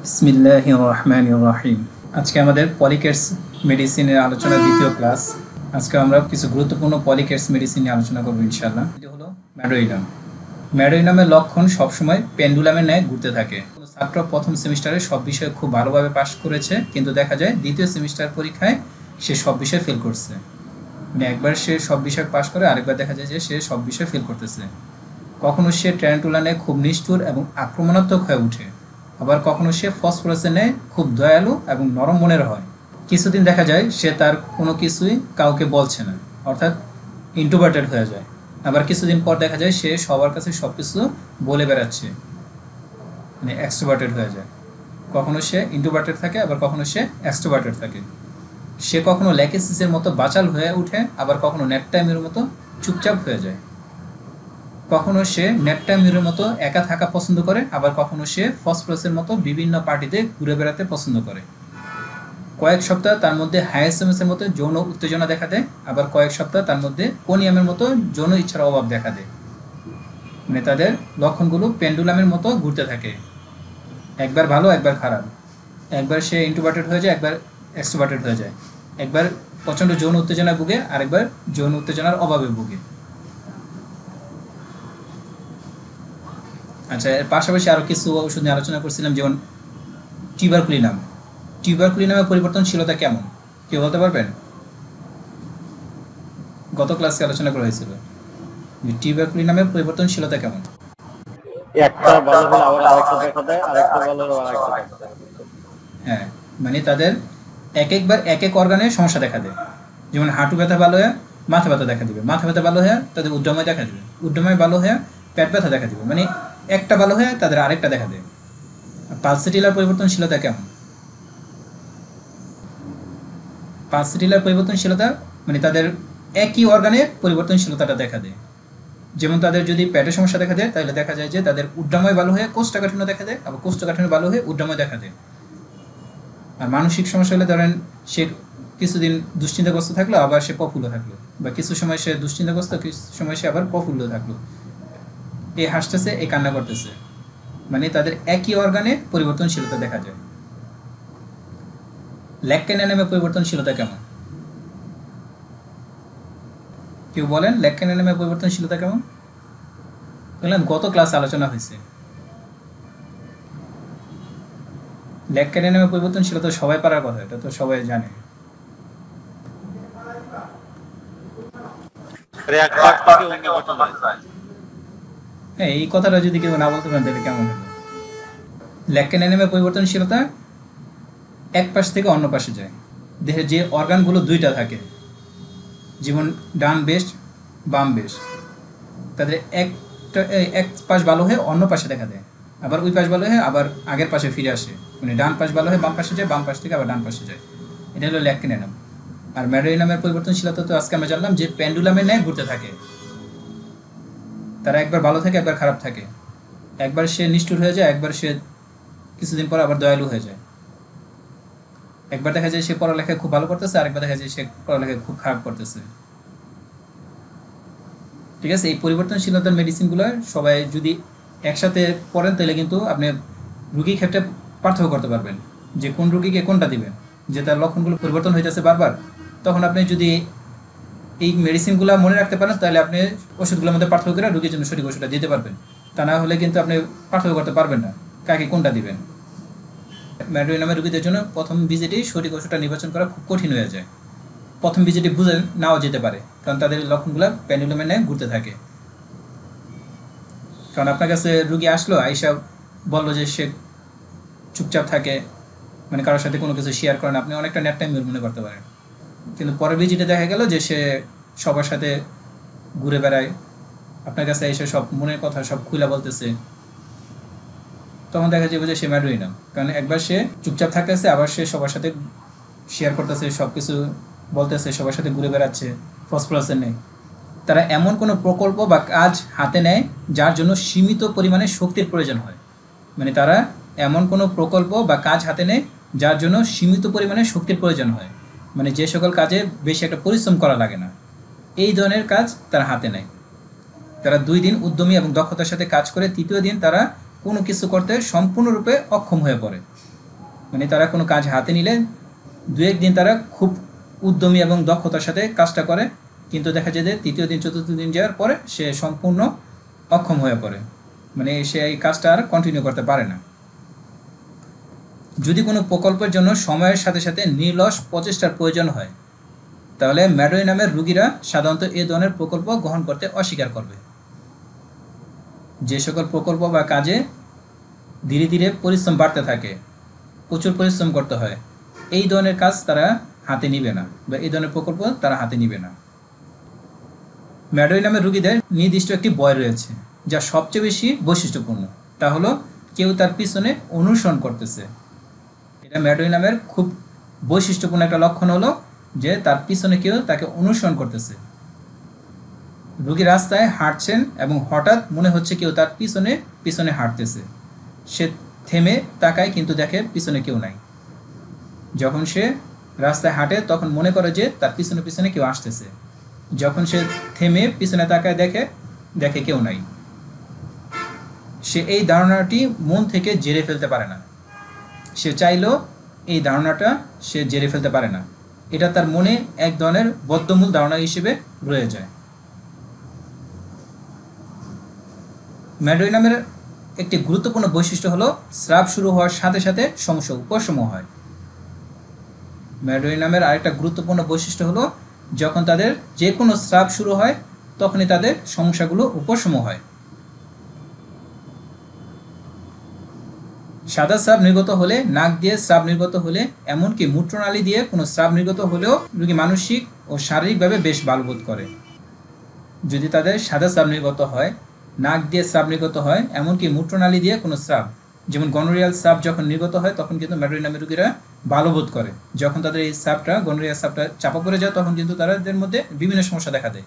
বিসমিল্লাহির রহমানির রহিম। আজকে আমাদের পলিকেটস মেডিসিনের আলোচনা দ্বিতীয় ক্লাস। আজকে আমরা কিছু গুরুত্বপূর্ণ পলিকেটস মেডিসিন নিয়ে আলোচনা করব ইনশাআল্লাহ। এটি হলো ম্যাডোইনাম। ম্যাডোইনামের লক্ষণ সবসময় পেন্ডুলামের ন্যায় ঘুরতে থাকে। কোনো ছাত্র প্রথম সেমিস্টারে সব বিষয়ে খুব ভালোভাবে পাশ করেছে, কিন্তু দেখা যায় দ্বিতীয় সেমিস্টার পরীক্ষায় সে সব বিষয়ে ফেল করছে। মানে একবার সে সব বিষয় পাশ করে, আরেকবার দেখা যায় যে সে সব বিষয়ে ফেল করতেছে। কখনো সে ট্যারেন্টুলা খুব নিষ্ঠুর এবং আক্রমণাত্মক হয়ে ওঠে, আবার কখনো সে ফসফরাসের ন্যায় খুব দয়ালু এবং নরম মনের হয়। কিছুদিন দেখা যায় সে তার কোনো কিছুই কাউকে বলছে না, অর্থাৎ ইন্ট্রোভার্টেড হয়ে যায়। আবার কিছুদিন পর দেখা যায় সে সবার কাছে সব কিছু বলে বেড়াচ্ছে, মানে এক্সট্রোভার্টেড হয়ে যায়। কখনো সে ইন্ট্রোভার্টেড থাকে, আবার কখনো সে এক্সট্রোভার্টেড থাকে। সে কখনো ল্যাকেসিসের মতো বাচাল হয়ে ওঠে, আবার কখনো নেটটাইমের মতো চুপচাপ হয়ে যায়। কখনো সে নেটটাইমের মতো একা থাকা পছন্দ করে, আবার কখনো সে ফসফরাসের মতো বিভিন্ন পার্টিতে ঘুরে বেড়াতে পছন্দ করে। কয়েক সপ্তাহ তার মধ্যে হায়াসেমেসের মতো যৌন উত্তেজনা দেখা দেয়, আবার কয়েক সপ্তাহ তার মধ্যে কোনিয়ামের মতো যৌন ইচ্ছার অভাব দেখা দেয়। মানে তাদের লক্ষণগুলো পেন্ডুলামের মতো ঘুরতে থাকে, একবার ভালো একবার খারাপ। একবার সে ইন্ট্রোভার্টেড হয়ে যায়, একবার এক্সট্রোভার্টেড হয়ে যায়। একবার প্রচণ্ড যৌন উত্তেজনা ভুগে, আরেকবার যৌন উত্তেজনার অভাবে ভুগে। আচ্ছা, এর পাশাপাশি আরও কিছু ওষুধ নিয়ে আলোচনা করছিলাম, যেমন টিউবারকুলিনাম। টিউবারকুলিনামের পরিবর্তনশীলতা কেমন কেউ বলতে পারবেন? গত ক্লাসে আলোচনা করা হয়েছিল যে টিউবারকুলিনামের পরিবর্তনশীলতা কেমন। একটা ভালো হলে আবার আরেকটা দেখা দেয়, আরেকটা ভালো হলে আরেকটা দেখা দেয়। হ্যাঁ, মানে তাদের এক একবার এক এক অর্গানে সমস্যা দেখা দেয়। যেমন হাঁটু ব্যথা ভালো হয়ে মাথা ব্যথা দেখা দিবে, মাথা ব্যথা ভালো হয়ে তাদের উদ্যময় দেখা দিবে, উদ্যময় ভালো হয়ে পেট ব্যথা দেখা দিবে। মানে একটা ভালো হয়ে তাদের আরেকটা দেখা দেয়। পালসেটিলার পরিবর্তনশীলতা কেমন? পালসেটিলার পরিবর্তনশীলতা মানে তাদের একই অর্গানের পরিবর্তনশীলতাটা দেখা দেয়। যেমন তাদের যদি পেটের সমস্যা দেখা দেয়, তাহলে দেখা যায় যে তাদের উদ্যময় ভালো হয়ে কোষ্ঠকাঠিন্য দেখা দেয়, আবার কোষ্ঠকাঠিন্য ভালো হয়ে উদ্যময় দেখা দেয়। আর মানসিক সমস্যা হলে ধরেন সে কিছুদিন দুশ্চিন্তাগ্রস্ত থাকলো, আবার সে প্রফুল্ল থাকলো, বা কিছু সময় সে দুশ্চিন্তাগ্রস্ত, কিছু সময় সে আবার প্রফুল্ল থাকলো। এ হাসতেছে, এ কান্না করতেছে, মানে তাদের একই অর্গানে পরিবর্তনশীলতা দেখা যায়। ল্যাক্টেনামের পরিবর্তনশীলতা কেমন কেউ বলেন? ল্যাক্টেনামের পরিবর্তনশীলতা কেমন? বললাম গত ক্লাস আলোচনা হয়েছে। ল্যাক্টেনামের পরিবর্তনশীলতা সবাই পারার কথা, এটা তো সবাই জানে। এক পাশ থেকে অন্য পাশে যায়। হ্যাঁ, এই কথাটা যদি কেউ না বলতে পারেন তাহলে কেমন হলো? ল্যাক্টেনামের পরিবর্তনশীলতা এক পাশ থেকে অন্য পাশে যায়। দেহের যে অর্গানগুলো দুইটা থাকে, যেমন ডান বেশ বাম বেশ, তাদের এক পাশ ভালো হয়ে অন্য পাশে দেখা দেয়, আবার ওই পাশ ভালো হয়ে আবার আগের পাশে ফিরে আসে। মানে ডান পাশ ভালো হয়ে বাম পাশে যায়, বাম পাশ থেকে আবার ডান পাশে যায়। এটা হলো ল্যাক্টেনাম। আর ম্যাডোইনামের পরিবর্তনশীলতা তো আজকে আমরা জানলাম যে পেন্ডুলামের ন্যায় ঘুরতে থাকে। তারা একবার ভালো থাকে, একবার খারাপ থাকে। একবার সে নিষ্ঠুর হয়ে যায়, একবার সে কিছুদিন পর আবার দয়ালু হয়ে যায়। একবার দেখা যায় সে পড়ালেখায় খুব ভালো করতেছে, আরেকবার দেখা যায় সে পড়ালেখায় খুব খারাপ করতেছে। ঠিক আছে, এই পরিবর্তনশীলতার মেডিসিনগুলো সবাই যদি একসাথে পড়েন, তাহলে কিন্তু আপনি রুগীর ক্ষেত্রে পার্থক্য করতে পারবেন যে কোন রুগীকে কোনটা দিবেন। যে তার লক্ষণগুলো পরিবর্তন হইতেছে বারবার, তখন আপনি যদি এই মেডিসিনগুলো মনে রাখতে পারেন, তাহলে আপনি ওষুধগুলোর মধ্যে পার্থক্য করে রুগীর জন্য সঠিক ওষুধটা দিতে পারবেন। তা না হলে কিন্তু আপনি পার্থক্য করতে পারবেন না কাকে কোনটা দিবেন। ম্যাডোইনামের রুগীদের জন্য প্রথম ভিজিটেই সঠিক ওষুধটা নির্বাচন করা খুব কঠিন হয়ে যায়। প্রথম ভিজিটে বুঝে নাও যেতে পারে, কারণ তাদের লক্ষণগুলো পেন্ডুলামের ন্যায় ঘুরতে থাকে। কারণ আপনার কাছে রুগী আসলো, আইসা বললো যে সে চুপচাপ থাকে, মানে কারোর সাথে কোনো কিছু শেয়ার করে না, আপনি অনেকটা নেট টাইম মনে করতে পারেন। কিন্তু পরের ভিজিটে দেখা গেল যে সে সবার সাথে ঘুরে বেড়ায়, আপনার কাছে এসে সব মনের কথা সব খুলে বলতেছে, তখন দেখা যাবে যে সে ম্যাডোইনাম। কারণ একবার সে চুপচাপ থাকতেছে, আবার সে সবার সাথে শেয়ার করতেছে, সব কিছু বলতেছে, সবার সাথে ঘুরে বেড়াচ্ছে, ফসফরাসের নেই। তারা এমন কোনো প্রকল্প বা কাজ হাতে নেয় যার জন্য সীমিত পরিমাণে শক্তির প্রয়োজন হয়। মানে তারা এমন কোনো প্রকল্প বা কাজ হাতে নেয় যার জন্য সীমিত পরিমাণে শক্তির প্রয়োজন হয়, মানে যে সকল কাজে বেশি একটা পরিশ্রম করা লাগে না, এই ধরনের কাজ তারা হাতে নেয়। তারা 2 দিন উদ্যমী এবং দক্ষতার সাথে কাজ করে, তৃতীয় দিন তারা কোনো কিছু করতে সম্পূর্ণরূপে অক্ষম হয়ে পড়ে। মানে তারা কোনো কাজ হাতে নিলে 2-1 দিন তারা খুব উদ্যমী এবং দক্ষতার সাথে কাজটা করে, কিন্তু দেখা যায় যে তৃতীয় দিন চতুর্থ দিন যাওয়ার পরে সে সম্পূর্ণ অক্ষম হয়ে পড়ে, মানে সে এই কাজটা আর কন্টিনিউ করতে পারে না। যদি কোনো প্রকল্পের জন্য সময়ের সাথে সাথে নিরলস প্রচেষ্টার প্রয়োজন হয়, তাহলে ম্যাডোই নামের রোগীরা সাধারণত এ ধরনের প্রকল্প গ্রহণ করতে অস্বীকার করবে। যে সকল প্রকল্প বা কাজে ধীরে ধীরে পরিশ্রম বাড়তে থাকে, প্রচুর পরিশ্রম করতে হয়, এই ধরনের কাজ তারা হাতে নিবে না, বা এই ধরনের প্রকল্প তারা হাতে নিবে না। ম্যাডোই নামের রোগীদের নির্দিষ্ট একটি বয় রয়েছে যা সবচেয়ে বেশি বৈশিষ্ট্যপূর্ণ, তা হলো কেউ তার পিছনে অনুসরণ করতেছে। এটা ম্যাডোই নামের খুব বৈশিষ্ট্যপূর্ণ একটা লক্ষণ হলো যে তার পিছনে কেউ তাকে অনুসরণ করতেছে। রোগী রাস্তায় হাঁটছেন এবং হঠাৎ মনে হচ্ছে কেউ তার পিছনে পিছনে হাঁটতেছে। সে থেমে তাকায়, কিন্তু দেখে পিছনে কেউ নাই। যখন সে রাস্তায় হাঁটে তখন মনে করে যে তার পিছনে পিছনে কেউ আসতেছে। যখন সে থেমে পিছনে তাকায় দেখে কেউ নাই। সে এই ধারণাটি মন থেকে ঝেড়ে ফেলতে পারে না। সে চাইলেও এই ধারণাটা সে ঝেড়ে ফেলতে পারে না। এটা তার মনে এক ধরনের বদ্ধমূল ধারণা হিসেবে রয়ে যায়। ম্যাডোই নামের একটি গুরুত্বপূর্ণ বৈশিষ্ট্য হলো স্রাব শুরু হওয়ার সাথে সাথে সমস্যা উপশম হয়। ম্যাডোই নামের আরেকটা গুরুত্বপূর্ণ বৈশিষ্ট্য হলো যখন তাদের যে কোনো স্রাব শুরু হয় তখনই তাদের সমস্যাগুলো উপশম হয়। সাদা স্রাব নির্গত হলে, নাক দিয়ে স্রাব নির্গত হলে, এমনকি মূত্রনালী দিয়ে কোনো স্রাব নির্গত হলেও রোগী মানসিক ও শারীরিকভাবে বেশ ভালো বোধ করে। যদি তাদের সাদা স্রাব নির্গত হয়, নাক দিয়ে স্রাব নির্গত হয়, এমনকি মূত্রনালী দিয়ে কোনো স্রাব, যেমন গনোরিয়াল স্রাব যখন নির্গত হয় তখন কিন্তু ম্যাডোই নামের রোগীরা ভালো বোধ করে। যখন তাদের এই স্রাবটা, গনোরিয়াল স্রাবটা চাপা পড়ে যায় তখন কিন্তু তাদের মধ্যে বিভিন্ন সমস্যা দেখা দেয়।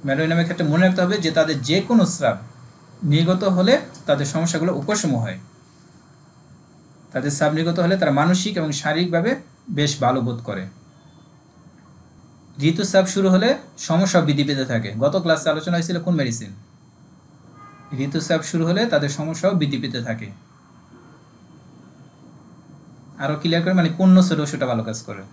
ম্যাডোই নামের ক্ষেত্রে মনে রাখতে হবে যে তাদের যে কোনো স্রাব নির্গত হলে তাদের সমস্যাগুলো উপশম হয়। তাদের স্রাব নির্গত হলে তারা মানসিক এবং শারীরিকভাবে বেশ ভালো বোধ করে। ঋতুস্রাব শুরু হলে সমস্যা বৃদ্ধি পেতে থাকে। গত ক্লাসে আলোচনা হয়েছিল কোন মেডিসিন? ঋতুস্রাব শুরু হলে তাদের সমস্যাও বৃদ্ধি পেতে থাকে। আরো ক্লিয়ার করে, মানে কোন নসের ওষুধটা ভালো কাজ করে?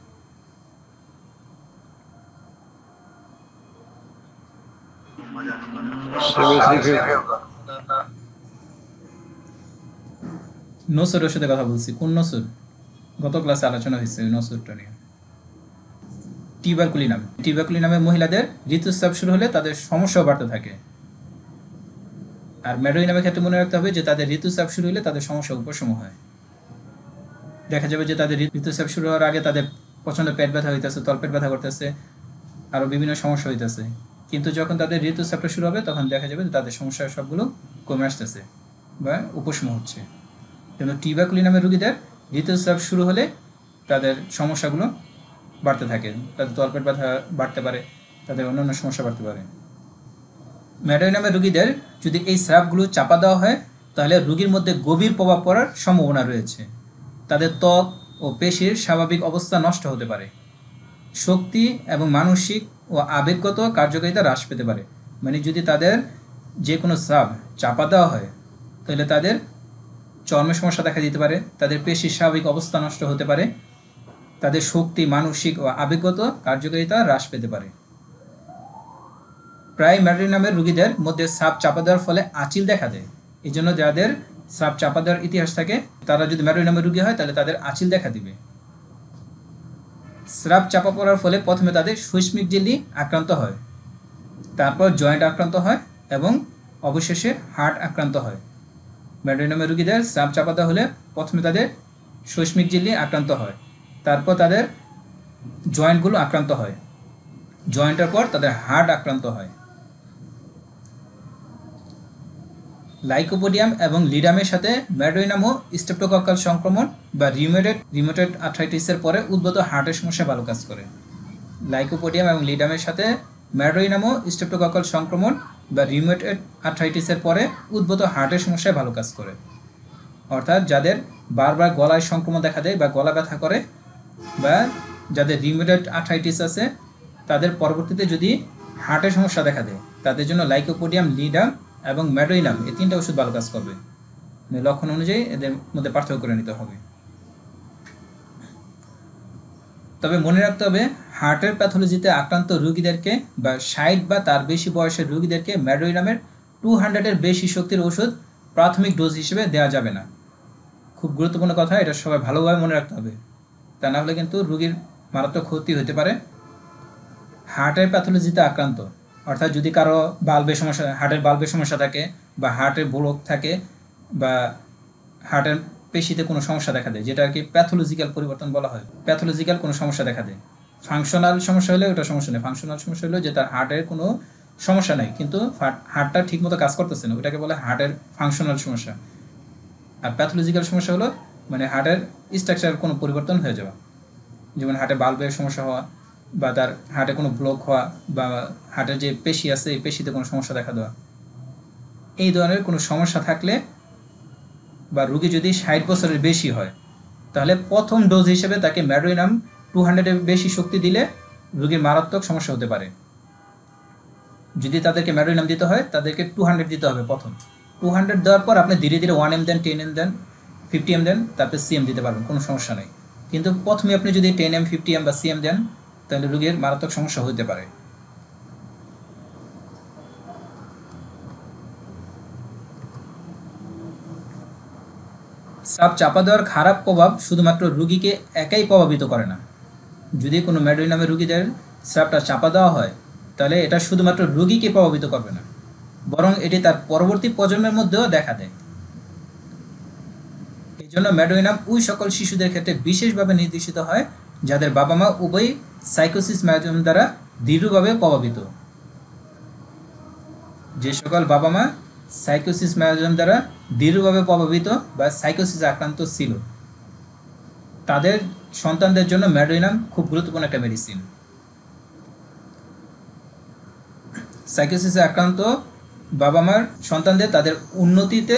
নসর ওষুধের কথা বলছি। কোন নসর? গত ক্লাসে আলোচনা হয়েছে নসরটা নিয়ে। টিউবারকুলিনাম। টিউবারকুলিনামে মহিলাদের ঋতুস্রাব শুরু হলে তাদের সমস্যাও বাড়তে থাকে। আর ম্যাডোই নামের ক্ষেত্রে মনে রাখতে হবে যে তাদের ঋতুস্রাব শুরু হলে তাদের সমস্যা উপশম হয়। দেখা যাবে যে তাদের ঋতুস্রাব শুরু হওয়ার আগে তাদের প্রচণ্ড পেট ব্যথা হইতেছে, তলপেট ব্যথা করতেছে, আরও বিভিন্ন সমস্যা হইতেছে, কিন্তু যখন তাদের ঋতুস্রাবটা শুরু হবে তখন দেখা যাবে যে তাদের সমস্যা সবগুলো কমে আসতেছে বা উপশম হচ্ছে। কিন্তু টিউবারকুলিনামের রোগীদের ঋতুস্রাব শুরু হলে তাদের সমস্যাগুলো বাড়তে থাকে। তাদের তলপেট ব্যথা বাড়তে পারে, তাদের অন্যান্য সমস্যা বাড়তে পারে। ম্যাডোই নামের রোগীদের যদি এই স্রাবগুলো চাপা দেওয়া হয় তাহলে রোগীর মধ্যে গভীর প্রভাব পড়ার সম্ভাবনা রয়েছে। তাদের ত্বক ও পেশির স্বাভাবিক অবস্থা নষ্ট হতে পারে। শক্তি এবং মানসিক ও আবেগগত কার্যকারিতা হ্রাস পেতে পারে। মানে যদি তাদের যে কোনো স্রাব চাপা দেওয়া হয় তাহলে তাদের চর্মের সমস্যা দেখা দিতে পারে, তাদের পেশির স্বাভাবিক অবস্থা নষ্ট হতে পারে, তাদের শক্তি, মানসিক ও আবেগগত কার্যকারিতা হ্রাস পেতে পারে। প্রায় ম্যাডোই নামের রোগীদের মধ্যে স্রাব চাপা দেওয়ার ফলে আঁচিল দেখা দেয়। এই জন্য যাদের স্রাব চাপা দেওয়ার ইতিহাস থাকে তারা যদি ম্যাডোই নামের রোগী হয় তাহলে তাদের আঁচিল দেখা দিবে। স্রাব চাপা পড়ার ফলে প্রথমে তাদের সুইসমিক ঝিল্লি আক্রান্ত হয়, তারপর জয়েন্ট আক্রান্ত হয় এবং অবশেষে হার্ট আক্রান্ত হয়। ম্যাডোই নামের রোগীদের স্রাব চাপা দেওয়া হলে প্রথমে তাদের সুইসমিক ঝিল্লি আক্রান্ত হয়, তারপর তাদের জয়েন্টগুলো আক্রান্ত হয়, জয়েন্টের পর তাদের হার্ট আক্রান্ত হয়। লাইকোপোডিয়াম এবং লিডামের সাথে ম্যাডোই নামও স্ট্রেপ্টোকক্কাল সংক্রমণ বা রিউমেটয়েড আর্থ্রাইটিসের পরে উদ্ভূত হার্টের সমস্যা ভালো কাজ করে। লাইকোপোডিয়াম এবং লিডামের সাথে ম্যাডোই নামও স্ট্রেপ্টোকক্কাল সংক্রমণ বা রিউমেটয়েড আর্থ্রাইটিসের পরে উদ্ভূত হার্টের সমস্যায় ভালো কাজ করে। অর্থাৎ যাদের বারবার গলায় সংক্রমণ দেখা দেয় বা গলা ব্যথা করে বা যাদের রিউমেটয়েড আর্থ্রাইটিস আছে তাদের পরবর্তীতে যদি হার্টের সমস্যা দেখা দেয় তাদের জন্য লাইকোপোডিয়াম, লিডাম এবং ম্যাডোই নাম এই তিনটা ওষুধ ভালো কাজ করবে। লক্ষণ অনুযায়ী এদের মধ্যে পার্থক্য করে নিতে হবে। তবে মনে রাখতে হবে হার্টের প্যাথোলজিতে আক্রান্ত রোগীদেরকে বা 60 বা তার বেশি বয়সের রোগীদেরকে ম্যাডোইনামের 200-এর বেশি শক্তির ওষুধ প্রাথমিক ডোজ হিসেবে দেওয়া যাবে না। খুব গুরুত্বপূর্ণ কথা, এটা সবাই ভালোভাবে মনে রাখতে হবে, তা না হলে কিন্তু রোগীর মারাত্মক ক্ষতি হতে পারে। হার্টের প্যাথোলজিতে আক্রান্ত অর্থাৎ যদি কারো বাল্বের সমস্যা, হার্টের বাল্বের সমস্যা থাকে বা হার্টের ব্লক থাকে বা হার্টের পেশিতে কোনো সমস্যা দেখা দেয়, যেটা আর কি প্যাথোলজিক্যাল পরিবর্তন বলা হয়, প্যাথোলজিক্যাল কোনো সমস্যা দেখা দেয়। ফাংশনাল সমস্যা হলে ওটা সমস্যা নেই, ফাংশনাল সমস্যা হলো যে তার হার্টের কোনো সমস্যা নেই কিন্তু হার্টটা ঠিকমতো কাজ করতেছে না, ওটাকে বলে হার্টের ফাংশনাল সমস্যা। আর প্যাথোলজিক্যাল সমস্যা হলো মানে হার্টের স্ট্রাকচারের কোনো পরিবর্তন হয়ে যাওয়া, যেমন হার্টে বাল্বের সমস্যা হওয়া বা তার হার্টে কোনো ব্লক হওয়া বা হার্টের যে পেশি আছে এই পেশিতে কোনো সমস্যা দেখা দেওয়া। এই ধরনের কোনো সমস্যা থাকলে বা রোগী যদি 60 বছরের বেশি হয় তাহলে প্রথম ডোজ হিসেবে তাকে ম্যাডোইনাম 200-এর বেশি শক্তি দিলে রোগীর মারাত্মক সমস্যা হতে পারে। যদি তাদেরকে ম্যাডোইনাম দিতে হয় তাদেরকে 200 দিতে হবে প্রথম। 200 দেওয়ার পর আপনি ধীরে ধীরে 1 দেন, 10 দেন, 50 দেন, তারপরে সিএম দিতে পারবেন, কোনো সমস্যা নেই। কিন্তু প্রথমে আপনি যদি 10 50 বা সিএম দেন তাহলে রোগীর মারাত্মক সমস্যা হতে পারে। সাপ চাপা দেওয়ার খারাপ প্রভাব শুধুমাত্র রোগীকে একাই প্রভাবিত করে না। যদি কোনো ম্যাডোইনামের রোগীদের স্রাবটা চাপা দেওয়া হয় তাহলে এটা শুধুমাত্র রোগীকে প্রভাবিত করবে না, বরং এটি তার পরবর্তী প্রজন্মের মধ্যেও দেখা দেয়। এই জন্য ম্যাডোইনাম ওই সকল শিশুদের ক্ষেত্রে বিশেষভাবে নির্দেশিত হয় যাদের বাবা মা উভয়ই সাইকোসিস ম্যাডোইনাম দ্বারা দৃঢ়ভাবে প্রভাবিত। যে সকল বাবা মা সাইকোসিস ম্যাডোইনাম দ্বারা দৃঢ়ভাবে প্রভাবিত বা সাইকোসিসে আক্রান্ত ছিল তাদের সন্তানদের জন্য ম্যাডোইনাম খুব গুরুত্বপূর্ণ একটা মেডিসিন। সাইকোসিসে আক্রান্ত বাবা মার সন্তানদের তাদের উন্নতিতে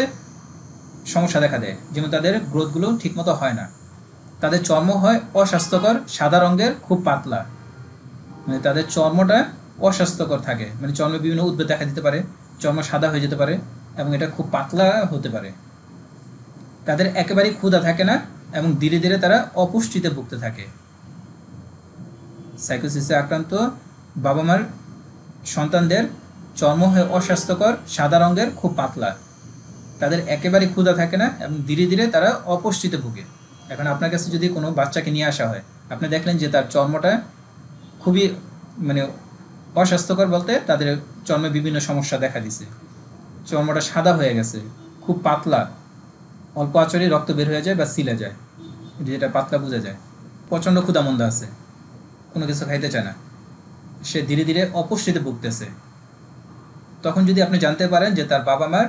সমস্যা দেখা দেয়, যেমন তাদের গ্রোথগুলো ঠিকমতো হয় না, তাদের চর্ম হয় অস্বাস্থ্যকর সাদা রঙের, খুব পাতলা, মানে তাদের চর্মটা অস্বাস্থ্যকর থাকে, মানে চর্মে বিভিন্ন উদ্ভিদ দেখা দিতে পারে, চর্ম সাদা হয়ে যেতে পারে এবং এটা খুব পাতলা হতে পারে। তাদের একেবারেই ক্ষুধা থাকে না এবং ধীরে ধীরে তারা অপুষ্টিতে ভুগতে থাকে। সাইকোসিসে আক্রান্ত বাবা মার সন্তানদের চর্ম হয় অস্বাস্থ্যকর সাদা রঙের, খুব পাতলা, তাদের একেবারেই ক্ষুধা থাকে না এবং ধীরে ধীরে তারা অপুষ্টিতে ভুগে। এখন আপনার কাছে যদি কোনো বাচ্চাকে নিয়ে আসা হয়, আপনি দেখলেন যে তার চর্মটা খুবই মানে অস্বাস্থ্যকর, বলতে তাদের চর্মে বিভিন্ন সমস্যা দেখা দিছে, চর্মটা সাদা হয়ে গেছে, খুব পাতলা, অল্প আঁচড়ে রক্ত বের হয়ে যায় বা সিলে যায়, যেটা পাতলা বোঝা যায়, প্রচণ্ড ক্ষুধামন্দা আছে, কোনো কিছু খাইতে চায় না, সে ধীরে ধীরে অপুষ্টিতে ভুগতেছে। তখন যদি আপনি জানতে পারেন যে তার বাবা মার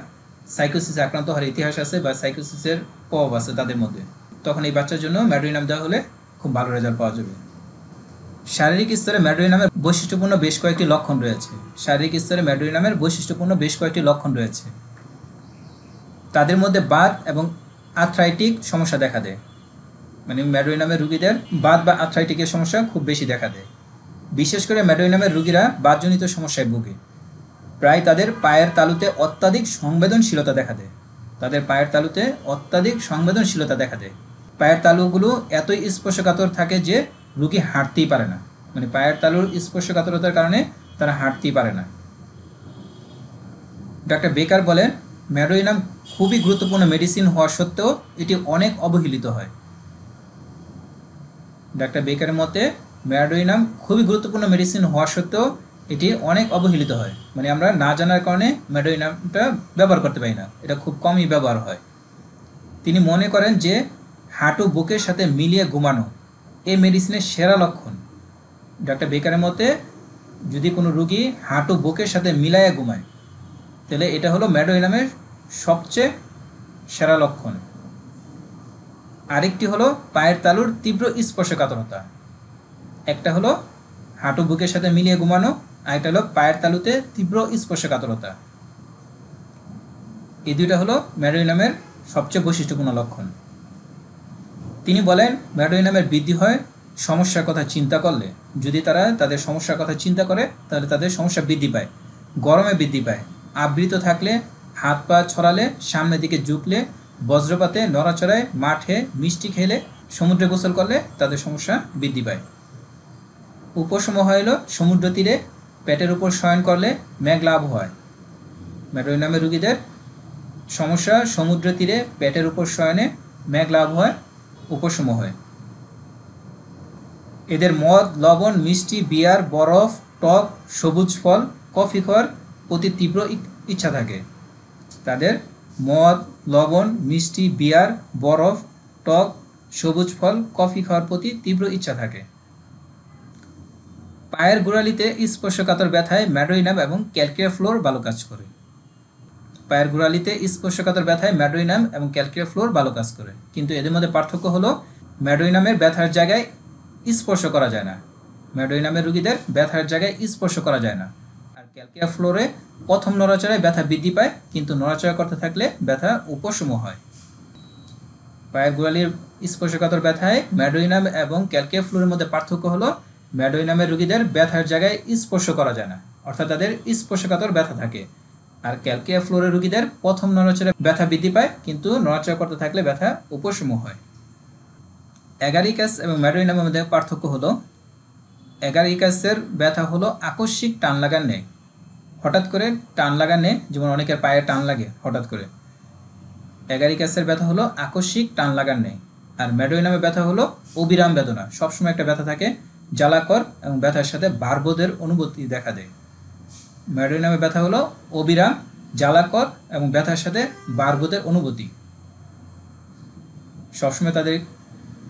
সাইকোসিসে আক্রান্ত হওয়ার ইতিহাস আছে বা সাইকোসিসের প্রভাব আছে তাদের মধ্যে, তখন এই বাচ্চার জন্য ম্যাডোইনাম দেওয়া হলে খুব ভালো রেজাল্ট পাওয়া যাবে। শারীরিক স্তরে ম্যাডোইনামের বৈশিষ্ট্যপূর্ণ বেশ কয়েকটি লক্ষণ রয়েছে। শারীরিক স্তরে ম্যাডোইনামের বৈশিষ্ট্যপূর্ণ বেশ কয়েকটি লক্ষণ রয়েছে। তাদের মধ্যে বাত এবং আর্থ্রাইটিক সমস্যা দেখা দেয়, মানে ম্যাডোইনামের রোগীদের বাত বা আর্থ্রাইটিকের সমস্যা খুব বেশি দেখা দেয়। বিশেষ করে ম্যাডোইনামের রোগীরা বাতজনিত সমস্যায় ভোগে। প্রায় তাদের পায়ের তালুতে অত্যাধিক সংবেদনশীলতা দেখা দেয়, তাদের পায়ের তালুতে অত্যাধিক সংবেদনশীলতা দেখা দেয়। পায়ের তালুগুলো এতই স্পর্শকাতর থাকে যে রোগী হাঁটতেই পারে না, মানে পায়ের তালুর স্পর্শকাতরতার কারণে তারা হাঁটতেই পারে না। ডাক্তার বেকার বলেন, ম্যাডোইনাম খুবই গুরুত্বপূর্ণ মেডিসিন হওয়া সত্ত্বেও এটি অনেক অবহেলিত হয়। ডাক্তার বেকারের মতে ম্যাডোইনাম খুবই গুরুত্বপূর্ণ মেডিসিন হওয়া সত্ত্বেও এটি অনেক অবহেলিত হয়, মানে আমরা না জানার কারণে ম্যাডোইনামটা ব্যবহার করতে পারি না, এটা খুব কমই ব্যবহার হয়। তিনি মনে করেন যে হাঁটু বুকের সাথে মিলিয়ে ঘুমানো এই মেডিসিনের সেরা লক্ষণ। ডাক্তার বেকারের মতে যদি কোনো রোগী হাঁটু বুকের সাথে মিলাইয়া ঘুমায় তাহলে এটা হলো ম্যাডোইনামের সবচেয়ে সেরা লক্ষণ। আরেকটি হলো পায়ের তালুর তীব্র স্পর্শকাতরতা। একটা হলো হাঁটু বুকের সাথে মিলিয়ে ঘুমানো, আরেকটা হলো পায়ের তালুতে তীব্র স্পর্শকাতরতা। এই দুইটা হলো ম্যাডোইনামের সবচেয়ে বৈশিষ্ট্যপূর্ণ লক্ষণ। তিনি বলেন ম্যাডোইনামের বৃদ্ধি হয় সমস্যার কথা চিন্তা করলে। যদি তারা তাদের সমস্যার কথা চিন্তা করে তাহলে তাদের সমস্যা বৃদ্ধি পায়, গরমে বৃদ্ধি পায়, আবৃত থাকলে, হাত পা ছড়ালে, সামনের দিকে ঝুঁকলে, বজ্রপাতে, নড়াচড়ায়, মাঠে, মিষ্টি খেলে, সমুদ্রে গোসল করলে তাদের সমস্যা বৃদ্ধি পায়। উপশম হইল সমুদ্র তীরে পেটের উপর শয়ন করলে মেঘলা আবহাওয়ায়। ম্যাডোইনামের রোগীদের সমস্যা সমুদ্র তীরে পেটের উপর শয়নে মেঘলা আবহাওয়ায় উপশম হয়। এদের মদ, লবণ, মিষ্টি, বিয়ার, বরফ, টক, সবুজ ফল, কফি খাওয়ার প্রতি তীব্র ইচ্ছা থাকে। তাদের মদ, লবণ, মিষ্টি, বিয়ার, বরফ, টক, সবুজ ফল, কফি খাওয়ার প্রতি তীব্র ইচ্ছা থাকে। পায়ের গোড়ালিতে স্পর্শকাতর ব্যথায় ম্যাডোইনাম এবং ক্যালকিয়া ফ্লোর ভালো কাজ করে। পায়ের গোড়ালিতে স্পর্শকাতর ব্যথায় ম্যাডোইনাম এবং ক্যালকিয়া ফ্লোর ভালো কাজ করে, কিন্তু এদের মধ্যে পার্থক্য হলো ম্যাডোইনামের ব্যথার জায়গায় স্পর্শ করা যায় না। ম্যাডোইনামের রোগীদের ব্যথার জায়গায় স্পর্শ করা যায় না। আর ক্যালকিয়া ফ্লোরে প্রথম নড়াচড়ায় ব্যথা বৃদ্ধি পায়, কিন্তু নড়াচড়া করতে থাকলে ব্যথা উপশম হয়। পায়ের গোড়ালির স্পর্শকাতর ব্যথায় ম্যাডোইনাম এবং ক্যালকিয়া ফ্লোরের মধ্যে পার্থক্য হলো ম্যাডোইনামের রোগীদের ব্যথার জায়গায় স্পর্শ করা যায় না, অর্থাৎ তাদের স্পর্শকাতর ব্যথা থাকে। আর ক্যালকিয়া ফ্লোরের রোগীদের প্রথম নড়াচড়ায় ব্যথা বৃদ্ধি পায়, কিন্তু নড়াচড়া করতে থাকলে ব্যথা উপশম হয়। অ্যাগারিকাস এবং ম্যাডোইনামের মধ্যে পার্থক্য হলো অ্যাগারিকাসের ব্যথা হলো আকস্মিক টান লাগার নেই, হঠাৎ করে টান লাগার নেই, যেমন অনেকের পায়ে টান লাগে হঠাৎ করে। অ্যাগারিকাসের ব্যথা হলো আকস্মিক টান লাগার নেই। আর ম্যাডোইনামের ব্যথা হলো অবিরাম বেদনা, সবসময় একটা ব্যথা থাকে, জ্বালাকর এবং ব্যথার সাথে বারবোধের অনুভূতি দেখা দেয়। ম্যাডোইনামের ব্যথা হলো অবিরাম, জ্বালাকর এবং ব্যথার সাথে বারবোধের অনুভূতি। সবসময় তাদের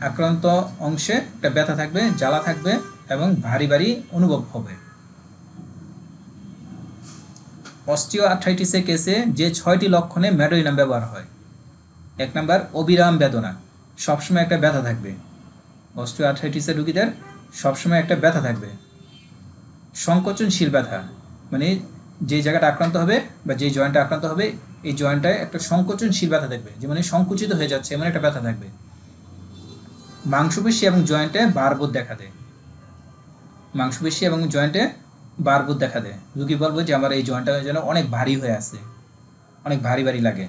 আক্রান্ত অংশে একটা ব্যথা থাকবে, জ্বালা থাকবে এবং ভারী ভারী অনুভব হবে। অস্টিও আর্থ্রাইটিসের কেসে যে 6টি লক্ষণে ম্যাডোইনাম ব্যবহার হয়। 1 নাম্বার, অবিরাম বেদনা, সবসময় একটা ব্যথা থাকবে। অস্টিও আর্থ্রাইটিসের রোগীদের সবসময় একটা ব্যথা থাকবে। সংকোচনশীল ব্যথা, মানে যে জায়গাটা আক্রান্ত হবে বা যে জয়েন্টটা আক্রান্ত হবে এই জয়েন্টটায় একটা সংকোচনশীল ব্যথা থাকবে, যে মানে সংকুচিত হয়ে যাচ্ছে এমন একটা ব্যথা থাকবে। মাংসপেশি এবং জয়েন্টে বারবোধ দেখা দেয়। মাংসপেশি এবং জয়েন্টে বারবোধ দেখা দেয়। রোগী বলবে যে আমার এই জয়েন্টটা যেন অনেক ভারী হয়ে আছে, অনেক ভারী ভারী লাগে।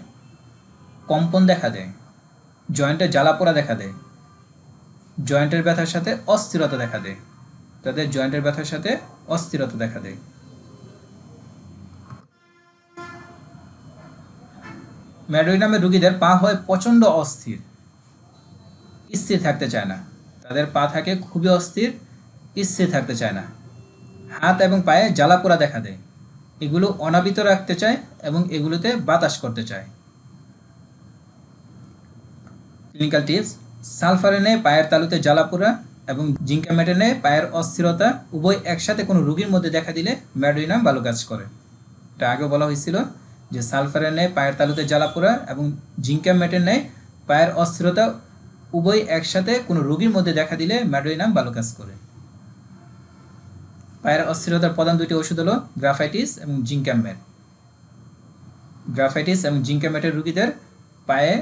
কম্পন দেখা দেয়, জয়েন্টে জ্বালাপোড়া দেখা দেয়, জয়েন্টের ব্যথার সাথে অস্থিরতা দেখা দেয়। তাদের জয়েন্টের ব্যথার সাথে অস্থিরতা দেখা দেয়। ম্যাডোইনামের রোগীদের পা হয় প্রচণ্ড অস্থির, স্থির থাকতে চায় না। তাদের পা থাকে খুবই অস্থির, স্থির থাকতে চায় না। হাত এবং পায়ে জ্বালাপোড়া দেখা দেয়। এগুলো অনাবৃত রাখতে চায় এবং এগুলোতে বাতাস করতে চায়। ক্লিনিক্যাল টিপস: সালফারেনে পায়ের তালুতে জ্বালাপোড়া এবং জিঙ্কামেটেনে পায়ের অস্থিরতা উভয় একসাথে কোনো রোগীর মধ্যে দেখা দিলে ম্যাডোইনাম ভালো কাজ করে। এটা আগেও বলা হয়েছিল যে সালফারেনে পায়ের তালুতে জ্বালাপোড়া এবং জিঙ্কামেটেনে পায়ের অস্থিরতা উভয় একসাথে কোনো রোগীর মধ্যে দেখা দিলে ম্যাডোইনাম ভালো কাজ করে। পায়ের অস্থিরতার প্রধান 2টি ওষুধ হলো গ্রাফাইটিস এবং জিঙ্কামেট। গ্রাফাইটিস এবং জিঙ্কামেটের রোগীদের পায়ে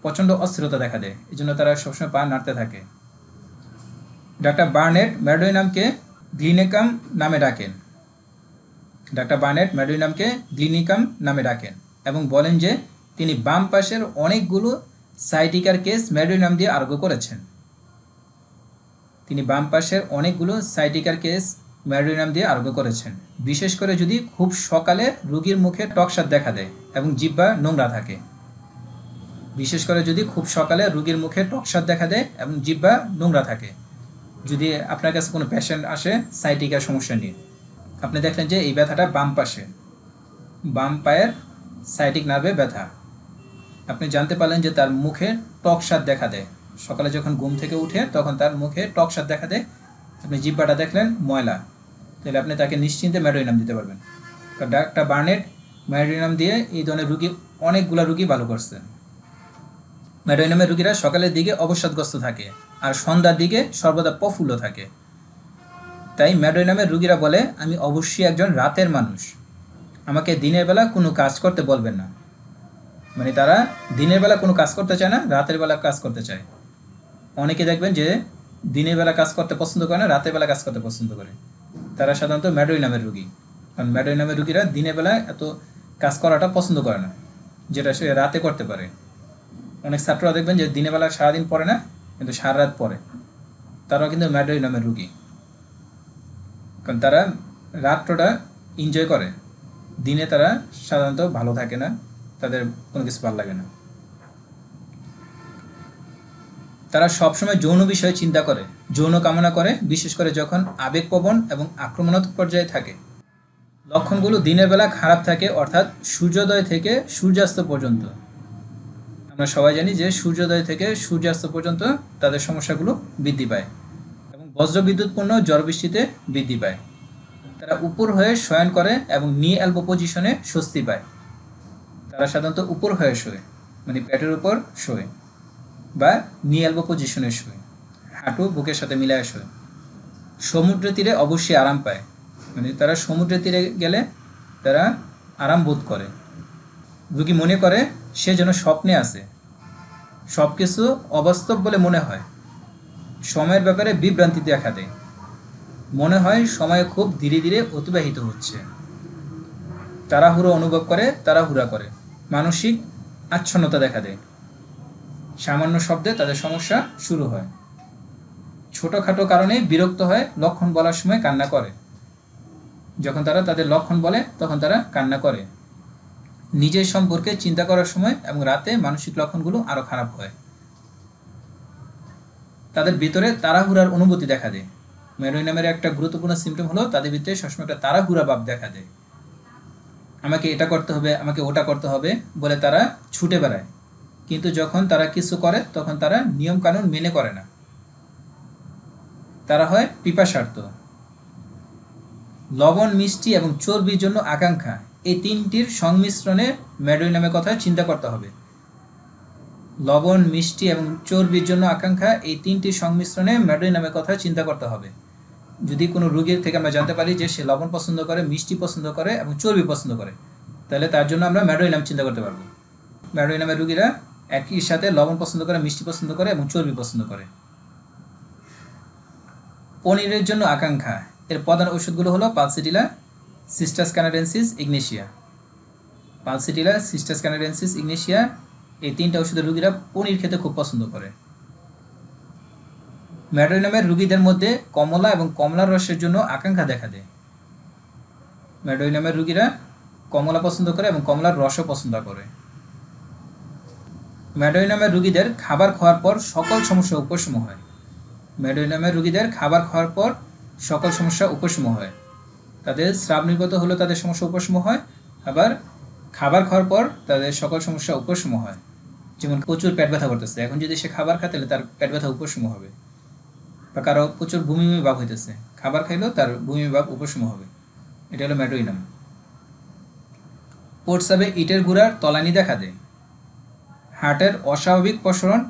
প্রচণ্ড অস্থিরতা দেখা দেয়, এই জন্য তারা সবসময় পা নাড়তে থাকে। ডাক্তার বার্নেট ম্যাডোইনামকে গ্লিনেকাম নামে ডাকেন। ডাক্তার বার্নেট ম্যাডোইনামকে গ্লিনিকাম নামে ডাকেন এবং বলেন যে তিনি বাম পাশের অনেকগুলো সাইটিকার কেস ম্যাডোইনাম দিয়ে আরোগ্য করেছেন। তিনি বাম পাশের অনেকগুলো সাইটিকার কেস ম্যাডোইনাম দিয়ে আরোগ্য করেছেন, বিশেষ করে যদি খুব সকালে রোগীর মুখে টকস্বাদ দেখা দেয় এবং জিহ্বা নোংরা থাকে। বিশেষ করে যদি খুব সকালে রোগীর মুখে টকস্বাদ দেখা দেয় এবং জিহ্বা নোংরা থাকে। যদি আপনার কাছে কোনো পেশেন্ট আসে সাইটিকার সমস্যা নিয়ে, আপনি দেখলেন যে এই ব্যথাটা বাম পাশে, বাম পায়ের সাইটিক নার্ভে ব্যথা, আপনি জানতে পারলেন যে তার মুখে টকস্বাদ দেখা দেয়, সকালে যখন ঘুম থেকে উঠে তখন তার মুখে টকস্বাদ দেখা দেয়, আপনি জিহ্বাটা দেখলেন ময়লা, তাহলে আপনি তাকে নিশ্চিন্তে ম্যাডোইনাম দিতে পারবেন। কারণ ডাক্তার বার্নেট ম্যাডোইনাম দিয়ে এই ধরনের রুগী অনেকগুলো রুগী ভালো করছেন। ম্যাডোইনামের রুগীরা সকালের দিকে অবসাদগ্রস্ত থাকে আর সন্ধ্যার দিকে সর্বদা প্রফুল্ল থাকে। তাই ম্যাডোইনামের রুগীরা বলে আমি অবশ্যই একজন রাতের মানুষ, আমাকে দিনের বেলা কোনো কাজ করতে বলবেন না। মানে তারা দিনের বেলা কোনো কাজ করতে চায় না, রাতের বেলা কাজ করতে চায়। অনেকে দেখবেন যে দিনের বেলা কাজ করতে পছন্দ করে না, রাতের বেলা কাজ করতে পছন্দ করে। তারা সাধারণত ম্যাডোইনামের রুগী, কারণ ম্যাডোইনামের রুগীরা দিনের বেলা এত কাজ করাটা পছন্দ করে না, যেটা সে রাতে করতে পারে। অনেক ছাত্ররা দেখবেন যে দিনের বেলা সারাদিন পড়ে না, কিন্তু সারা রাত পড়ে, তারাও কিন্তু ম্যাডোইনামের রুগী। কারণ তারা রাত্রটা এনজয় করে, দিনে তারা সাধারণত ভালো থাকে না, তাদের কোনো কিছু ভালো লাগে না। তারা সবসময় যৌন বিষয়ে চিন্তা করে, যৌন কামনা করে, বিশেষ করে যখন আবেগপ্রবণ এবং আক্রমণাত্মক পর্যায়ে থাকে। লক্ষণগুলো দিনের বেলা খারাপ থাকে, অর্থাৎ সূর্যোদয় থেকে সূর্যাস্ত পর্যন্ত। আমরা সবাই জানি যে সূর্যোদয় থেকে সূর্যাস্ত পর্যন্ত তাদের সমস্যাগুলো বৃদ্ধি পায় এবং বজ্রবিদ্যুৎপূর্ণ ঝড় বৃষ্টিতে বৃদ্ধি পায়। তারা উপর হয়ে শয়ন করে এবং নি এলবো পজিশনে স্বস্তি পায়। তারা সাধারণত উপর হয়ে শোয়, মানে পেটের উপর শোয় বা নি এলবো পজিশনে শোয়, হাঁটু বুকের সাথে মিলায় শোয়। সমুদ্র তীরে অবশ্যই আরাম পায়, মানে তারা সমুদ্রের তীরে গেলে তারা আরাম বোধ করে। রোগী মনে করে সে যেন স্বপ্নে আছে, সব কিছু অবাস্তব বলে মনে হয়। সময়ের ব্যাপারে বিভ্রান্তি দেখা দেয়, মনে হয় সময় খুব ধীরে ধীরে অতিবাহিত হচ্ছে। তাড়াহুড়ো অনুভব করে, তাড়াহুড়া করে। মানসিক আচ্ছন্নতা দেখা দেয়, সামান্য শব্দে তাদের সমস্যা শুরু হয়। ছোটোখাটো কারণে বিরক্ত হয়, লক্ষণ বলার সময় কান্না করে। যখন তারা তাদের লক্ষণ বলে তখন তারা কান্না করে। নিজের সম্পর্কে চিন্তা করার সময় এবং রাতে মানসিক লক্ষণগুলো আরও খারাপ হয়। তাদের ভিতরে তাড়াহুড়ার অনুভূতি দেখা দেয়। ম্যাডোইনামের একটা গুরুত্বপূর্ণ সিমটম হলো তাদের ভিতরে সবসময় একটা তাড়াহুড়া ভাব দেখা দেয়। আমাকে এটা করতে হবে, আমাকে ওটা করতে হবে বলে তারা ছুটে বেড়ায়, কিন্তু যখন তারা কিছু করে তখন তারা নিয়মকানুন মেনে করে না। তারা হয় পিপাসার্থ। লবণ, মিষ্টি এবং চর্বির জন্য আকাঙ্ক্ষা, এই তিনটির সংমিশ্রণে ম্যাডোইনামের কথা চিন্তা করতে হবে। লবণ, মিষ্টি এবং চর্বির জন্য আকাঙ্ক্ষা, এই তিনটির সংমিশ্রণে ম্যাডোইনামের কথা চিন্তা করতে হবে। যদি কোনো রোগীর থেকে আমরা জানতে পারি যে সে লবণ পছন্দ করে, মিষ্টি পছন্দ করে এবং চর্বি পছন্দ করে, তাহলে তার জন্য আমরা ম্যাডোইনাম চিন্তা করতে পারবো। ম্যাডোইনামের রোগীরা একই সাথে লবণ পছন্দ করে, মিষ্টি পছন্দ করে এবং চর্বি পছন্দ করে। পনিরের জন্য আকাঙ্ক্ষা, এর প্রধান ওষুধগুলো হলো পালসিটিলা, সিস্টাস কানাডেন্সিস, ইগনেশিয়া। পালসিটিলা, সিস্টাস কানাডেন্সিস, ইগনেশিয়া, এই তিনটা ওষুধের রোগীরা পনির খেতে খুব পছন্দ করে। ম্যাডোইনামের রোগীদের মধ্যে কমলা এবং কমলার রসের জন্য আকাঙ্ক্ষা দেখা দেয়। ম্যাডোইনামের রোগীরা কমলা পছন্দ করে এবং কমলার রসও পছন্দ করে। ম্যাডোইনামের রোগীদের খাবার খাওয়ার পর সকল সমস্যা উপশম হয়। ম্যাডোইনামের রোগীদের খাবার খাওয়ার পর সকল সমস্যা উপশম হয়। তাদের স্রাব নির্গত হলেও তাদের সমস্যা উপশম হয়, আবার খাবার খাওয়ার পর তাদের সকল সমস্যা উপশম হয়। যেমন প্রচুর পেট ব্যথা করতেছে, এখন যদি সে খাবার খায় তাহলে তার পেট ব্যথা উপশম হবে। বা কারো প্রচুর বমি ভাব হইতেছে, খাবার খাইলেও তার বমি ভাব উপশম হবে। এটা হলো ম্যাডোইনাম। প্রস্রাবে ইটের গুঁড়ার তলানি দেখা দেয়। হার্টের অস্বাভাবিক প্রসারণ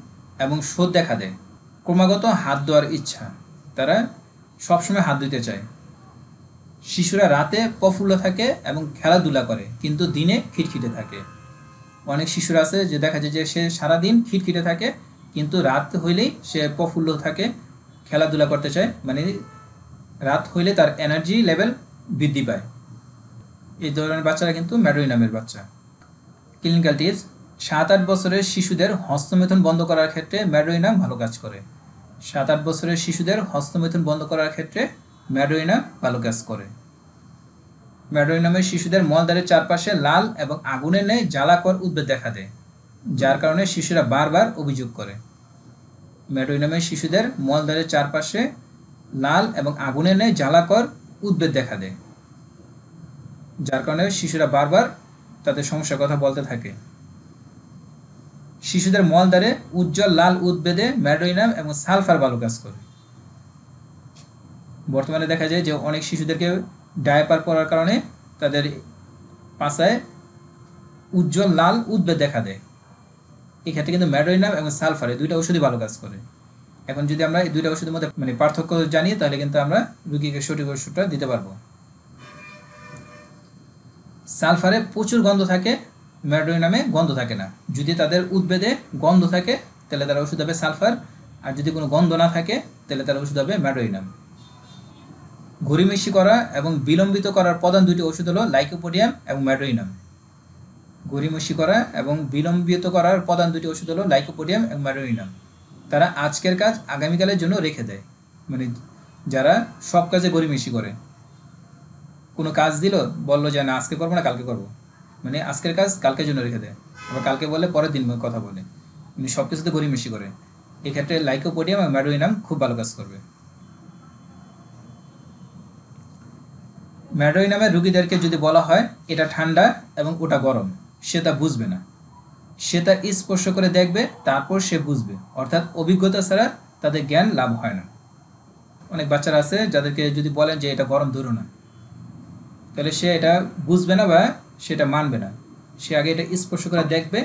এবং শোধ দেখা দেয়। ক্রমাগত হাত ধোয়ার ইচ্ছা, তারা সবসময় হাত ধুতে চায়। শিশুরা রাতে প্রফুল্ল থাকে এবং খেলাধুলা করে, কিন্তু দিনে খিটখিটে থাকে। অনেক শিশুরা আছে যে দেখা যায় যে সে সারাদিন খিটখিটে থাকে, কিন্তু রাত হইলেই সে প্রফুল্ল থাকে, খেলাধুলা করতে চায়, মানে রাত হইলে তার এনার্জি লেভেল বৃদ্ধি পায়। এই ধরনের বাচ্চারা কিন্তু ম্যাডোইনামের বাচ্চা। ক্লিনিক্যাল টিপস: 7-8 বছরের শিশুদের হস্তমেথন বন্ধ করার ক্ষেত্রে ম্যাডোইনাম ভালো কাজ করে। 7-8 বছরের শিশুদের হস্তমেথন বন্ধ করার ক্ষেত্রে ম্যাডোইনাম ভালো কাজ করে। ম্যাডোইনামের শিশুদের মলদ্বারের চারপাশে লাল এবং আগুনের ন্যায় জ্বালাকর উদ্বেগ দেখা দেয়, যার কারণে শিশুরা বারবার অভিযোগ করে। ম্যাডোইনামের শিশুদের মলদ্বারের চারপাশে লাল এবং আগুনের ন্যায় জ্বালাকর উদ্বেগ দেখা দেয়, যার কারণে শিশুরা বারবার তাদের সমস্যার কথা বলতে থাকে। শিশুদের মলদ্বারে উজ্জ্বল লাল উদ্বেদে ম্যাডোইনাম এবং সালফার ভালো কাজ করে। বর্তমানে দেখা যায় যে অনেক শিশুদেরকে ডায়াপার পরার কারণে তাদের পাছায় উজ্জ্বল লাল উদ্বেগ দেখা দেয়। এক্ষেত্রে কিন্তু ম্যাডোইনাম এবং সালফার এই দুইটা ওষুধই ভালো কাজ করে। এখন যদি আমরা এই দুইটা ওষুধের মধ্যে পার্থক্য জানি, তাহলে কিন্তু আমরা রোগীকে সঠিক ওষুধটা দিতে পারবো। সালফারে প্রচুর গন্ধ থাকে, ম্যাডোইনামে গন্ধ থাকে না। যদি তাদের উদ্বেদে গন্ধ থাকে তাহলে তার ওষুধ হবে সালফার, আর যদি কোনো গন্ধ না থাকে তাহলে তার ওষুধ হবে ম্যাডোইনাম। ঘড়িমেশি করা এবং বিলম্বিত করার প্রধান দুটি ওষুধ হলো লাইকোপোডিয়াম এবং ম্যাডোইনাম। ঘড়িমেশি করা এবং বিলম্বিত করার প্রধান দুটি ওষুধ হলো লাইকোপোডিয়াম এবং ম্যাডোইনাম। তারা আজকের কাজ আগামীকালের জন্য রেখে দেয়, মানে যারা সব কাজে ঘড়িমেশি করে, কোনো কাজ দিল, বললো যে না আজকে করবো না কালকে করবো, মানে আজকের কাজ কালকের জন্য রেখে দেয়, আবার কালকে বলে পরের দিন কথা বলে, মানে সব কিছুতে গড়িমসি করে। এক্ষেত্রে লাইকোপোডিয়াম আর ম্যাডোইনাম খুব ভালো কাজ করবে। ম্যাডোইনামের রুগীদেরকে যদি বলা হয় এটা ঠান্ডা এবং ওটা গরম, সে তা বুঝবে না, সে তা স্পর্শ করে দেখবে তারপর সে বুঝবে, অর্থাৎ অভিজ্ঞতা ছাড়া তাদের জ্ঞান লাভ হয় না। অনেক বাচ্চারা আছে যাদেরকে যদি বলেন যে এটা গরম ধরো না, তাহলে সে এটা বুঝবে না বা সেটা মানবে না, সে আগে এটা স্পর্শ করে দেখবে,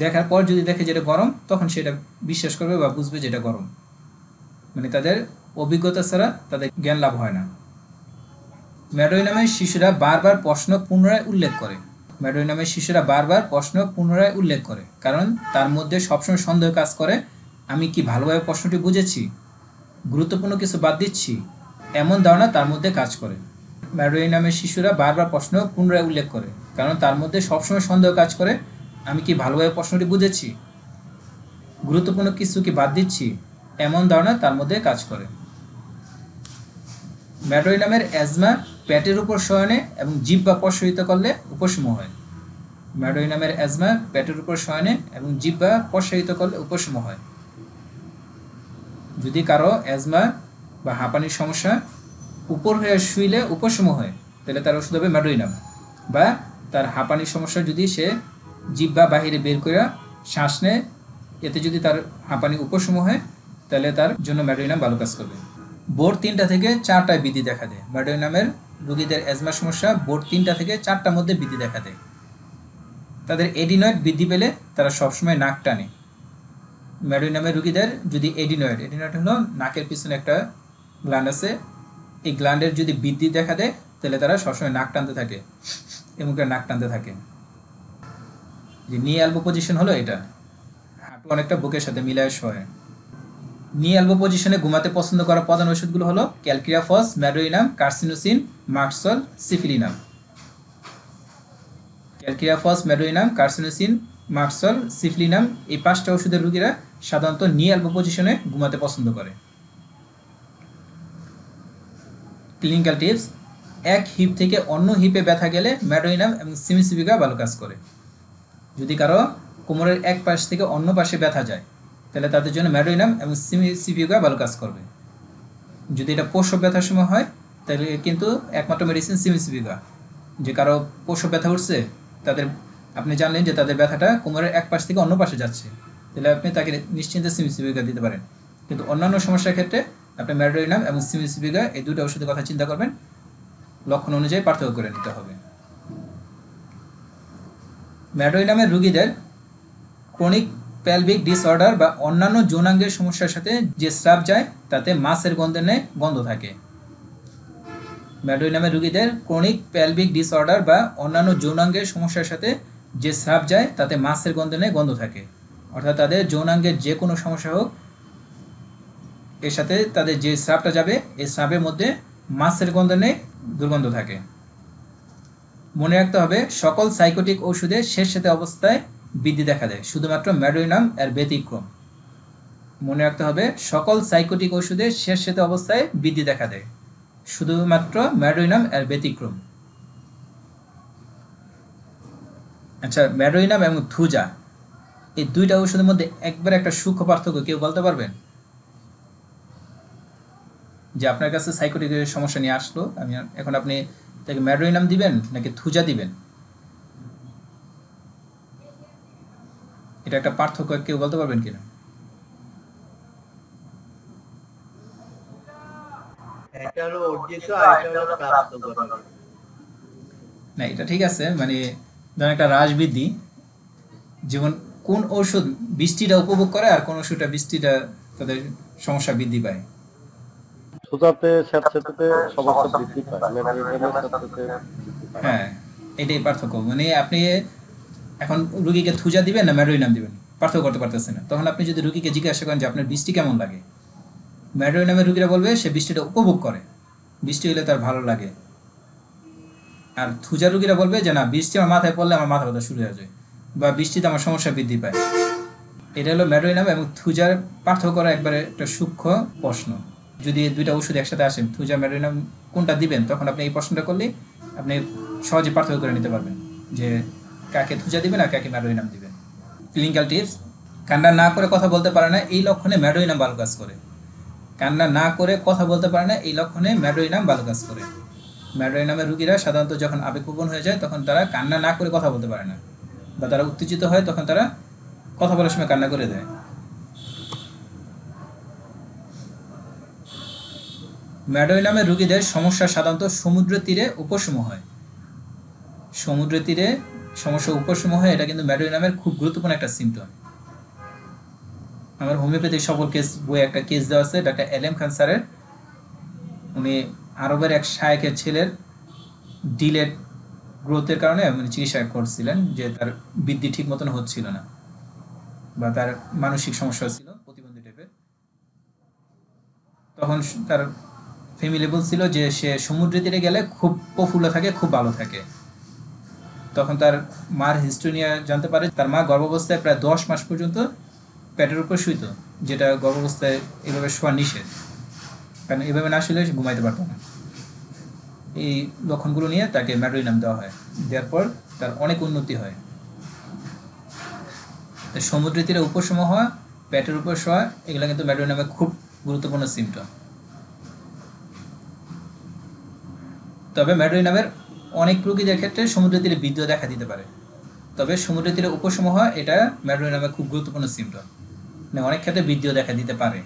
দেখার পর যদি দেখে যেটা গরম তখন সেটা বিশ্বাস করবে বা বুঝবে যেটা গরম, মানে তাদের অভিজ্ঞতা ছাড়া তাদের জ্ঞান লাভ হয় না। ম্যাডোইনামের শিশুরা বারবার প্রশ্ন পুনরায় উল্লেখ করে, ম্যাডোইনামের শিশুরা বারবার প্রশ্ন পুনরায় উল্লেখ করে, কারণ তার মধ্যে সবসময় সন্দেহ কাজ করে, আমি কি ভালোভাবে প্রশ্নটি বুঝেছি, গুরুত্বপূর্ণ কিছু বাদ দিচ্ছি, এমন ধারণা তার মধ্যে কাজ করে। ম্যাডোইনামের শিশুরা বারবার প্রশ্ন পুনরায় উল্লেখ করে, কারণ তার মধ্যে সবসময় সন্দেহ কাজ করে, আমি কি ভালোভাবে প্রশ্নটি বুঝেছি, গুরুত্বপূর্ণ কিছু কি বাদ দিচ্ছি, এমন ধারণা তার মধ্যে কাজ করে। ম্যাডোইনামের অ্যাজমা পেটের উপর শয়নে এবং জিহ্বা প্রসারিত করলে উপশম হয়। ম্যাডোইনামের অ্যাজমা পেটের উপর শয়নে এবং জিহ্বা প্রসারিত করলে উপশম হয়। যদি কারো অ্যাজমা বা হাঁপানির সমস্যা উপর হয়ে শুইলে উপশম হয়, তাহলে তার ওষুধ হবে ম্যাডোইনাম। বা তার হাঁপানির সমস্যা যদি সে জিহ্বা বাহিরে বের করে শ্বাস নেয়, এতে যদি তার হাঁপানি উপশম হয়, তাহলে তার জন্য ম্যাডোইনাম ভালো কাজ করবে। ভোর 3টা থেকে 4টায় বৃদ্ধি দেখা দেয়। ম্যাডোইনামের রোগীদের অ্যাজমা সমস্যা ভোর 3টা থেকে 4টার মধ্যে বৃদ্ধি দেখা দেয়। তাদের এডিনয়েড বৃদ্ধি পেলে তারা সবসময় নাক টানে। ম্যাডোইনামের রোগীদের যদি এডিনয়েড হলো নাকের পিছনে একটা গ্ল্যান্ড আছে, এই গ্ল্যান্ডের যদি বৃদ্ধি দেখা দেয় তাহলে তারা সবসময় নাক টানতে থাকে, এমন করে নাক টানতে থাকে। যে নি এলবো পজিশন হলো এটা, হাঁটু অনেকটা বুকের সাথে মিলায় শোয়। নি এলবো পজিশনে ঘুমাতে পছন্দ করা প্রধান ওষুধগুলো হলো ক্যালক্রিয়াফস, ম্যাডোইনাম, carcinosin, merc sol, syphilinum. ক্যালক্রিয়াফস, ম্যাডোইনাম, carcinosin, merc sol, syphilinum, এই 5টা ওষুধের রোগীরা সাধারণত নি এলবো পজিশনে ঘুমাতে পছন্দ করে। ক্লিনিক্যাল টিপস: এক হিপ থেকে অন্য হিপে ব্যথা গেলে ম্যাডোইনাম এবং সিমিসিভিকা ভালো কাজ করে। যদি কারো কোমরের এক পাশ থেকে অন্য পাশে ব্যথা যায়, তাহলে তাদের জন্য ম্যাডোইনাম এবং সিমিসিভিকা ভালো কাজ করবে। যদি এটা প্রসব ব্যথার সময় হয়, তাহলে কিন্তু একমাত্র মেডিসিন সিমিসিভিকা। যে কারো প্রসব ব্যথা উঠছে, তাদের আপনি জানলেন যে তাদের ব্যথাটা কোমরের এক পাশ থেকে অন্য পাশে যাচ্ছে, তাহলে আপনি তাকে নিশ্চিন্তে সিমিসিভিকা দিতে পারেন। কিন্তু অন্যান্য সমস্যার ক্ষেত্রে আপনি ম্যাডোইনাম এবং সিমিসিভিকা এই দুটো ওষুধের কথা চিন্তা করবেন, লক্ষণ অনুযায়ী পার্থক্য করে নিতে হবে। ম্যাডোইনামের রোগীদের ক্রনিক পেলভিক ডিসঅর্ডার বা অন্যান্য যৌনাঙ্গের সমস্যার সাথে যে স্রাব যায় তাতে মাছের গন্ধের ন্যায় গন্ধ থাকে। ম্যাডোইনামের রোগীদের ক্রনিক পেলভিক ডিসঅর্ডার বা অন্যান্য যৌনাঙ্গের সমস্যার সাথে যে স্রাব যায় তাতে মাছের গন্ধের ন্যায় গন্ধ থাকে, অর্থাৎ তাদের যৌনাঙ্গের যে কোনো সমস্যা হোক, এর সাথে তাদের যে স্রাবটা যাবে এই স্রাবের মধ্যে মাছের গন্ধের ন্যায় দুর্গন্ধ থাকে। মনে রাখতে হবে সকল সাইকোটিক ওষুধে শেষ সাথে অবস্থায় বৃদ্ধি দেখা দেয়, শুধুমাত্র ম্যাডোইনাম এর ব্যতিক্রম। মনে রাখতে হবে সকল সাইকোটিক ওষুধে শেষ সাথে অবস্থায় বৃদ্ধি দেখা দেয়, শুধুমাত্র ম্যাডোইনাম এর ব্যতিক্রম। আচ্ছা, ম্যাডোইনাম এবং থুজা এই দুইটা ওষুধের মধ্যে একবার একটা সূক্ষ্ম পার্থক্য কেউ বলতে পারবেন? যে আপনার কাছে সাইকোটিকের সমস্যা নিয়ে আসলো, এখন আপনি তাকে ম্যাডোইনাম দিবেন নাকি থুজা দিবেন? এটা একটা পার্থক্য কেউ বলতে পারবেন কিনা? না, এটা ঠিক আছে, মানে ধরেন একটা রাসবৃদ্ধি, যেমন কোন ওষুধ বৃষ্টিটা উপভোগ করে আর কোন ওষুধটা বৃষ্টিটা তাদের সমস্যা বৃদ্ধি পায়। সুতাতে স্যাঁতস্যাঁতেতে সমস্যা বৃদ্ধি পায়, ম্যাডোইনামের স্যাঁতস্যাঁতে বৃদ্ধি পায়। হ্যাঁ, এটাই পার্থক্য। মানে আপনি এখন রুগীকে থুজা দিবেন না ম্যাডোইনাম দিবেন, পার্থক্য করতে পারতেছেন না। তখন আপনি যদি রুগীকে জিজ্ঞাসা করেন যে আপনার বৃষ্টি কেমন লাগে, ম্যাডোইনামের রুগীরা বলবে সে বৃষ্টিটা উপভোগ করে, বৃষ্টি হলে তার ভালো লাগে। আর থুজা রুগীরা বলবে যে না, বৃষ্টি আমার মাথায় পড়লে আমার মাথা ব্যথা শুরু হয়ে যায়, বা বৃষ্টিতে আমার সমস্যা বৃদ্ধি পায়। এটা হলো ম্যাডোইনাম এবং থুজার পার্থক্য করা একবারে একটা সূক্ষ্ম প্রশ্ন। যদি দুইটা ওষুধ একসাথে আসেন, থুজা ম্যাডোইনাম কোনটা দিবেন, তখন আপনি এই প্রশ্নটা করলে আপনি সহজে পার্থক্য করে নিতে পারবেন যে কাকে থুজা দিবেন আর কাকে ম্যাডোইনাম দিবেন। ক্লিনিক্যাল টিপস: কান্না না করে কথা বলতে পারে না, এই লক্ষণে ম্যাডোইনাম ভালো কাজ করে। কান্না না করে কথা বলতে পারে না, এই লক্ষণে ম্যাডোইনাম ভালো কাজ করে। ম্যাডোইনামের রুগীরা সাধারণত যখন আবেগপ্রবণ হয়ে যায় তখন তারা কান্না না করে কথা বলতে পারে না, বা তারা উত্তেজিত হয় তখন তারা কথা বলার সময় কান্না করে দেয়। ম্যাডোইনামের রুগীদের সমস্যা সাধারণত সমুদ্র তীরে উপশম হয়। সমুদ্র তীরে সমস্যা উপশম হয়, এটা কিন্তু ম্যাডোইনামের খুব গুরুত্বপূর্ণ একটা সিমটম। আমার হোমিওপ্যাথি সফল কেস বই একটা কেস দেওয়া আছে ডাক্তার এলএম খান স্যারের। উনি আরবের এক শায়েখের ছেলের ডিলেড গ্রোথের কারণে উনি চিকিৎসা করছিলেন, যে তার বৃদ্ধি ঠিক মতন হচ্ছিল না, বা তার মানসিক সমস্যা ছিল প্রতিবন্ধী টাইপের। তখন তার ফ্যামিলি বলছিল যে সে সমুদ্র তীরে গেলে খুব প্রফুল্ল থাকে, খুব ভালো থাকে। তখন তার মার হিস্ট্রি নিয়ে জানতে পারে তার মা গর্ভাবস্থায় প্রায় 10 মাস পর্যন্ত পেটের উপর শুইত, যেটা গর্ভাবস্থায় এভাবে শোয়া নিষেধ, কারণ এভাবে না শুলে ঘুমাইতে পারতো না। এই লক্ষণগুলো নিয়ে তাকে ম্যাডোইনাম দেওয়া হয়, দেওয়ার পর তার অনেক উন্নতি হয়। সমুদ্র তীরে উপশম হওয়া, পেটের উপর শোয়া, এগুলো কিন্তু ম্যাডোইনামের খুব গুরুত্বপূর্ণ সিমটম। তবে ম্যাডোইনামের অনেক রোগীদের ক্ষেত্রে সমুদ্র তীরে বৃদ্ধ দেখা দিতে পারে, তবে সমুদ্র তীরে উপশম হওয়া এটা ম্যাডোইনামের খুব গুরুত্বপূর্ণ সিমটম, মানে অনেক ক্ষেত্রে বৃদ্ধিও দেখা দিতে পারে।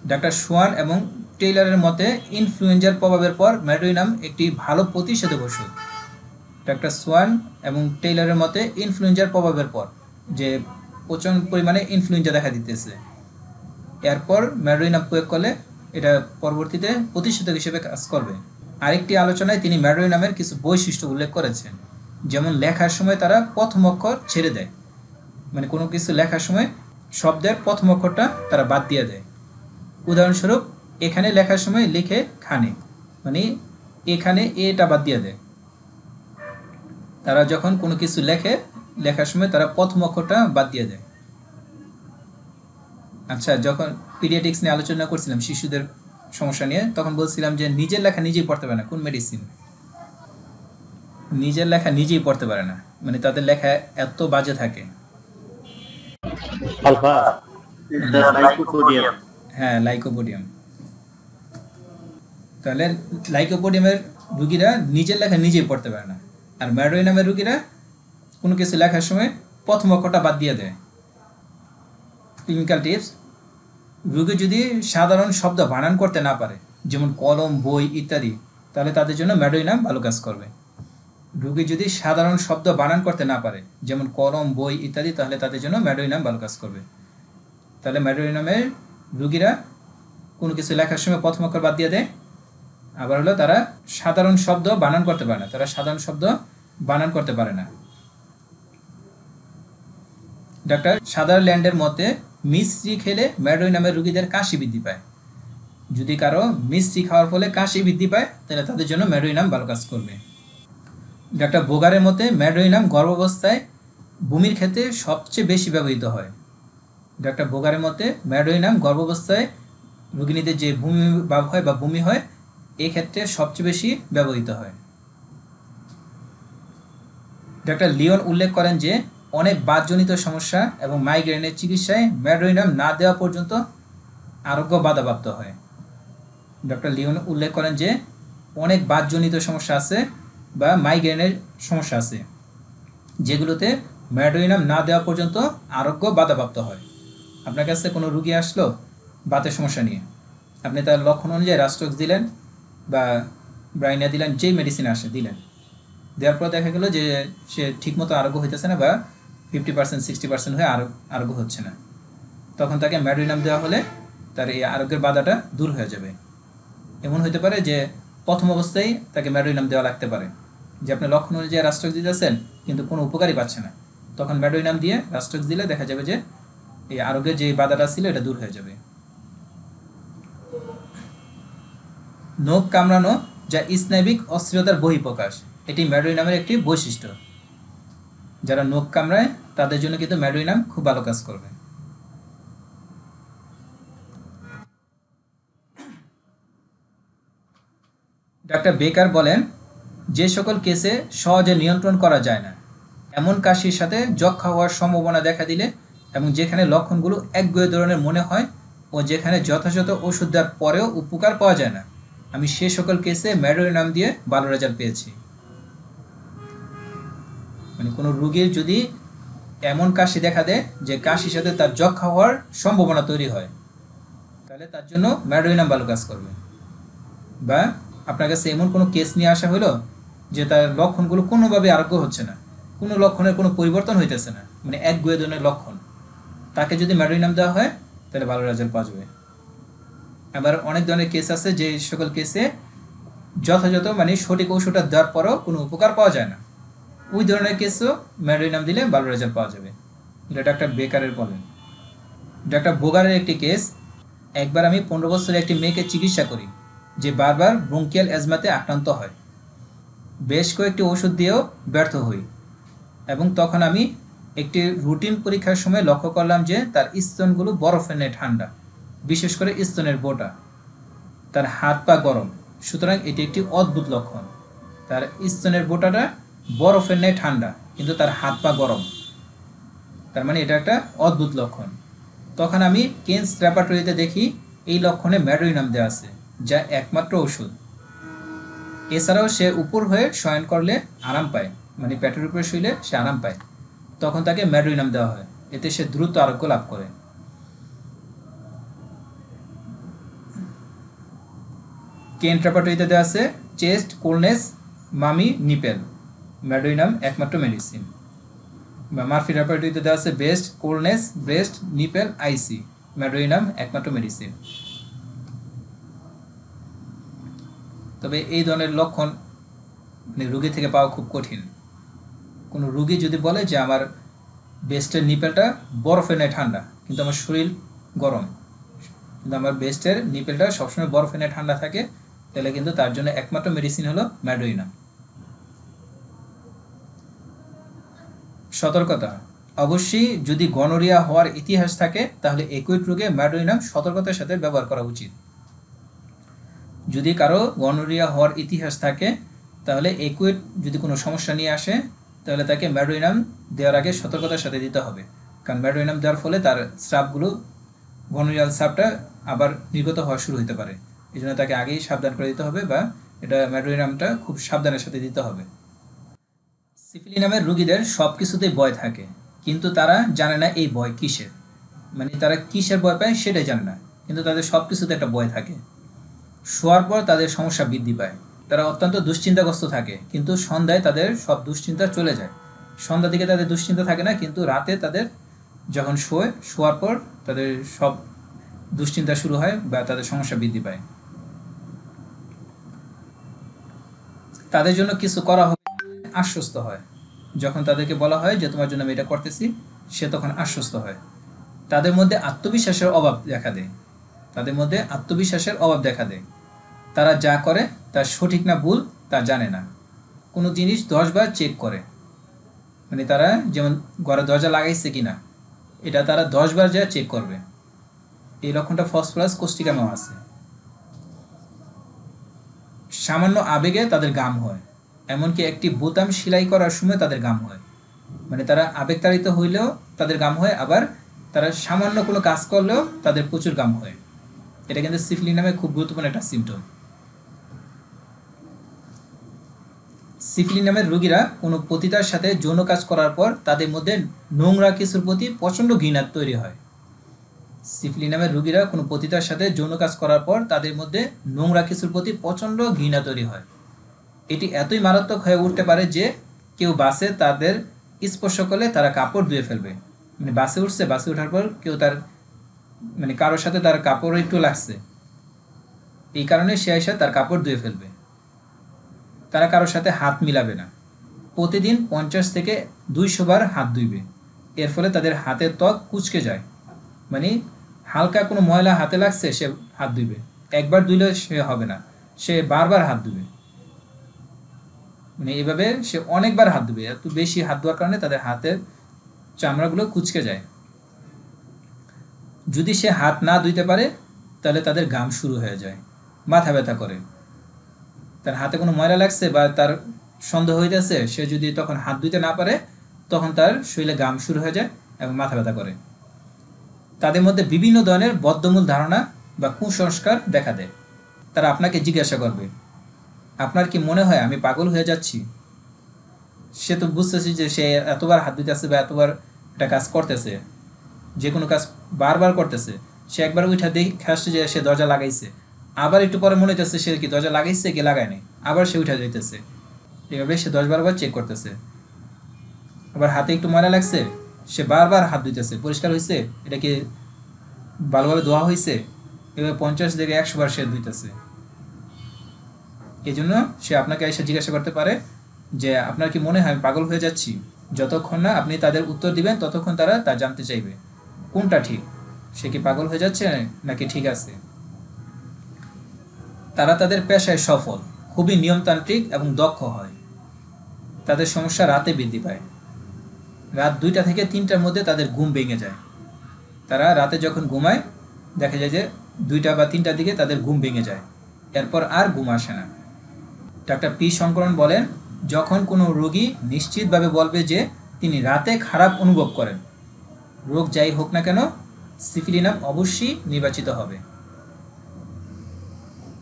ডাক্তার সোয়ান এবং টেইলরের মতে ইনফ্লুয়েঞ্জার প্রভাবের পর ম্যাডোইনাম একটি ভালো প্রতিষেধক ওষুধ। ডাক্তার সোয়ান এবং টেইলরের মতে ইনফ্লুয়েঞ্জার প্রভাবের পর, যে প্রচণ্ড পরিমাণে ইনফ্লুয়েঞ্জা দেখা দিতেছে, এরপর ম্যাডোইনাম প্রয়োগ করলে এটা পরবর্তীতে প্রতিষেধক হিসেবে কাজ করবে। আরেকটি আলোচনায় তিনি ম্যাডোইনামের কিছু বৈশিষ্ট্য উল্লেখ করেছেন, যেমন লেখার সময় তারা প্রথম অক্ষর ছেড়ে দেয়, মানে কোনো কিছু লেখার সময় শব্দের প্রথম অক্ষরটা তারা বাদ দিয়ে দেয়। উদাহরণস্বরূপ, এখানে লেখার সময় লিখে খানে, মানে এখানে এটা বাদ দিয়ে দেয়। তারা যখন কোনো কিছু লেখার সময় তারা প্রথম অক্ষরটা বাদ দিয়ে দেয়। আচ্ছা, যখন পিডিয়াট্রিক্স নিয়ে আলোচনা করছিলাম শিশুদের সমস্যা নিয়ে, তখন বলছিলাম যে নিজের লেখা নিজেই পড়তে পারে না কোন মেডিসিন, নিজের লেখা নিজেই পড়তে পারে না, মানে তাদের লেখা এত বাজে থাকে। Alpha lycopodium. হ্যাঁ, লাইকোপোডিয়াম। তাহলে লাইকোপোডিয়ামের রুগীরা নিজের লেখা নিজেই পড়তে পারে না, আর ম্যাডোইনামের রুগীরা কোনো কিছু লেখার সময় প্রথম অক্ষরটা বাদ দিয়ে দেয়। ক্লিনিক্যাল টিপস: রুগী যদি সাধারণ শব্দ বানান করতে না পারে, যেমন কলম, বই ইত্যাদি, তাহলে তাদের জন্য ম্যাডোইনাম ভালো কাজ করবে। রুগী যদি সাধারণ শব্দ বানান করতে না পারে, যেমন কলম, বই ইত্যাদি, তাহলে তাদের জন্য ম্যাডোইনাম ভালো কাজ করবে। তাহলে ম্যাডোইনামের রুগীরা কোনো কিছু লেখার সময় প্রথম অক্ষর বাদ দিয়ে দেয়। আবার হলো তারা সাধারণ শব্দ বানান করতে পারে না, তারা সাধারণ শব্দ বানান করতে পারে না। ডাক্তার সাদারল্যান্ডের মতে মিশ্রি খেলে ম্যাডোইনামের রুগীদের কাশি বৃদ্ধি পায়। যদি কারো মিষ্টি খাওয়ার ফলে কাশি বৃদ্ধি পায়, তাহলে তাদের জন্য ম্যাডোইনাম ভালো কাজ করবে। ডাক্তার বোগারের মতে ম্যাডোইনাম গর্ভাবস্থায় বমির ক্ষেত্রে সবচেয়ে বেশি ব্যবহৃত হয়। ডাক্তার বোগারের মতে ম্যাডোইনাম গর্ভাবস্থায় রোগিণীদের যে বমি ভাব হয় বা বমি হয়, এই ক্ষেত্রে সবচেয়ে বেশি ব্যবহৃত হয়। ডাক্তার লিওন উল্লেখ করেন যে অনেক বাতজনিত সমস্যা এবং মাইগ্রেনের চিকিৎসায় ম্যাডোইনাম না দেওয়া পর্যন্ত আরোগ্য বাধাপ্রাপ্ত হয়। ডক্টর লিওন উল্লেখ করেন যে অনেক বাতজনিত সমস্যা আছে বা মাইগ্রেনের সমস্যা আছে, যেগুলোতে ম্যাডোইনাম না দেওয়া পর্যন্ত আরোগ্য বাধাপ্রাপ্ত হয়। আপনার কাছে কোনো রুগী আসলো বাতের সমস্যা নিয়ে, আপনি তার লক্ষণ অনুযায়ী রাস্টক্স দিলেন বা ব্রাইনা দিলেন, যেই মেডিসিন আসে দিলেন, দেওয়ার পর দেখা গেল যে সে ঠিকমতো আরোগ্য হইতেছে না, বা 50% 60% হয়ে আরোগ্য হচ্ছে না, তখন তাকে ম্যাডোইনাম দেওয়া হলে তার এই আরোগ্যের বাধাটা দূর হয়ে যাবে। এমন হতে পারে যে প্রথম অবস্থায় তাকে ম্যাডোইনাম দেওয়া লাগতে পারে, যে আপনি লক্ষণ অনুযায়ী রাস্টক্স দিতেছেন কিন্তু কোনো উপকারই পাচ্ছে না, তখন ম্যাডোইনাম দিয়ে রাস্টক্স দিলে দেখা যাবে যে এই আরোগ্যের যে বাধাটা ছিল এটা দূর হয়ে যাবে। নখ কামড়ানো, যা স্নায়বিক অস্থিরতার বহিঃপ্রকাশ, এটি ম্যাডোইনামের একটি বৈশিষ্ট্য। যারা নখ কামড়ায় তাদের জন্য কিন্তু ম্যাডোইনাম খুব ভালো কাজ করবে। ডাক্তার বেকার বলেন, যে সকল কেসে সহজে নিয়ন্ত্রণ করা যায় না, এমন কাশির সাথে যক্ষা হওয়ার সম্ভাবনা দেখা দিলে এবং যেখানে লক্ষণগুলো একগুঁয়ে ধরনের মনে হয় ও যেখানে যথাযথ ওষুধ দেওয়ার পরেও উপকার পাওয়া যায় না, আমি সে সকল কেসে ম্যাডোরিনাম দিয়ে ভালো রেজাল্ট পেয়েছি। মানে কোনো রুগীর যদি এমন কাশি দেখা দেয় যে কাশির সাথে তার যক্ষা হওয়ার সম্ভাবনা তৈরি হয়, তাহলে তার জন্য ম্যাডোরিনাম ভালো কাজ করবে। বা আপনার কাছে এমন কোনো কেস নিয়ে আসা হলো যে তার লক্ষণগুলো কোনোভাবে আরোগ্য হচ্ছে না, কোনো লক্ষণের কোনো পরিবর্তন হইতেছে না, মানে একগুঁয়ে ধরনের লক্ষণ, তাকে যদি ম্যাডোরিনাম দেওয়া হয় তাহলে ভালো রেজাল্ট পাওয়া যাবে। আবার অনেক ধরনের কেস আছে যে সকল কেসে যথাযথ মানে সঠিক ওষুধটা দেওয়ার পরেও কোনো উপকার পাওয়া যায় না, ওই ধরনের কেসও ম্যাডোরিনাম দিলে ভালো রেজাল্ট পাওয়া যাবে। এটা ডাক্তার বেকারের বলেন। ডাক্তার বোগারের একটি কেস, একবার আমি 15 বছরের একটি মেয়েকে চিকিৎসা করি যে বারবার ব্রঙ্কিয়াল অ্যাজমাতে আক্রান্ত হয়। বেশ কয়েকটি ওষুধ দিয়েও ব্যর্থ হই এবং তখন আমি একটি রুটিন পরীক্ষার সময় লক্ষ্য করলাম যে তার স্তনগুলো বরফের ন্যায় ঠান্ডা, বিশেষ করে স্তনের বোটা, তার হাত পা গরম। সুতরাং এটি একটি অদ্ভুত লক্ষণ, তার স্তনের বোটাটা বরফের ন্যায় ঠান্ডা কিন্তু তার হাত পা গরম, তার মানে এটা একটা অদ্ভুত লক্ষণ। তখন আমি কেনস ল্যাবরেটরিতে দেখি এই লক্ষণে ম্যাডোরিনাম দেওয়া আছে, যা একমাত্র ওষুধ। এছাড়াও সে উপর হয়ে শয়ন করলে আরাম পায়, মানে পেটের উপরে শুইলে সে আরাম পায়, তখন তাকে ম্যাডোরিনাম দেওয়া হয়, এতে সে দ্রুত আরোগ্য লাভ করে। কেন ল্যাবরেটরিতে দেওয়া আছে চেস্ট কোলনেস মামি নিপেল, ম্যাডোরিনাম একমাত্র মেডিসিন। বা মার্ফি ল্যাবরেটরিতে দেওয়া আছে বেস্ট কোলনেস ব্রেস্ট নিপেল আইসি, ম্যাডোরিনাম একমাত্র মেডিসিন। তবে এই ধরনের লক্ষণ মানে রুগী থেকে পাওয়া খুব কঠিন। কোনো রুগী যদি বলে যে আমার বেস্টের নিপেলটা বরফের ন্যায় ঠান্ডা কিন্তু আমার শরীর গরম, কিন্তু আমার বেস্টের নিপেলটা সবসময় বরফের ন্যায় ঠান্ডা থাকে, তাহলে কিন্তু তার জন্য একমাত্র মেডিসিন হলো ম্যাডোরিনাম। সতর্কতা, অবশ্যই যদি গনোরিয়া হওয়ার ইতিহাস থাকে তাহলে একুইট রোগে ম্যাডোরিনাম সতর্কতার সাথে ব্যবহার করা উচিত। যদি কারো গনোরিয়া হওয়ার ইতিহাস থাকে তাহলে একুইট যদি কোনো সমস্যা নিয়ে আসে তাহলে তাকে ম্যাডোরিনাম দেওয়ার আগে সতর্কতার সাথে দিতে হবে, কারণ ম্যাডোরিনাম দেওয়ার ফলে তার স্রাবগুলো গনোরিয়াল স্রাবটা আবার নির্গত হওয়া শুরু হতে পারে, এই জন্য তাকে আগেই সাবধান করে দিতে হবে, বা এটা ম্যাডোরিনামটা খুব সাবধানের সাথে দিতে হবে। সিফিলিনামের রোগীদের সব কিছুতেই ভয় থাকে, কিন্তু তারা জানে না এই ভয় কিসের, মানে তারা কিসের ভয় পায় সেটাই জানে না, কিন্তু তাদের সব কিছুতে একটা ভয় থাকে। শোয়ার পর তাদের সমস্যা বৃদ্ধি পায়, তারা অত্যন্ত দুশ্চিন্তাগ্রস্ত থাকে, কিন্তু সন্ধ্যায় তাদের সব দুশ্চিন্তা চলে যায়। সন্ধ্যার দিকে তাদের দুশ্চিন্তা থাকে না, কিন্তু রাতে তাদের যখন শোয়ার পর তাদের সব দুশ্চিন্তা শুরু হয় বা তাদের সমস্যা বৃদ্ধি পায়। তাদের জন্য কিছু করা হবে আশ্বস্ত হয়, যখন তাদেরকে বলা হয় যে তোমার জন্য আমি এটা করতেছি, সে তখন আশ্বস্ত হয়। তাদের মধ্যে আত্মবিশ্বাসের অভাব দেখা দেয়, তারা যা করে তা সঠিক না ভুল তা জানে না, কোনো জিনিস 10 বার চেক করে, মানে তারা যেমন ঘরে দরজা লাগাইছে কিনা এটা তারা 10 বার যা চেক করবে। এই লক্ষণটা ফসফরাস কোষ্টিকামেও আছে। সামান্য আবেগে তাদের গাম হয়, এমনকি একটি বোতাম সেলাই করার সময় তাদের গাম হয়, মানে তারা আবেগতাড়িত হইলেও তাদের গাম হয়, আবার তারা সামান্য কোনো কাজ করলেও তাদের প্রচুর গাম হয়। এটা কিন্তু সিফিলিনামে খুব গুরুত্বপূর্ণ একটা সিমটম। সিফিলিনামের রোগীরা কোনো পতিতার সাথে যৌন কাজ করার পর তাদের মধ্যে নোংরা কিছুর প্রতি প্রচণ্ড ঘৃণা তৈরি হয়। সিফিলিনামের রোগীরা কোনো পতিতার সাথে যৌন কাজ করার পর তাদের মধ্যে নোংরা কিছুর প্রতি প্রচণ্ড ঘৃণা তৈরি হয়। এটি এতই মারাত্মক হয়ে উঠতে পারে যে কেউ বাসে তাদের স্পর্শ করলে তারা কাপড় ধুয়ে ফেলবে, মানে বাসে ওঠার পর কেউ তার মানে কারোর সাথে তার কাপড় একটু লাগছে, এই কারণে সে এসে তার কাপড় ধুয়ে ফেলবে। তারা কারোর সাথে হাত মিলাবে না, প্রতিদিন 50 থেকে 200 বার হাত ধুইবে। এর ফলে তাদের হাতের ত্বক কুঁচকে যায়, মানে হালকা কোনো ময়লা হাতে লাগছে সে হাত ধুইবে, একবার ধুইলে সে হবে না, সে বারবার হাত ধুবে, মানে এইভাবে সে অনেকবার হাত ধুবে। এত বেশি হাত ধোয়ার কারণে তাদের হাতের চামড়াগুলো কুঁচকে যায়। যদি সে হাত না ধুইতে পারে তাহলে তাদের ঘাম শুরু হয়ে যায়, মাথা ব্যথা করে, তার হাতে কোনো ময়লা লাগছে বা তার সন্দেহ হইতেছে, সে যদি তখন হাত ধুইতে না পারে তখন তার শরীরে ঘাম শুরু হয়ে যায় এবং মাথা ব্যথা করে। তাদের মধ্যে বিভিন্ন ধরনের বদ্ধমূল ধারণা বা কুসংস্কার দেখা দেয়। তারা আপনাকে জিজ্ঞাসা করবে, আপনার কি মনে হয় আমি পাগল হয়ে যাচ্ছি? সে তো বুঝতেছি যে সে এতবার হাত দিতেছে বা এতবার একটা কাজ করতেছে, যে কোনো কাজ বারবার করতেছে। সে একবার উঠা দেখে আসছে যে সে দরজা লাগাইছে, আবার একটু পরে মনে হইতেছে সে কি দরজা লাগাইছে কি লাগায় নাই, আবার সে উঠা যাইতেছে। এভাবে সে 10 বারবার চেক করতেছে। আবার হাতে একটু ময়লা লাগছে, সে বারবার হাত ধুইতেছে, পরিষ্কার হয়েছে, এটা কি ভালোভাবে ধোয়া হয়েছে, এভাবে 50 থেকে 100 বার সে ধুইতেছে। এই জন্য সে আপনাকে এসে জিজ্ঞাসা করতে পারে যে আপনার কি মনে হয় আমি পাগল হয়ে যাচ্ছি? যতক্ষণ না আপনি তাদের উত্তর দিবেন ততক্ষণ তারা তা জানতে চাইবে কোনটা ঠিক, সে কি পাগল হয়ে যাচ্ছে নাকি ঠিক আছে। তারা তাদের পেশায় সফল, খুবই নিয়মতান্ত্রিক এবং দক্ষ হয়। তাদের সমস্যা রাতে বৃদ্ধি পায়। রাত 2টা থেকে 3টার মধ্যে তাদের ঘুম ভেঙে যায়। তারা রাতে যখন ঘুমায় দেখা যায় যে 2টা বা 3টার দিকে তাদের ঘুম ভেঙে যায়, এরপর আর ঘুম আসে না। ডাক্তার পি শঙ্করন বলেন, যখন কোনো রোগী নিশ্চিতভাবে বলবে যে তিনি রাতে খারাপ অনুভব করেন, রোগ যাই হোক না কেন, সিফিলিনাম অবশ্যই নির্বাচিত হবে।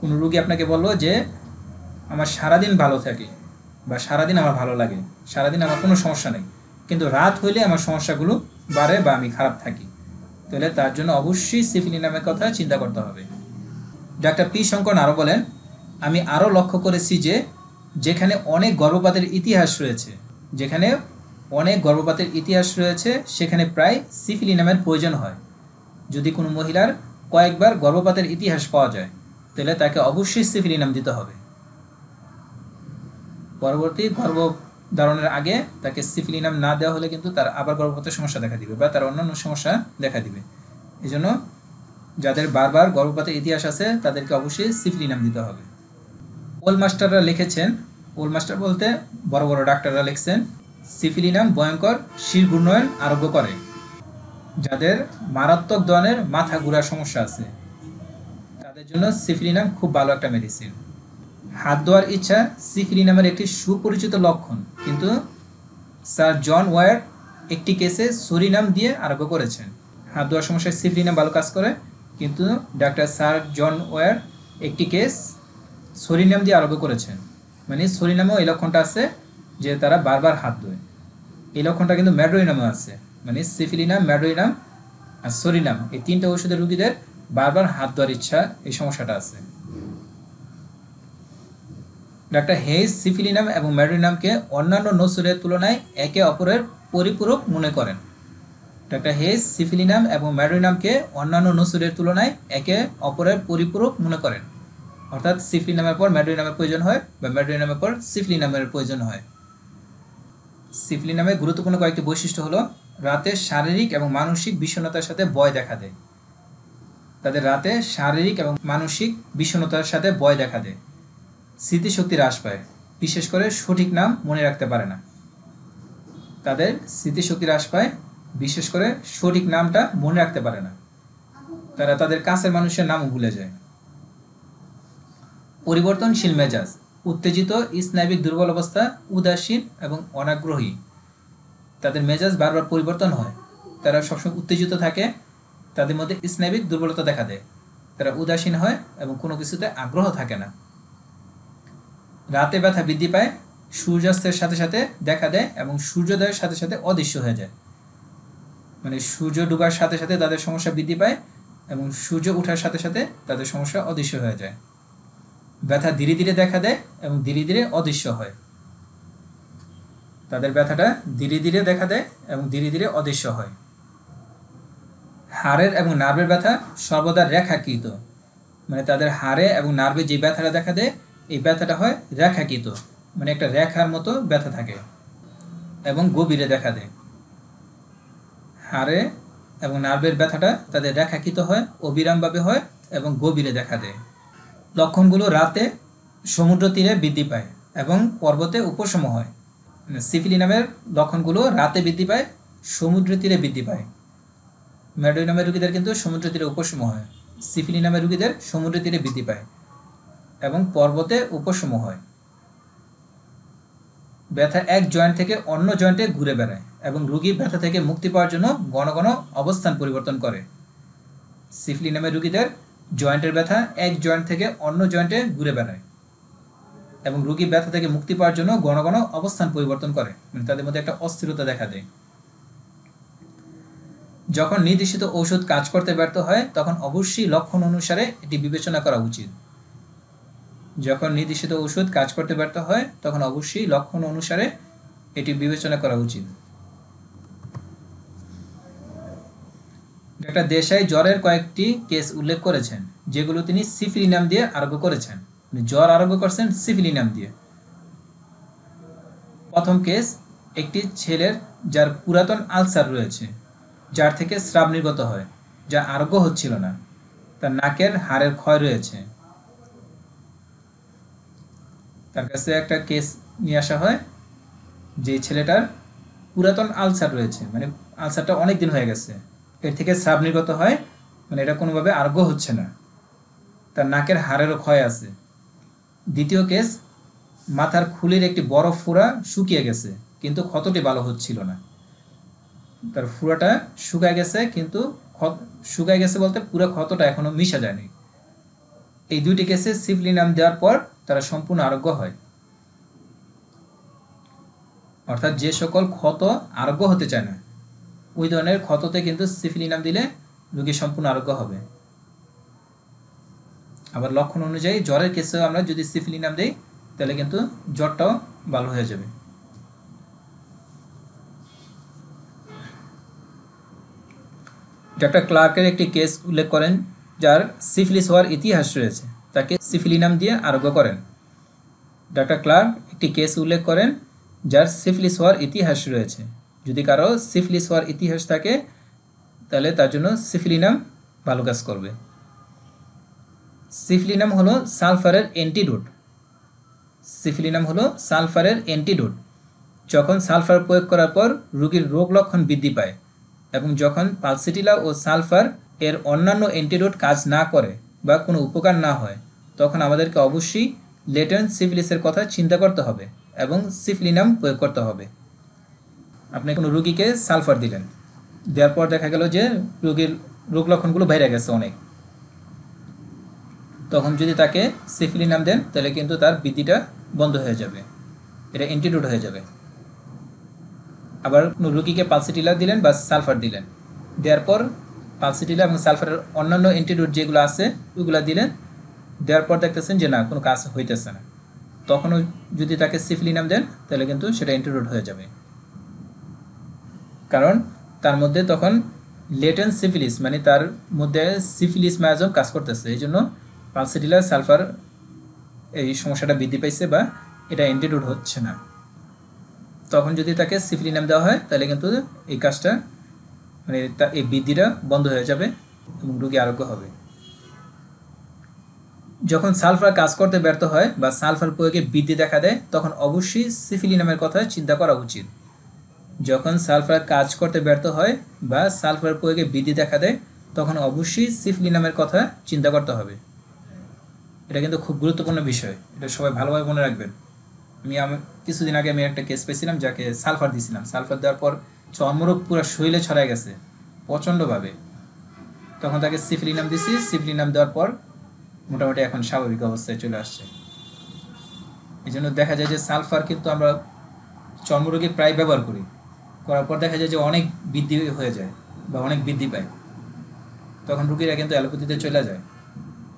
কোনো রোগী আপনাকে বললো যে আমার সারাদিন ভালো থাকে বা সারাদিন আমার ভালো লাগে, সারাদিন আমার কোনো সমস্যা নেই, কিন্তু রাত হইলে আমার সমস্যাগুলো বাড়ে বা আমি খারাপ থাকি, তাহলে তার জন্য অবশ্যই সিফিলিনামের কথা চিন্তা করতে হবে। ডাক্তার পি শঙ্করন আরও বলেন, আমি আরও লক্ষ্য করেছি যে যেখানে অনেক গর্ভপাতের ইতিহাস রয়েছে, যেখানে অনেক গর্ভপাতের ইতিহাস রয়েছে সেখানে প্রায় সিফিলিনামের প্রয়োজন হয়। যদি কোনো মহিলার কয়েকবার গর্ভপাতের ইতিহাস পাওয়া যায় তাহলে তাকে অবশ্যই সিফিলিনাম দিতে হবে। পরবর্তী গর্ভধারণের আগে তাকে সিফিলিনাম না দেওয়া হলে কিন্তু তার আবার গর্ভপাতের সমস্যা দেখা দিবে বা তার অন্যান্য সমস্যা দেখা দিবে। এই জন্য যাদের বারবার গর্ভপাতের ইতিহাস আছে তাদেরকে অবশ্যই সিফিলিনাম দিতে হবে। ওল মাস্টাররা লিখেছেন, ওল মাস্টার বলতে বড় বড় ডাক্তাররা লিখছেন, সিফিলিনাম ভয়ঙ্কর শির ঘূর্ণয়ন আরোগ্য করে। যাদের মারাত্মক ধরনের মাথা ঘোরার সমস্যা আছে তাদের জন্য সিফিলিনাম খুব ভালো একটা মেডিসিন। হাত ধোয়ার ইচ্ছা সিফিলিনামের একটি সুপরিচিত লক্ষণ, কিন্তু স্যার জন ওয়ার একটি কেসে সরিনাম দিয়ে আরোগ্য করেছেন। হাত ধোয়ার সমস্যায় সিফিলিনাম ভালো কাজ করে, কিন্তু ডাক্তার স্যার জন ওয়ার একটি কেস সরিনাম দিয়ে আরোগ্য করেছেন। মানে সরিনামেও এই লক্ষণটা আছে যে তারা বারবার হাত ধোয়। এই লক্ষণটা কিন্তু ম্যাড্রোইনামে আছে। মানে সিফিলিনাম, ম্যাড্রোইনাম আর সরিনাম, এই 3টা ওষুধের রোগীদের বারবার হাত ধোয়ার ইচ্ছা, এই সমস্যাটা আছে। ডাক্তার হেইস সিফিলিনাম এবং ম্যাড্রোইনামকে অন্যান্য নসুরের তুলনায় একে অপরের পরিপূরক মনে করেন। ডাক্তার হেইস সিফিলিনাম এবং ম্যাড্রোইনামকে অন্যান্য নসুরের তুলনায় একে অপরের পরিপূরক মনে করেন, অর্থাৎ সিফিলিনামের পর ম্যাড্রোইনামের প্রয়োজন হয় বা ম্যাড্রোইনামের পর সিফিলিনামের প্রয়োজন হয়। সিফিলিনামের গুরুত্বপূর্ণ কয়েকটি বৈশিষ্ট্য হলো, রাতে শারীরিক এবং মানসিক বিষণ্ণতার সাথে ভয় দেখা দেয়। তাদের রাতে শারীরিক এবং মানসিক বিষণ্ণতার সাথে ভয় দেখা দেয়। স্মৃতিশক্তি হ্রাস পায়, বিশেষ করে সঠিক নাম মনে রাখতে পারে না। তাদের স্মৃতিশক্তি হ্রাস পায়, বিশেষ করে সঠিক নামটা মনে রাখতে পারে না। তারা তাদের কাছের মানুষের নামও ভুলে যায়। পরিবর্তনশীল মেজাজ, উত্তেজিত, স্নায়বিক দুর্বল অবস্থা, উদাসীন এবং অনাগ্রহী। তাদের মেজাজ বারবার পরিবর্তন হয়, তারা সবসময় উত্তেজিত থাকে, তাদের মধ্যে স্নায়বিক দুর্বলতা দেখা দেয়, তারা উদাসীন হয় এবং কোনো কিছুতে আগ্রহ থাকে না। রাতে ব্যথা বৃদ্ধি পায়, সূর্যাস্তের সাথে সাথে দেখা দেয় এবং সূর্যোদয়ের সাথে সাথে অদৃশ্য হয়ে যায়। মানে সূর্য ডুবার সাথে সাথে তাদের সমস্যা বৃদ্ধি পায় এবং সূর্য ওঠার সাথে সাথে তাদের সমস্যা অদৃশ্য হয়ে যায়। ব্যথা ধীরে ধীরে দেখা দেয় এবং ধীরে ধীরে অদৃশ্য হয়। তাদের ব্যথাটা ধীরে ধীরে দেখা দেয় এবং ধীরে ধীরে অদৃশ্য হয়। হাড়ের এবং নার্ভের ব্যথা সর্বদা রেখাকৃত, মানে তাদের হাড়ে এবং নার্ভে যে ব্যথাটা দেখা দেয় এই ব্যথাটা হয় রেখাকৃত, মানে একটা রেখার মতো ব্যথা থাকে এবং গভীরে দেখা দেয়। হাড়ে এবং নার্ভের ব্যথাটা তাদের রেখাকৃত হয়, অবিরামভাবে হয় এবং গভীরে দেখা দেয়। লক্ষণগুলো রাতে সমুদ্র তীরে বৃদ্ধি পায় এবং পর্বতে উপশম হয়। সিফিলিনামের লক্ষণগুলো রাতে বৃদ্ধি পায়, সমুদ্র তীরে বৃদ্ধি পায়। ম্যাড্রোইনামের রোগীদের কিন্তু সমুদ্র তীরে উপশম হয়, সিফিলিনামের রোগীদের সমুদ্র তীরে বৃদ্ধি পায়। এবং পর্বতে উপশম হয়। ব্যথা এক জয়েন্ট থেকে অন্য জয়েন্টে ঘুরে বেড়ায় এবং রোগী ব্যথা থেকে মুক্তি পাওয়ার জন্য ঘন ঘন অবস্থান পরিবর্তন করে। সিফিলিনামের রোগীদের জয়েন্টের ব্যথা এক জয়েন্ট থেকে অন্য জয়েন্টে ঘুরে বেড়ায় এবং রোগী ব্যথা থেকে মুক্তি পাওয়ার জন্য ঘন ঘন অবস্থান পরিবর্তন করে, মানে তাদের মধ্যে একটা অস্থিরতা দেখা দেয়। যখন নির্দেশিত ঔষধ কাজ করতে ব্যর্থ হয় তখন অবশ্যই লক্ষণ অনুসারে এটি বিবেচনা করা উচিত। যখন নির্দেশিত ওষুধ কাজ করতে ব্যর্থ হয় তখন অবশ্যই লক্ষণ অনুসারে এটি বিবেচনা করা উচিত। ডাক্তার দেশাই জ্বরের কয়েকটি কেস উল্লেখ করেছেন যেগুলো তিনি সিফিলিনাম দিয়ে আরোগ্য করেছেন, জ্বর আরোগ্য করছেন সিফিলিনাম দিয়ে। প্রথম কেস, একটি ছেলের যার পুরাতন আলসার রয়েছে, যার থেকে স্রাব নির্গত হয়, যা আরোগ্য হচ্ছিল না। তার নাকের হাড়ের ক্ষয় রয়েছে। তার কাছে একটা কেস নিয়ে আসা হয় যে ছেলেটার পুরাতন আলসার রয়েছে, মানে আলসারটা অনেক দিন হয়ে গেছে, এর থেকে স্রাব নির্গত হয়, মানে এটা কোনোভাবে আরোগ্য হচ্ছে না। তার নাকের হাড়েরও ক্ষয় আছে। দ্বিতীয় কেস, মাথার খুলির একটি বড় ফোঁড়া শুকিয়ে গেছে কিন্তু ক্ষতটি ভালো হচ্ছিল না। তার ফোঁড়াটা শুকায় গেছে কিন্তু শুকায় গেছে বলতে পুরো ক্ষতটা এখনো মিশা যায়নি। এই দুইটি কেসে সিফিলিনাম দেওয়ার পর তারা সম্পূর্ণ আরোগ্য হয়। অর্থাৎ যে সকল ক্ষত আরোগ্য হতে চায় না ওই ধরনের ক্ষততে কিন্তু সিফিলিনাম দিলে রোগী সম্পূর্ণ আরোগ্য হবে। আবার লক্ষণ অনুযায়ী জ্বরের কেসেও আমরা যদি সিফিলিনাম দিই তাহলে কিন্তু জ্বরটাও ভালো হয়ে যাবে। ডাক্তার ক্লার্কের একটি কেস উল্লেখ করেন যার সিফিলিস হওয়ার ইতিহাস রয়েছে, তাকে সিফিলিনাম দিয়ে আরোগ্য করেন। ডাক্তার ক্লার্ক একটি কেস উল্লেখ করেন যার সিফিলিস হওয়ার ইতিহাস রয়েছে। যদি কারো সিফিলিস হওয়ার ইতিহাস থাকে তাহলে তার জন্য সিফিলিনাম ভালো কাজ করবে। সিফিলিনাম হলো সালফারের অ্যান্টিডোট। সিফিলিনাম হলো সালফারের অ্যান্টিডোট। যখন সালফার প্রয়োগ করার পর রোগীর রোগ লক্ষণ বৃদ্ধি পায় এবং যখন পালসিটিলা ও সালফার এর অন্যান্য অ্যান্টিডোট কাজ না করে বা কোনো উপকার না হয় তখন আমাদেরকে অবশ্যই লেটেন্ট সিফিলিসের কথা চিন্তা করতে হবে এবং সিফিলিনাম প্রয়োগ করতে হবে। আপনি কোনো রোগীকে সালফার দিলেন, দেওয়ার পর দেখা গেল যে রোগীর রোগ লক্ষণগুলো বাইরে গেছে অনেক, তখন যদি তাকে সিফিলিনাম দেন তাহলে কিন্তু তার বৃদ্ধিটা বন্ধ হয়ে যাবে, এটা অ্যান্টিডোট হয়ে যাবে। আবার কোনো রোগীকে পালসিটিলা দিলেন বা সালফার দিলেন, দেওয়ার পর পালসিটিলা এবং সালফারের অন্যান্য অ্যান্টিডোট যেগুলো আছে ওইগুলো দিলেন, দেওয়ার পর দেখতেছেন যে না কোনো কাজ হইতেছে না, তখনও যদি তাকে সিফিলিনাম দেন তাহলে কিন্তু সেটা অ্যান্টিডোট হয়ে যাবে। কারণ তার মধ্যে তখন লেটেন্ট সিফিলিস, মানে তার মধ্যে সিফিলিস মায়াজম কাজ করতেছে, এই জন্য পালসিটিলা সালফার এই সমস্যাটা বৃদ্ধি পাইছে বা এটা অ্যান্টিডোট হচ্ছে না। তখন যদি তাকে সিফিলিনাম দেওয়া হয় তাহলে কিন্তু এই কাজটা, মানে এই বৃদ্ধিটা বন্ধ হয়ে যাবে এবং রোগী আরোগ্য হবে। যখন সালফার কাজ করতে ব্যর্থ হয় বা সালফার প্রয়োগে বৃদ্ধি দেখা দেয় তখন অবশ্যই সিফিলিনামের কথা চিন্তা করা উচিত। যখন সালফার কাজ করতে ব্যর্থ হয় বা সালফার প্রয়োগে বৃদ্ধি দেখা দেয় তখন অবশ্যই সিফিলিনামের কথা চিন্তা করতে হবে। এটা কিন্তু খুব গুরুত্বপূর্ণ বিষয়, এটা সবাই ভালোভাবে মনে রাখবেন। আমি কিছুদিন আগে একটা কেস পেয়েছিলাম যাকে সালফার দিয়েছিলাম, সালফার দেওয়ার পর চর্মরোগ পুরো শরীরে ছড়ায় গেছে প্রচণ্ডভাবে, তখন তাকে সিফিলিনাম দিছি, সিফিলিনাম দেওয়ার পর মোটামুটি এখন স্বাভাবিক অবস্থায় চলে আসছে। এই জন্য দেখা যায় যে সালফার কিন্তু আমরা চর্মরোগে প্রায় ব্যবহার করি, করার পর দেখা যায় যে অনেক বৃদ্ধি হয়ে যায় বা অনেক বৃদ্ধি পায়, তখন রোগীরা কিন্তু অ্যালোপ্যাথিতে চলে যায়।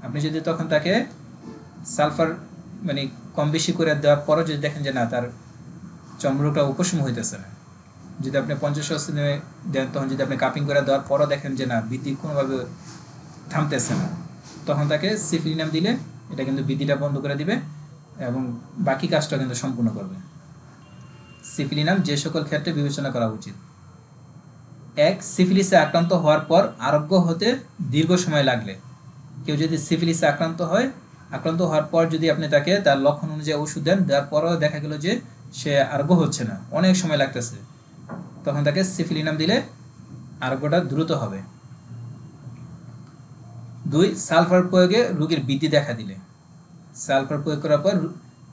আপনি যদি তখন তাকে সালফার মানে কম বেশি করে দেওয়ার পরও যদি দেখেন যে না তার চর্মরোগটা উপশম হইতেছে না, যদি আপনি 50 দেন, তখন যদি আপনি কাপিং করে দেওয়ার পরও দেখেন যে না বৃদ্ধি কোনোভাবে থামতেছে না, তখন তাকে সিফিলিনাম দিলে এটা কিন্তু বৃদ্ধিটা বন্ধ করে দিবে এবং বাকি কাজটা কিন্তু সম্পূর্ণ করবে। সিফিলিনাম যে সকল ক্ষেত্রে বিবেচনা করা উচিত: 1. সিফিলিসে আক্রান্ত হওয়ার পর আরোগ্য হতে দীর্ঘ সময় লাগলে। কেউ যদি সিফিলিসে আক্রান্ত হওয়ার পর যদি আপনি তাকে তার লক্ষণ অনুযায়ী ওষুধ দেন, দেওয়ার পরও দেখা গেল যে সে আরোগ্য হচ্ছে না, অনেক সময় লাগতেছে, তখন তাকে সিফিলিনাম দিলে আরোগ্যটা দ্রুত হবে। 2. সালফার প্রয়োগে রোগীর বৃদ্ধি দেখা দিলে। সালফার প্রয়োগ করার পর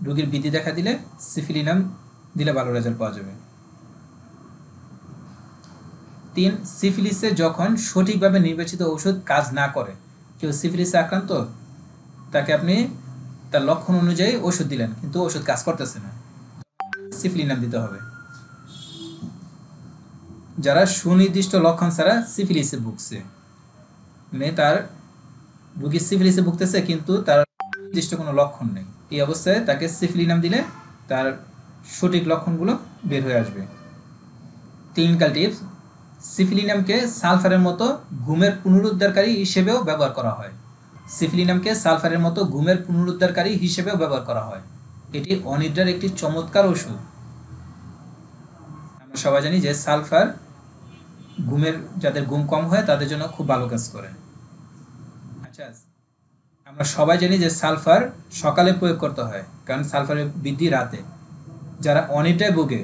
রোগীর বৃদ্ধি দেখা দিলে সিফিলিনাম দিলে ভালো রেজাল্ট পাওয়া যাবে। 3, সিফিলিসে যখন সঠিকভাবে নির্বাচিত ওষুধ কাজ না করে, কেউ সিফিলিসে আক্রান্ত, তাকে আপনি তার লক্ষণ অনুযায়ী ওষুধ দিলেন কিন্তু ওষুধ কাজ করতেছে না, সিফিলিনাম দিতে হবে। যারা সুনির্দিষ্ট লক্ষণ ছাড়া সিফিলিসে ভুগছে, মানে তার রোগী সিফিলিসে ভুগতেছে কিন্তু তার নির্দিষ্ট কোনো লক্ষণ নেই, এই অবস্থায় তাকে সিফিলিনাম দিলে তার সঠিক লক্ষণগুলো বের হয়ে আসবে। ক্লিনিক্যাল টিপস: সিফিলিনামকে সালফারের মতো ঘুমের পুনরুদ্ধারকারী হিসেবেও ব্যবহার করা হয়। সিফিলিনামকে সালফারের মতো ঘুমের পুনরুদ্ধারকারী হিসেবেও ব্যবহার করা হয়। এটি অনিদ্রার একটি চমৎকার ওষুধ। আমরা সবাই জানি যে সালফার ঘুমের, যাদের ঘুম কম হয় তাদের জন্য খুব ভালো কাজ করে। আচ্ছা, আমরা সবাই জানি যে সালফার সকালে প্রয়োগ করতে হয়, কারণ সালফারের বৃদ্ধি রাতে। যারা অনিদ্রায় ভোগে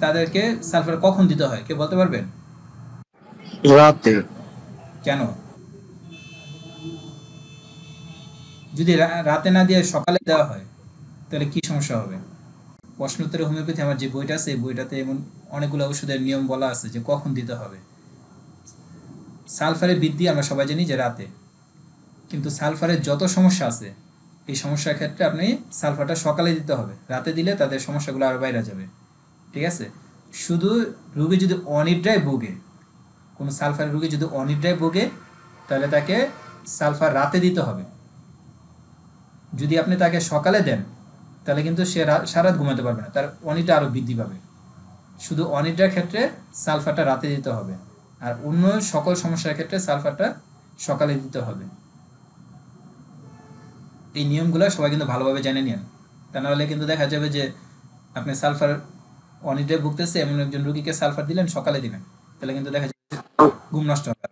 তাদেরকে সালফার কখন দিতে হয়, কে বলতে পারবেন? রাতে। কেন? যদি রাতে না দিয়ে সকালে দেওয়া হয় তাহলে কি সমস্যা হবে? প্রশ্নোত্তরে হোমিওপ্যাথি আমার যে বইটা আছে, এই বইটাতে এমন অনেকগুলো ওষুধের নিয়ম বলা আছে যে কখন দিতে হবে। সালফারের বৃদ্ধি আমরা সবাই জানি যে রাতে, কিন্তু সালফারের যত সমস্যা আছে এই সমস্যার ক্ষেত্রে আপনি সালফারটা সকালে দিতে হবে, রাতে দিলে তাদের সমস্যাগুলো আরও বাইরে যাবে। ঠিক আছে? শুধু রোগী যদি অনিদ্রায় ভোগে, কোনো সালফারের রোগী যদি অনিদ্রায় ভোগে তাহলে তাকে সালফার রাতে দিতে হবে। যদি আপনি তাকে সকালে দেন তাহলে কিন্তু সে সারা রাত ঘুমাতে পারবে না, তার অনিদ্রা আরও বৃদ্ধি পাবে। শুধু অনিদ্রার ক্ষেত্রে সালফারটা রাতে দিতে হবে, আর অন্য সকল সমস্যার ক্ষেত্রে সালফারটা সকালে দিতে হবে। এই নিয়মগুলো সবাই কিন্তু ভালোভাবে জেনে নিন, তা নাহলে কিন্তু দেখা যাবে যে আপনি সালফার অনিদ্রায় ভুগতেছে এমন একজন রোগীকে সালফার দিলেন, সকালে দিলেন, তাহলে কিন্তু দেখা যাবে ঘুম নষ্ট হবে।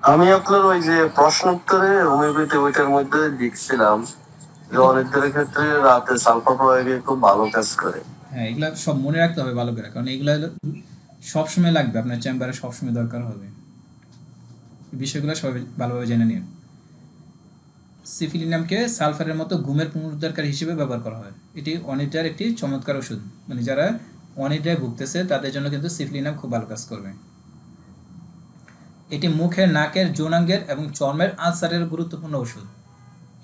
আমি আপনার ওই যে প্রশ্ন উত্তরে হোমিওপ্যাথি ওইটার মধ্যে লিখছিলাম যে অনিদ্রার ক্ষেত্রে রাতে সালফার প্রয়োগে খুব ভালো কাজ করে। হ্যাঁ, এগুলা সব মনে রাখতে হবে ভালো করে, কারণ এগুলো সবসময় লাগবে, আপনার চেম্বারে সবসময় দরকার হবে। এই বিষয়গুলো সবাই ভালোভাবে জেনে নিন। সিফিলিনামকে সালফারের মতো ঘুমের পুনরুদ্ধারকারী হিসেবে ব্যবহার করা হয়। এটি অনিদ্রার একটি চমৎকার ওষুধ, মানে যারা অনিদ্রায় ভুগতেছে তাদের জন্য কিন্তু সিফিলিনাম খুব ভালো কাজ করবে। এটি মুখের, নাকের, যৌনাঙ্গের এবং চর্মের আলসারের গুরুত্বপূর্ণ ওষুধ।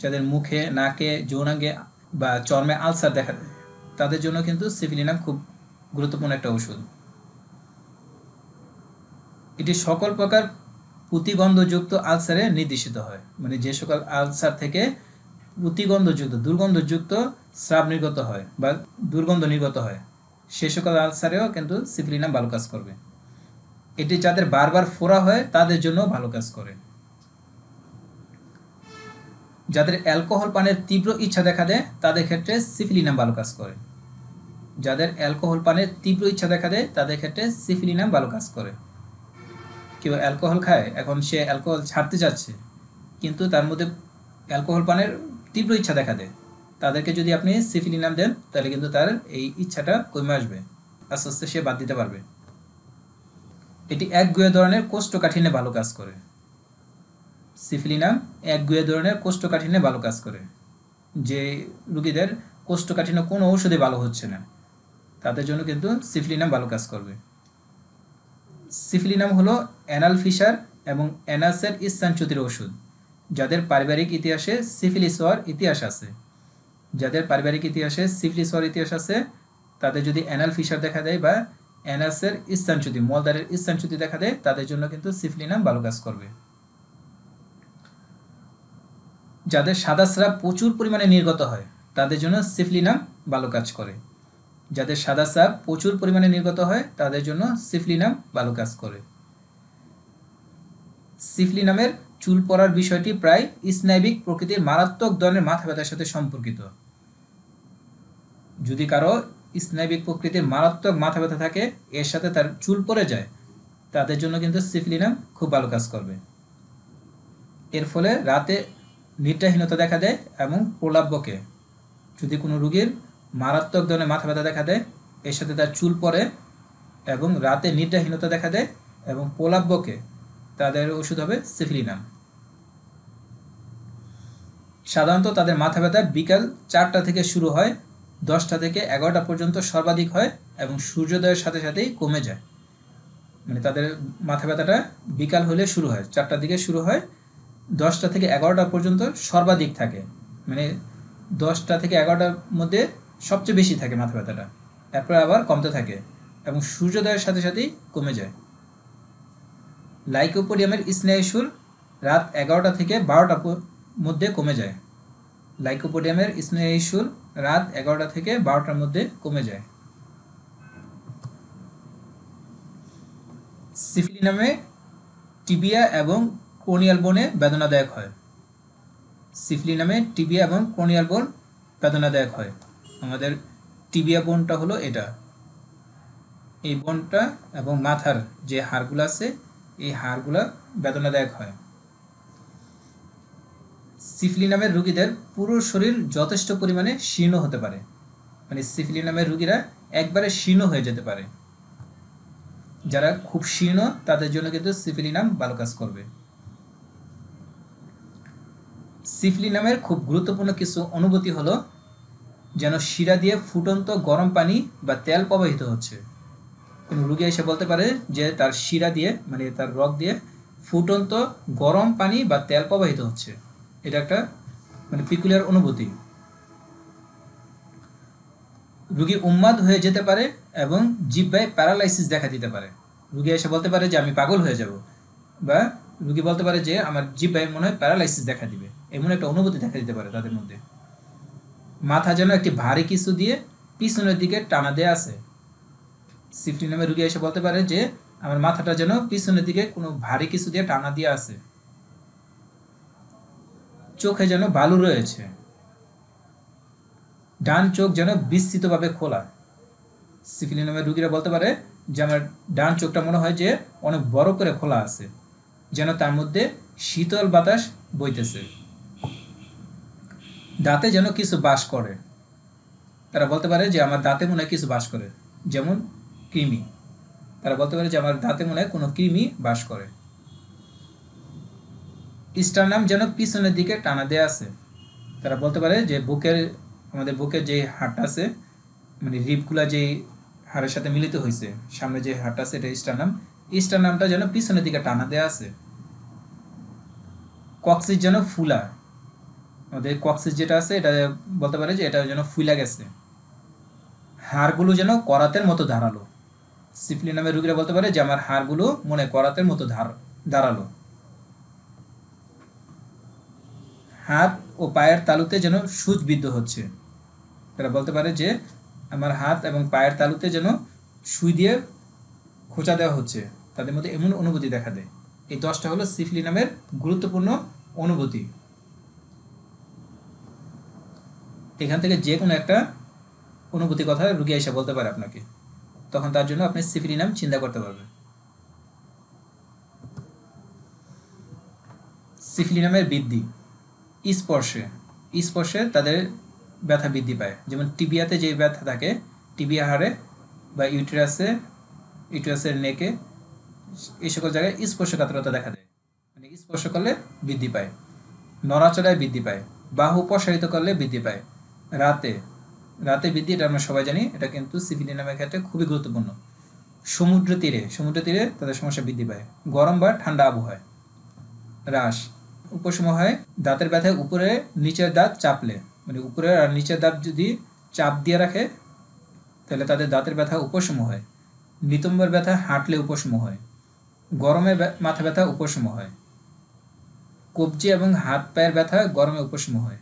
যাদের মুখে, নাকে, যৌনাঙ্গে বা চর্মে আলসার দেখা দেয় তাদের জন্য কিন্তু সিফিলিনাম খুব গুরুত্বপূর্ণ একটা ওষুধ। এটি সকল প্রকার প্রতিগন্ধযুক্ত আলসারে নির্দেশিত হয়, মানে যে সকল আলসার থেকে প্রতিগন্ধযুক্ত, দুর্গন্ধযুক্ত স্রাব নির্গত হয় বা দুর্গন্ধ নির্গত হয়, সে সকল আলসারেও কিন্তু সিফিলিনাম ভালো কাজ করবে। এটি যাদের বারবার ফোড়া হয় তাদের জন্য ভালো কাজ করে। যাদের অ্যালকোহল পানের তীব্র ইচ্ছা দেখা দেয় তাদের ক্ষেত্রে সিফিলিনাম ভালো কাজ করে। যাদের অ্যালকোহল পানের তীব্র ইচ্ছা দেখা দেয় তাদের ক্ষেত্রে সিফিলিনাম ভালো কাজ করে। কেউ অ্যালকোহল খায়, এখন সে অ্যালকোহল ছাড়তে যাচ্ছে কিন্তু তার মধ্যে অ্যালকোহল পানের তীব্র ইচ্ছা দেখা দেয়, তাদেরকে যদি আপনি সিফিলিনাম দেন তাহলে কিন্তু তার এই ইচ্ছাটা কমে আসবে, আস্তে আস্তে সে বাদ দিতে পারবে। এটি একগুঁয়ে ধরনের কোষ্ঠকাঠিন্যে ভালো কাজ করে। সিফিলিনাম একগুঁয়ে ধরনের কোষ্ঠকাঠিন্যে ভালো কাজ করে। যে রুগীদের কোষ্ঠকাঠিন্য কোনো ঔষধে ভালো হচ্ছে না তাদের জন্য কিন্তু সিফিলিনাম ভালো কাজ করবে। সিফিলিনাম হলো অ্যানাল ফিশার এবং অ্যানাসের স্থানচ্যুতির ওষুধ। যাদের পারিবারিক ইতিহাসে সিফিলিস হওয়ার ইতিহাস আছে, যাদের পারিবারিক ইতিহাসে সিফিলিস হওয়ার ইতিহাস আছে তাদের যদি অ্যানাল ফিশার দেখা দেয় বা অ্যানাসের স্থানচ্যুতি, মলদ্বারের স্থানচ্যুতি দেখা দেয় তাদের জন্য কিন্তু সিফিলিনাম ভালো কাজ করবে। যাদের সাদা স্রাব প্রচুর পরিমাণে নির্গত হয় তাদের জন্য সিফিলিনাম ভালো কাজ করে। যাদের সাদা স্রাব প্রচুর পরিমাণে নির্গত হয় তাদের জন্য সিফিলিনাম ভালো কাজ করে। সিফিলিনামের চুল পড়ার বিষয়টি প্রায় স্নায়বিক প্রকৃতির মারাত্মক ধরনের মাথা ব্যথার সাথে সম্পর্কিত। যদি কারো স্নায়বিক প্রকৃতির মারাত্মক মাথা ব্যথা থাকে, এর সাথে তার চুল পড়ে যায়, তাদের জন্য কিন্তু সিফিলিনাম খুব ভালো কাজ করবে। এর ফলে রাতে নিদ্রাহীনতা দেখা দেয় এবং প্রলাপ বকে। যদি কোনো রোগীর মারাত্মক ধরনের মাথা ব্যথা দেখা দেয়, এর সাথে তার চুল পড়ে এবং রাতে নিদ্রাহীনতা দেখা দেয় এবং প্রলাপ বকে, তাদের ওষুধ হবে সিফিলিনাম। সাধারণত তাদের মাথা ব্যথা বিকাল 4টা থেকে শুরু হয়, 10টা থেকে 11টা পর্যন্ত সর্বাধিক হয় এবং সূর্যোদয়ের সাথে সাথেই কমে যায়। মানে তাদের মাথা ব্যথাটা বিকাল হলে শুরু হয়, 4টার দিকে শুরু হয়, 10টা থেকে 11টা পর্যন্ত সর্বাধিক থাকে। মানে 10টা থেকে 11টার মধ্যে সবচেয়ে বেশি থাকে মাথা ব্যথাটা, এরপর আবার কমতে থাকে এবং সূর্যোদয়ের সাথে সাথেই কমে যায়। লাইকোপোডিয়ামের স্নায়ুশুল রাত 11টা থেকে 12টার মধ্যে কমে যায়। লাইকোপোডিয়ামের স্নায়ুশুল রাত 11টা থেকে 12টার মধ্যে কমে যায়। সিফিলিনামে টিবিয়া এবং ক্রোনিয়াল বোনে বেদনাদায়ক হয়। সিফিলিনামে টিবিয়া এবং ক্রোনিয়াল বোন বেদনাদায়ক হয়। আমাদের টিবিয়া বোনটা হলো এটা, এই বোনটা এবং মাথার যে হাড়গুলো আছে এই হাড়গুলো বেদনাদায়ক হয়। সিফিলিনামের রোগীদের পুরো শরীর যথেষ্ট পরিমাণে শীর্ণ হতে পারে। মানে সিফিলিনামের রোগীরা একবারে শীর্ণ হয়ে যেতে পারে। যারা খুব শীর্ণ তাদের জন্য কিন্তু সিফিলিনাম ভালো কাজ করবে। সিফিলিনামের খুব গুরুত্বপূর্ণ কিছু অনুভূতি হলো যেন শিরা দিয়ে ফুটন্ত গরম পানি বা তেল প্রবাহিত হচ্ছে। কোনো রোগী এসে বলতে পারে যে তার শিরা দিয়ে মানে তার রগ দিয়ে ফুটন্ত গরম পানি বা তেল প্রবাহিত হচ্ছে। এটা একটা মানে পিকুলিয়ার অনুভূতি। রোগী উন্মাদ হয়ে যেতে পারে এবং জিহ্বায় প্যারালাইসিস দেখা দিতে পারে। রোগী এসে বলতে পারে যে আমি পাগল হয়ে যাব, বা রোগী বলতে পারে যে আমার জিহ্বায় মনে হয় প্যারালাইসিস দেখা দিবে, এমন একটা অনুভূতি দেখা দিতে পারে তাদের মধ্যে। মাথা যেন একটি ভারী কিছু দিয়ে পিছনের দিকে টানা দেয়া আছে। সিফিলিনামের রোগী এসে বলতে পারে যে আমার মাথাটা যেন পিছনের দিকে কোনো ভারী কিছু দিয়ে টানা দিয়ে আছে। চোখে যেন বালু রয়েছে। ডান চোখ যেন বিস্তৃতভাবে খোলা। সিফিলিনামের রোগীরা বলতে পারে যে আমার ডান চোখটা মনে হয় যে অনেক বড় করে খোলা আছে, যেন তার মধ্যে শীতল বাতাস বইতেছে। দাঁতে যেন কিছু বাস করে। তারা বলতে পারে যে আমার দাঁতে মনে হয় কিছু বাস করে, যেমন কৃমি। তারা বলতে পারে যে আমার দাঁতে মনে হয় কোনো কৃমি বাস করে। স্টারনাম যেন পিছনের দিকে টানা দেয়া আছে। তারা বলতে পারে যে আমাদের বুকের যে হাড়টা আছে, মানে রিবগুলা যেই হাড়ের সাথে মিলিত হয়েছে, সামনে যে হাড়টা আছে এটা স্টারনাম, স্টারনামটা যেন পিছনের দিকে টানা দেয়া আছে। কক্সিস যেন ফুলা। আমাদের কক্সিস যেটা আছে এটা বলতে পারে যে এটা যেন ফুলা গেছে। হাড়গুলো যেন করাতের মতো ধারালো। সিফিলিনামের রোগীরা বলতে পারে যে আমার হাড়গুলো মনে করাতের মতো ধারালো। হাত ও পায়ের তালুতে যেন সূচ বিদ্ধ হচ্ছে। তারা বলতে পারে যে আমার হাত এবং পায়ের তালুতে যেন সুই দিয়ে খোঁচা দেওয়া হচ্ছে। তাদের মধ্যে এমন অনুভূতি দেখা দেয়। এই 10টা হলো সিফিলিনামের গুরুত্বপূর্ণ অনুভূতি। এখান থেকে যে কোনো একটা অনুভূতির কথা রোগী এসে বলতে পারে আপনাকে, তখন তার জন্য আপনি সিফিলিনাম চিন্তা করতে পারবেন। সিফিলিনামের বৃদ্ধি স্পর্শে তাদের ব্যথা বৃদ্ধি পায়। যেমন টিবিয়াতে যে ব্যথা থাকে, টিবিয়া হাড়ে বা ইউটেরাসের নেকে, এই সকল জায়গায় স্পর্শকাতরতা দেখা দেয়। মানে স্পর্শ করলে বৃদ্ধি পায়। নড়াচড়ায় বৃদ্ধি পায়। বাহু প্রসারিত করলে বৃদ্ধি পায়। রাতে বৃদ্ধি, এটা আমরা সবাই জানি, এটা কিন্তু সিফিলিনামের ক্ষেত্রে খুবই গুরুত্বপূর্ণ। সমুদ্র তীরে তাদের সমস্যা বৃদ্ধি পায়। গরম বা ঠান্ডা আবহাওয়ায়। হ্রাস উপশম হয় দাঁতের ব্যথায় উপরে নিচের দাঁত চাপলে, মানে উপরের আর নিচের দাঁত যদি চাপ দিয়ে রাখে তাহলে তাদের দাঁতের ব্যথা উপশম হয়। নিতম্বের ব্যথা হাঁটলে উপশম হয়। গরমে মাথা ব্যথা উপশম হয়। কবজি এবং হাত পায়ের ব্যথা গরমে উপশম হয়।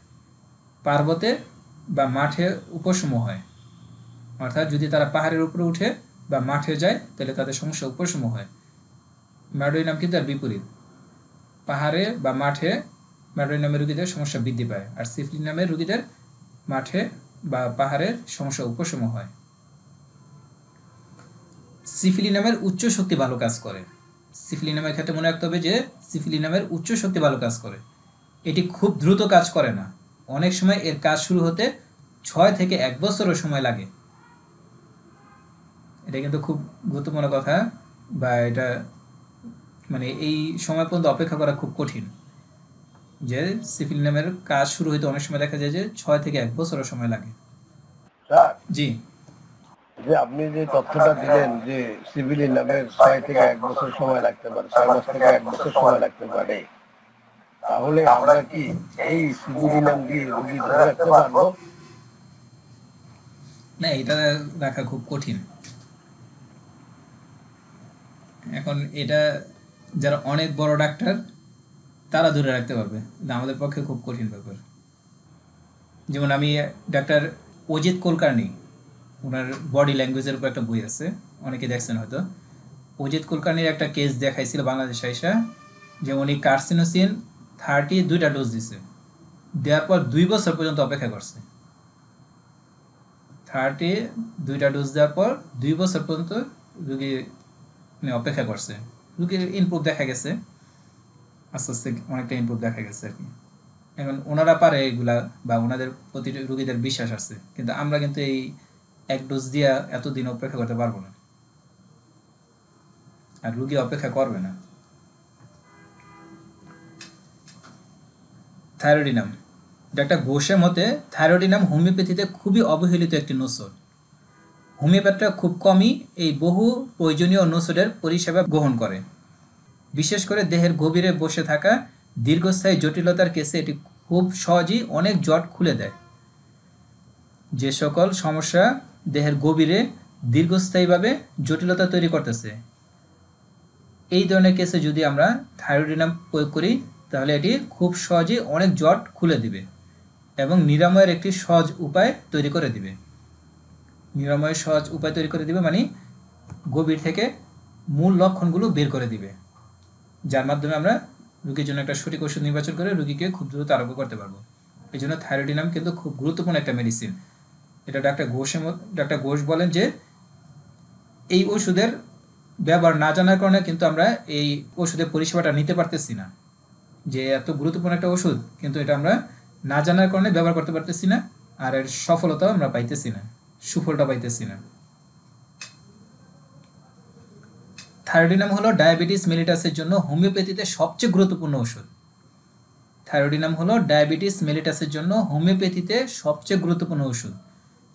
পার্বতে বা মাঠে উপশম হয়। অর্থাৎ যদি তারা পাহাড়ের উপরে উঠে বা মাঠে যায় তাহলে তাদের সমস্যা উপশম হয়। ম্যাডোইনাম কিন্তু আর বিপরীত। পাহাড়ে বা মাঠে ম্যাডোইনামের রোগীদের সমস্যা বৃদ্ধি পায়, আর সিফিলিনামের রোগীদের মাঠে বা পাহাড়ের সমস্যা উপশম হয়। সিফিলিনামের উচ্চ শক্তি ভালো কাজ করে। সিফিলিনামের ক্ষেত্রে মনে রাখতে হবে যে সিফিলিনামের উচ্চ শক্তি ভালো কাজ করে। এটি খুব দ্রুত কাজ করে না। অনেক সময় এর কাজ শুরু হতে 6 থেকে 1 বছরও সময় লাগে। এটা কিন্তু খুব গুরুত্বপূর্ণ কথা, বা এটা মানে এই সময় পর্যন্ত অপেক্ষা করা খুব কঠিন। যে সিফিলিনামের কাজ শুরু হইতে অনেক সময় দেখা যায় যে 6 থেকে 1 বছরও সময় লাগে। স্যার, জি যে আপনি যে তথ্যটা দিলেন যে সিভিলিনামের 6 থেকে 1 বছর সময় লাগতে পারে, 6 মাস থেকে 1 বছর সময় লাগতে পারে, তাহলে আমরা কি এই সিভিলিনাম দিয়ে রোগী ধরে রাখতে পারবো? না, এটা রাখা খুব কঠিন। এখন এটা যারা অনেক বড় ডাক্তার তারা ধরে রাখতে পারবে, কিন্তু আমাদের পক্ষে খুব কঠিন ব্যাপার। যেমন আমি ডাক্তার অজিত কুলকার্নি, ওনার বডি ল্যাঙ্গুয়েজের উপর একটা বই আছে, অনেকে দেখছেন হয়তো। অজিত কুলকার্নির একটা কেস দেখাইছিল বাংলাদেশে আইসা, যে উনি কার্সিনোসিন 32টা ডোজ দিছে, দেওয়ার পর 2 বছর পর্যন্ত অপেক্ষা করছে। 32টা ডোজ দেওয়ার পর 2 বছর পর্যন্ত রুগী অপেক্ষা করছে। রুগীর ইনপ্রুভ দেখা গেছে, আস্তে আস্তে অনেকটা ইনপ্রুভ দেখা গেছে আর কি। এখন ওনারা পারে এগুলা, বা ওনাদের প্রতি রুগীদের বিশ্বাস আছে, কিন্তু আমরা কিন্তু এই 1 ডোজ দিয়া এতদিন অপেক্ষা করতে পারবো না, আর রুগী অপেক্ষা করবে না। থাইরোডিনাম, ডাক্তার ঘোষের মতে থাইরোডিনাম হোমিওপ্যাথিতে খুবই অবহেলিত একটি নৌসড। হোমিওপ্যাথরা খুব কমই এই বহু প্রয়োজনীয় নৌসডের পরিষেবা গ্রহণ করে। বিশেষ করে দেহের গভীরে বসে থাকা দীর্ঘস্থায়ী জটিলতার কেসে এটি খুব সহজেই অনেক জট খুলে দেয়। যে সকল সমস্যা দেহের গভীরে দীর্ঘস্থায়ীভাবে জটিলতা তৈরি করতেছে, এই ধরনের কেসে যদি আমরা থাইরোডিনাম প্রয়োগ করি, তাহলে এটি খুব সহজেই অনেক জট খুলে দিবে এবং নিরাময়ের একটি সহজ উপায় তৈরি করে দিবে। নিরাময়ের সহজ উপায় তৈরি করে দিবে মানে গভীর থেকে মূল লক্ষণগুলো বের করে দিবে, যার মাধ্যমে আমরা রোগীর জন্য একটা সঠিক ওষুধ নির্বাচন করে রোগীকে খুব দ্রুত আরোগ্য করতে পারবো। এই জন্য থাইরোডিনাম কিন্তু খুব গুরুত্বপূর্ণ একটা মেডিসিন। এটা ডাক্তার ঘোষ বলেন যে এই ওষুধের ব্যবহার না জানার কারণে কিন্তু আমরা এই ওষুধের পরিষেবাটা নিতে পারতেছি না। যে এত গুরুত্বপূর্ণ একটা ওষুধ, কিন্তু এটা আমরা না জানার কারণে ব্যবহার করতে পারতেছি না, আর এর সফলতাও আমরা পাইতেছি না, সুফলটা পাইতেছি না। থাইরোডিনাম হলো ডায়াবেটিস মেলিটাসের জন্য হোমিওপ্যাথিতে সবচেয়ে গুরুত্বপূর্ণ ওষুধ। থাইরোডিনাম হলো ডায়াবেটিস মেলিটাসের জন্য হোমিওপ্যাথিতে সবচেয়ে গুরুত্বপূর্ণ ওষুধ,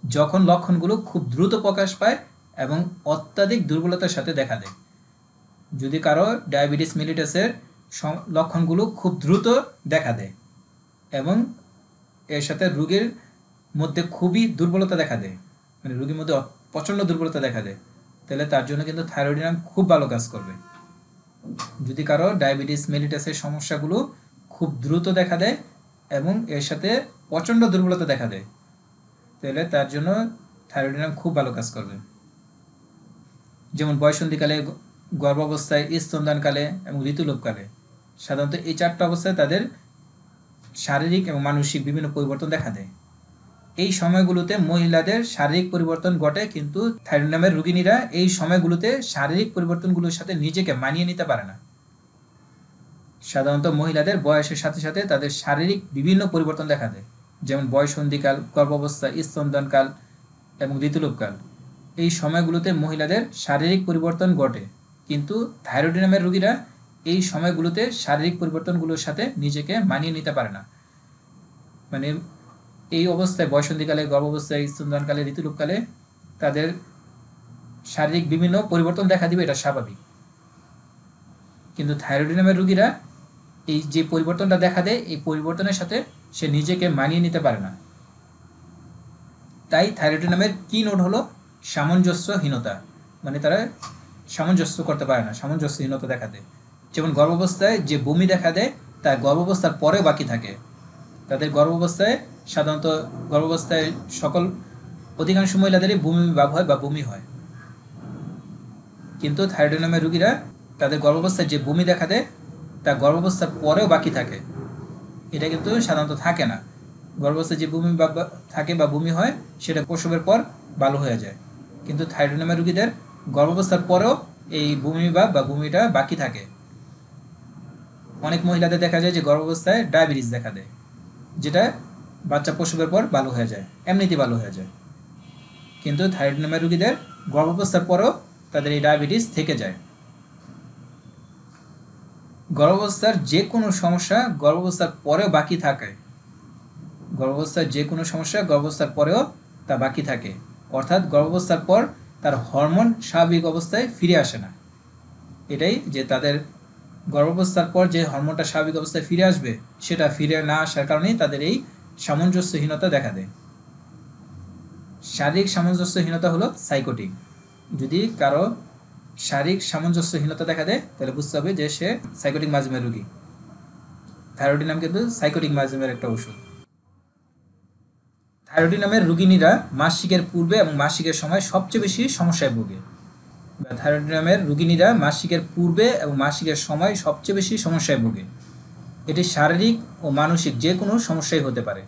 যখন লক্ষণগুলো খুব দ্রুত প্রকাশ পায় এবং অত্যাধিক দুর্বলতার সাথে দেখা দেয়। যদি কারো ডায়াবেটিস মেলিটাসের লক্ষণগুলো খুব দ্রুত দেখা দেয় এবং এর সাথে রোগীর মধ্যে খুবই দুর্বলতা দেখা দেয়, মানে রোগীর মধ্যে প্রচণ্ড দুর্বলতা দেখা দেয়, তাহলে তার জন্য কিন্তু থাইরোডিনাম খুব ভালো কাজ করবে। যদি কারো ডায়াবেটিস মেলিটাসের সমস্যাগুলো খুব দ্রুত দেখা দেয় এবং এর সাথে প্রচণ্ড দুর্বলতা দেখা দেয়, তাহলে তার জন্য থাইরোডিনাম খুব ভালো কাজ করবে। যেমন বয়ঃসন্ধিকালে, গর্ভাবস্থায়, স্তনদানকালে এবং ঋতুলোপকালে, সাধারণত এই 4টা অবস্থায় তাদের শারীরিক এবং মানসিক বিভিন্ন পরিবর্তন দেখা দেয়। এই সময়গুলোতে মহিলাদের শারীরিক পরিবর্তন ঘটে, কিন্তু থাইরোডিনামের রোগিনীরা এই সময়গুলোতে শারীরিক পরিবর্তনগুলোর সাথে নিজেকে মানিয়ে নিতে পারে না। সাধারণত মহিলাদের বয়সের সাথে সাথে তাদের শারীরিক বিভিন্ন পরিবর্তন দেখা দেয়, যেমন বয়ঃসন্ধিকাল, গর্ভাবস্থা, স্তনদানকাল এবং ঋতুলোপকাল। এই সময়গুলোতে মহিলাদের শারীরিক পরিবর্তন ঘটে, কিন্তু থাইরোডিনামের রোগীরা এই সময়গুলোতে শারীরিক পরিবর্তনগুলোর সাথে নিজেকে মানিয়ে নিতে পারে না। মানে এই অবস্থায় বয়ঃসন্ধিকালে, গর্ভাবস্থায়, স্তনদানকালে, ঋতুলোপকালে তাদের শারীরিক বিভিন্ন পরিবর্তন দেখা দিবে, এটা স্বাভাবিক। কিন্তু থাইরোডিনামের রোগীরা এই যে পরিবর্তনটা দেখা দেয়, এই পরিবর্তনের সাথে সে নিজেকে মানিয়ে নিতে পারে না। তাই থাইরোডিনামের কি নোট হলো সামঞ্জস্যহীনতা, মানে তারা সামঞ্জস্য করতে পারে না, সামঞ্জস্যহীনতা দেখা দেয়। যেমন গর্ভাবস্থায় যে বমি দেখা দেয় তা গর্ভাবস্থার পরেও বাকি থাকে। তাদের গর্ভাবস্থায় সাধারণত সকল অধিকাংশ মহিলাদেরই বমি ভাব হয় বা বমি হয়, কিন্তু থাইরোডিনামের রোগীরা তাদের গর্ভাবস্থায় যে বমি দেখা দেয় তা গর্ভাবস্থার পরেও বাকি থাকে। এটা কিন্তু সাধারণত থাকে না। গর্ভাবস্থায় যে বমি ভাব থাকে বা বমি হয় সেটা প্রসবের পর ভালো হয়ে যায়, কিন্তু থাইরোডিনামের রোগীদের গর্ভাবস্থার পরেও এই বমি ভাব বা বমিটা বাকি থাকে। অনেক মহিলাদের দেখা যায় যে গর্ভাবস্থায় ডায়াবেটিস দেখা দেয়, যেটা বাচ্চা প্রসবের পর ভালো হয়ে যায়, এমনিতেই ভালো হয়ে যায়, কিন্তু থাইরোডিনামের রোগীদের গর্ভাবস্থার পরেও তাদের এই ডায়াবেটিস থেকে যায়। গর্ভাবস্থার যে কোনো সমস্যা গর্ভাবস্থার পরেও বাকি থাকে, গর্ভাবস্থার যে কোনো সমস্যা গর্ভাবস্থার পরেও তা বাকি থাকে, অর্থাৎ গর্ভাবস্থার পর তার হরমোন স্বাভাবিক অবস্থায় ফিরে আসে না। এটাই যে তাদের গর্ভাবস্থার পর যে হরমোনটা স্বাভাবিক অবস্থায় ফিরে আসবে সেটা ফিরে না আসার কারণেই তাদের এই সামঞ্জস্যহীনতা দেখা দেয়। শারীরিক সামঞ্জস্যহীনতা হলো সাইকোটিক। যদি কারো শারীরিক সামঞ্জস্যহীনতা দেখা দেয় তাহলে বুঝতে হবে যে সে সাইকোটিক মাইজমের রোগী। থাইরয়েডিনাম কিন্তু সাইকোটিক মাইজমের একটা ওষুধ। থাইরয়েডিনামের রোগিনীরা মাসিকের পূর্বে এবং মাসিকের সময় সবচেয়ে বেশি সমস্যায় ভোগে। থাইরয়েডিনামের রোগিনীরা মাসিকের পূর্বে এবং মাসিকের সময় সবচেয়ে বেশি সমস্যায় ভোগে। এটি শারীরিক ও মানসিক যে কোনো সমস্যাই হতে পারে,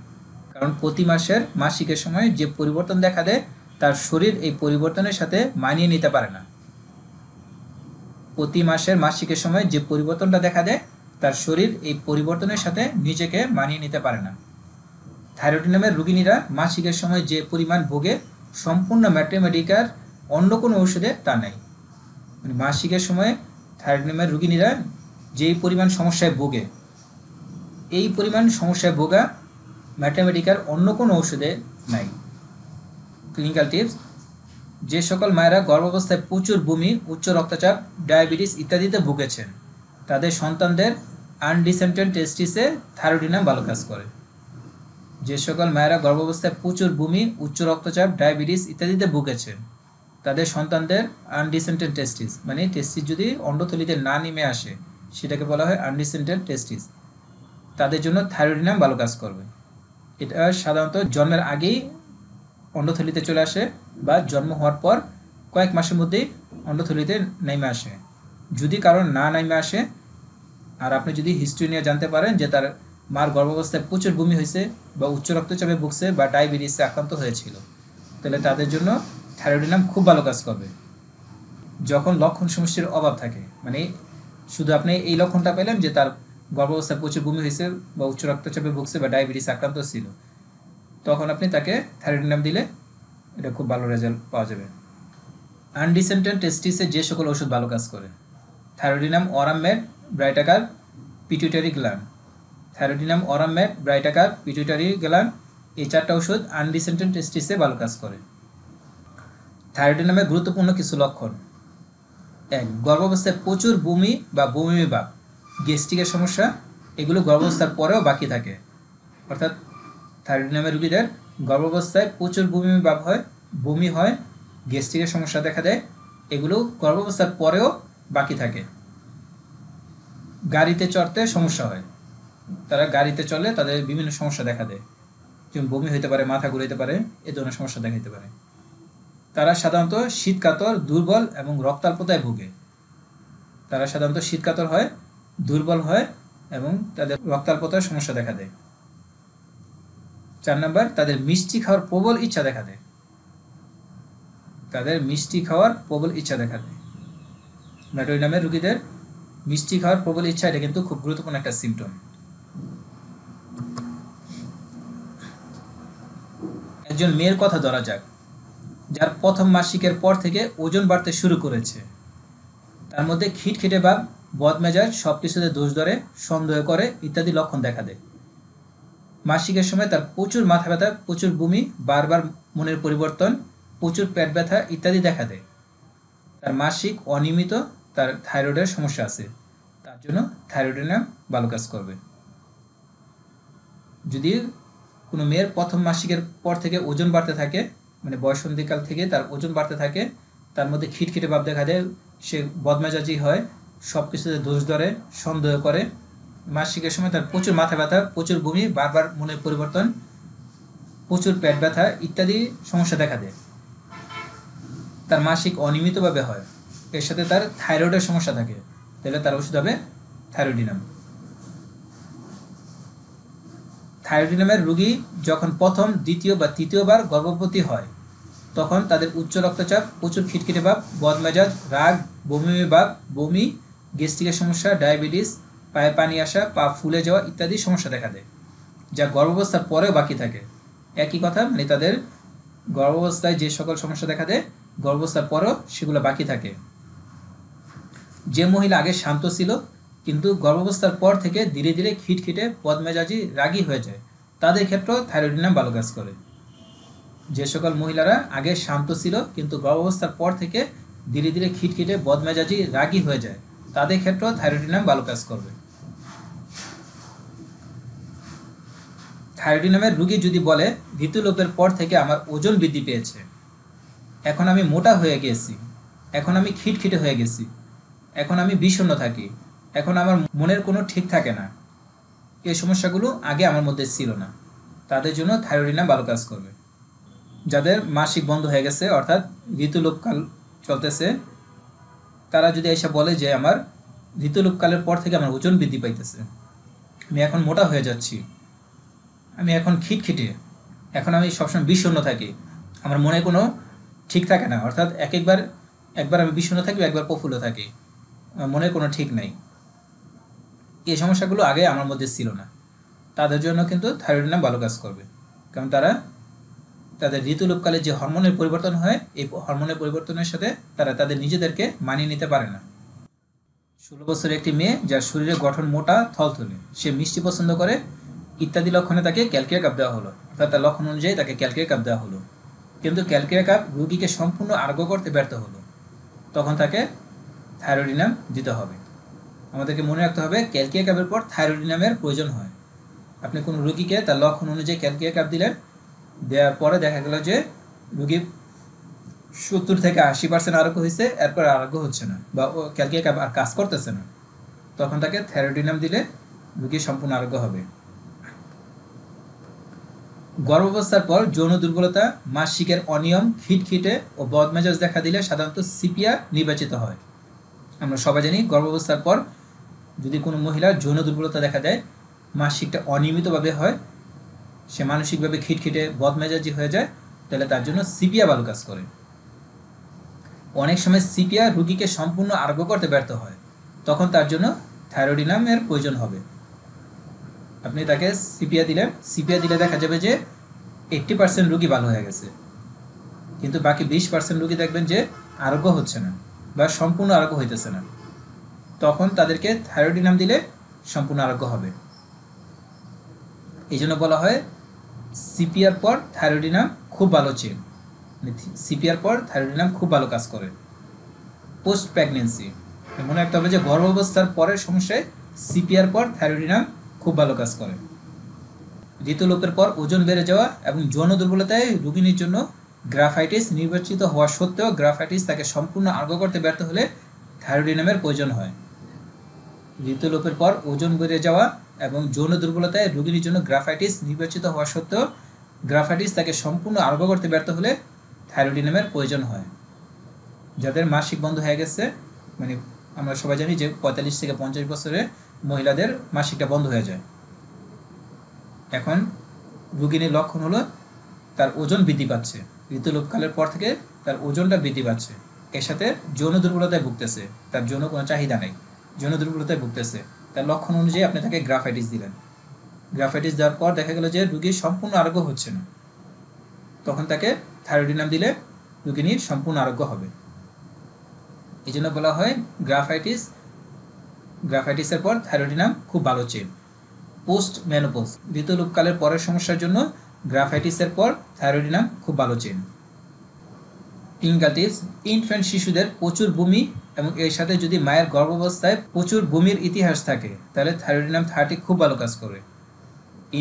কারণ প্রতি মাসের মাসিকের সময় যে পরিবর্তন দেখা দেয় তার শরীর এই পরিবর্তনের সাথে মানিয়ে নিতে পারে না। প্রতি মাসের মাসিকের সময় যে পরিবর্তনটা দেখা দেয় তার শরীর এই পরিবর্তনের সাথে নিজেকে মানিয়ে নিতে পারে না। থাইরয়েডিনামের রোগিনীরা মাসিকের সময় যে পরিমাণ ভোগে সম্পূর্ণ ম্যাথমেটিকার অন্য কোনো ওষুধে তা নেই। মানে মাসিকের সময় থাইরয়েডিনামের রোগিনীরা যেই পরিমাণ সমস্যায় ভোগে, এই পরিমাণ সমস্যায় ভোগা ম্যাথমেটিকার অন্য কোনো ওষুধে নাই। ক্লিনিক্যাল টিপস: যে সকল মায়েরা গর্ভাবস্থায় প্রচুর বমি, উচ্চ রক্তচাপ, ডায়াবেটিস ইত্যাদিতে ভুগেছেন তাদের সন্তানদের আনডিসেন্টেড টেস্টিসে থাইরয়েডিনাম ভালো কাজ করে। যে সকল মায়েরা গর্ভাবস্থায় প্রচুর বমি, উচ্চ রক্তচাপ, ডায়াবেটিস ইত্যাদিতে ভুগেছেন তাদের সন্তানদের আনডিসেন্টেড টেস্টিস, মানে টেস্টিস যদি অন্ডথলিতে না নেমে আসে সেটাকে বলা হয় আনডিসেন্টেড টেস্টিস, তাদের জন্য থাইরয়েডিনাম ভালো কাজ করবে। এটা সাধারণত জন্মের আগেই অন্ডথলিতে চলে আসে বা জন্ম হওয়ার পর কয়েক মাসের মধ্যেই অন্ডথলিতে নেমে আসে। যদি কারণ না নেমে আসে আর আপনি যদি হিস্ট্রি নিয়ে জানতে পারেন যে তার মার গর্ভাবস্থায় প্রচুর বমি হয়েছে বা উচ্চ রক্তচাপে ভুগছে বা ডায়াবেটিসে আক্রান্ত হয়েছিল, তাহলে তাদের জন্য থাইরয়েডিনাম খুব ভালো কাজ করবে। যখন লক্ষণ সমষ্টির অভাব থাকে, মানে শুধু আপনি এই লক্ষণটা পেলেন যে তার গর্ভাবস্থায় প্রচুর বমি হয়েছে বা উচ্চ রক্তচাপে ভুগছে বা ডায়াবেটিস আক্রান্ত ছিল, তখন আপনি তাকে থাইরয়েডিনাম দিলে এটা খুব ভালো রেজাল্ট পাওয়া যাবে। আনডিসেন্টেড টেস্টিসে যে সকল ওষুধ ভালো কাজ করে: থাইরয়েডিনাম, অরামমেড, ব্রাইটাকার, পিটুইটারি গ্ল্যান্ড। থাইরয়েডিনাম, অরামমেড, ব্রাইটাকার, পিটুইটারি গ্ল্যান্ড এই চারটা ওষুধ আনডিসেন্টেড টেস্টিসে ভালো কাজ করে। থাইরয়েডিনামের গুরুত্বপূর্ণ কিছু লক্ষণ: 1. গর্ভাবস্থায় প্রচুর বমি বা বমি ভাব, গ্যাস্ট্রিকের সমস্যা, এগুলো গর্ভাবস্থার পরেও বাকি থাকে। অর্থাৎ থাইরয়েডিনামের রোগীদের গর্ভাবস্থায় প্রচুর বমি ভাব হয়, বমি হয়, গ্যাস্ট্রিকের সমস্যা দেখা দেয়, এগুলো গর্ভাবস্থার পরেও বাকি থাকে। গাড়িতে চড়তে সমস্যা হয়, তারা গাড়িতে চলে তাদের বিভিন্ন সমস্যা দেখা দেয়, যেমন বমি হইতে পারে, মাথা ঘুরাইতে পারে, এ ধরনের সমস্যা দেখাইতে পারে। তারা সাধারণত শীতকাতর, দুর্বল এবং রক্তাল্পতায় ভোগে। তারা সাধারণত শীতকাতর হয়, দুর্বল হয় এবং তাদের রক্তাল্পতার সমস্যা দেখা দেয়। 4 নম্বর, তাদের মিষ্টি খাওয়ার প্রবল ইচ্ছা দেখা দেয়। তাদের মিষ্টি খাওয়ার প্রবল ইচ্ছা দেখা দেয়। ম্যাডোইনামের রোগীদের মিষ্টি খাওয়ার প্রবল ইচ্ছা, এটা কিন্তু খুব গুরুত্বপূর্ণ একটা সিমটম। একজন মেয়ের কথা ধরা যাক, যার প্রথম মাসিকের পর থেকে ওজন বাড়তে শুরু করেছে। তার মধ্যে খিটখিটে ভাব, বদমেজাজ, সব কিছুতে দোষ ধরে, সন্দেহ করে ইত্যাদি লক্ষণ দেখা দেয়। মাসিকের সময় তার প্রচুর মাথা ব্যথা, প্রচুর বমি, বারবার মনের পরিবর্তন, প্রচুর পেট ব্যথা ইত্যাদি দেখা দেয়। তার মাসিক অনিয়মিত, তার থাইরয়েডের সমস্যা আছে, তার জন্য থাইরয়েডিনাম ভালো কাজ করবে। যদি কোনো মেয়ের প্রথম মাসিকের পর থেকে ওজন বাড়তে থাকে, মানে বয়সন্ধিকাল থেকে তার ওজন বাড়তে থাকে, তার মধ্যে খিটখিটে ভাব দেখা দেয়, সে বদমেজাজি হয়, সব কিছুতে দোষ ধরে, সন্দেহ করে, মাসিকের সময় তার প্রচুর মাথা ব্যথা, প্রচুর বমি, বারবার মনের পরিবর্তন, প্রচুর পেট ব্যথা ইত্যাদি সমস্যা দেখা দেয়, তার মাসিক অনিয়মিতভাবে হয়, এর সাথে তার থাইরয়েডের সমস্যা থাকে, তাহলে তার ওষুধ হবে থাইরয়েডিনাম। থাইরয়েডিনামের রোগী যখন প্রথম, দ্বিতীয় বা তৃতীয়বার গর্ভবতী হয় তখন তাদের উচ্চ রক্তচাপ, প্রচুর খিটখিটে ভাব, বদমেজাজ, রাগ, বমি ভাব, বমি, গ্যাস্ট্রিকের সমস্যা, ডায়াবেটিস, পায়ে পানি আসা, পা ফুলে যাওয়া ইত্যাদি সমস্যা দেখা দেয়, যা গর্ভাবস্থার পরেও বাকি থাকে। একই কথা, মানে তাদের গর্ভাবস্থায় যে সকল সমস্যা দেখা দেয় গর্ভাবস্থার পরেও সেগুলো বাকি থাকে। যে মহিলা আগে শান্ত ছিল কিন্তু গর্ভাবস্থার পর থেকে ধীরে ধীরে খিটখিটে বদমেজাজি রাগী হয়ে যায়, তাদের ক্ষেত্রেও থাইরোডিনাম ভালো কাজ করে। যে সকল মহিলারা আগে শান্ত ছিল কিন্তু গর্ভাবস্থার পর থেকে ধীরে ধীরে খিটখিটে বদমেজাজি রাগী হয়ে যায়, তাদের ক্ষেত্রেও থাইরোডিনাম ভালো কাজ করবে। থাইরোডিনামের রোগী যদি বলে ঋতুলোপের পর থেকে আমার ওজন বৃদ্ধি পেয়েছে, এখন আমি মোটা হয়ে গেছি, এখন আমি খিটখিটে হয়ে গেছি, এখন আমি বিষণ্ণ থাকি, এখন আমার মনের কোনো ঠিক থাকে না, এই সমস্যাগুলো আগে আমার মধ্যে ছিল না, তাদের জন্য থাইরোডিনাম ভালো কাজ করবে। যাদের মাসিক বন্ধ হয়ে গেছে অর্থাৎ ঋতুলোপকাল চলতেছে, তারা যদি এসে বলে যে আমার ঋতুলোপকালের পর থেকে আমার ওজন বৃদ্ধি পাইতেছে, আমি এখন মোটা হয়ে যাচ্ছি, আমি এখন খিটখিটে, এখন আমি সবসময় বিষণ্ণ থাকি, আমার মনে কোনো ঠিক থাকে না, অর্থাৎ একবার আমি বিষণ্ণ থাকি, একবার প্রফুল্ল থাকি, আমার মনে কোনো ঠিক নাই, এই সমস্যাগুলো আগে আমার মধ্যে ছিল না, তাদের জন্য কিন্তু থাইরোডিনাম ভালো কাজ করবে। কারণ তাদের ঋতুলোপকালে যে হরমোনের পরিবর্তন হয়, এই হরমোনের পরিবর্তনের সাথে তারা তাদের নিজেদেরকে মানিয়ে নিতে পারে না। 16 বছরের একটি মেয়ে যার শরীরের গঠন মোটা থলথলে, সে মিষ্টি পছন্দ করে ইত্যাদি লক্ষণে তাকে ক্যালকিয়া কাপ দেওয়া হলো, অর্থাৎ তার লক্ষণ অনুযায়ী তাকে ক্যালকিয়া কাপ দেওয়া হলো, কিন্তু ক্যালকিয়া কাপ রোগীকে সম্পূর্ণ আরোগ্য করতে ব্যর্থ হলো, তখন তাকে থাইরোডিনাম দিতে হবে। আমাদেরকে মনে রাখতে হবে ক্যালকিয়া কাপের পর থাইরোডিনামের প্রয়োজন হয়। আপনি কোনো রোগীকে তার লক্ষণ অনুযায়ী ক্যালকিয়া কাপ দিলেন, দেওয়ার পরে দেখা গেল যে রোগী 70 থেকে 80% আরোগ্য হয়েছে, এরপর আরোগ্য হচ্ছে না বা ও ক্যালকিয়া কাপ আর কাজ করতেছে না, তখন তাকে থাইরোডিনাম দিলে রোগী সম্পূর্ণ আরোগ্য হবে। গর্ভাবস্থার পর যৌন দুর্বলতা, মাসিকের অনিয়ম, খিটখিটে ও বদমেজাজ দেখা দিলে সাধারণত সিপিআর নির্বাচিত হয়। আমরা সবাই জানি গর্ভাবস্থার পর যদি কোনো মহিলার যৌন দুর্বলতা দেখা দেয়, মাসিকটা অনিয়মিতভাবে হয়, সে মানসিকভাবে খিটখিটে বদমেজাজি হয়ে যায়, তাহলে তার জন্য সিপিআর ভালো কাজ করে। অনেক সময় সিপিআর রোগীকে সম্পূর্ণ আরোগ্য করতে ব্যর্থ হয়, তখন তার জন্য থাইরোডিনামের প্রয়োজন হবে। আপনি তাকে সিপিআর দিলে দেখা যাবে যে 80% রোগী ভালো হয়ে গেছে, কিন্তু বাকি 20% রোগী দেখবেন যে আরোগ্য হচ্ছে না বা সম্পূর্ণ আরোগ্য হইতেছে না, তখন তাদেরকে থাইরোডিনাম দিলে সম্পূর্ণ আরোগ্য হবে। এই জন্য বলা হয় সিপিআর পর থাইরোডিনাম খুব ভালো চেন, সিপিআর পর থাইরোডিনাম খুব ভালো কাজ করে। পোস্ট প্রেগনেন্সি, মনে রাখতে হবে যে গর্ভাবস্থার পরের সমস্যায় সিপিআর পর থাইরোডিনাম খুব ভালো কাজ করে। ঋতুলোপের পর ওজন বেড়ে যাওয়া এবং যৌন দুর্বলতায় রোগিনীর জন্য গ্রাফাইটিস নির্বাচিত হওয়া সত্ত্বেও গ্রাফাইটিস তাকে সম্পূর্ণ আরোগ্য করতে ব্যর্থ হলে থাইরোডিনামের প্রয়োজন হয়। ঋতুলোপের পর ওজন বেড়ে যাওয়া এবং যৌন দুর্বলতায় রোগিনীর জন্য গ্রাফাইটিস নির্বাচিত হওয়া সত্ত্বেও গ্রাফাইটিস তাকে সম্পূর্ণ আরোগ্য করতে ব্যর্থ হলে থাইরোডিনামের প্রয়োজন হয়। যাদের মাসিক বন্ধ হয়ে গেছে, মানে আমরা সবাই জানি যে 45 থেকে 50 বছরে মহিলাদের মাসিকটা বন্ধ হয়ে যায়, এখন রোগিনীর লক্ষণ হলো তার ওজন বৃদ্ধি পাচ্ছে, ঋতুলোপকালের পর থেকে তার ওজনটা বৃদ্ধি পাচ্ছে, এর সাথে যৌন দুর্বলতায় ভুগতেছে, তার যৌন কোনো চাহিদা নেই, যৌন দুর্বলতায় ভুগতেছে, তার লক্ষণ অনুযায়ী আপনি তাকে গ্রাফাইটিস দিলেন, গ্রাফাইটিস দেওয়ার পর দেখা গেল যে রোগীর সম্পূর্ণ আরোগ্য হচ্ছে না, তখন তাকে থাইরোডিনাম দিলে রোগিনীর সম্পূর্ণ আরোগ্য হবে। এই জন্য বলা হয় গ্রাফাইটিসের পর থাইরোডিনাম খুব ভালো চেন। পোস্ট মেনোপজ, ঋতুলোপকালের পরের সমস্যার জন্য গ্রাফাইটিসের পর থাইরোডিনাম খুব ভালো চেন। ক্লিনিক্যাল টিপস, ইনফ্যান্ট শিশুদের প্রচুর বমি এবং এর সাথে যদি মায়ের গর্ভাবস্থায় প্রচুর বমির ইতিহাস থাকে, তাহলে থাইরোডিনাম 30 খুব ভালো কাজ করে।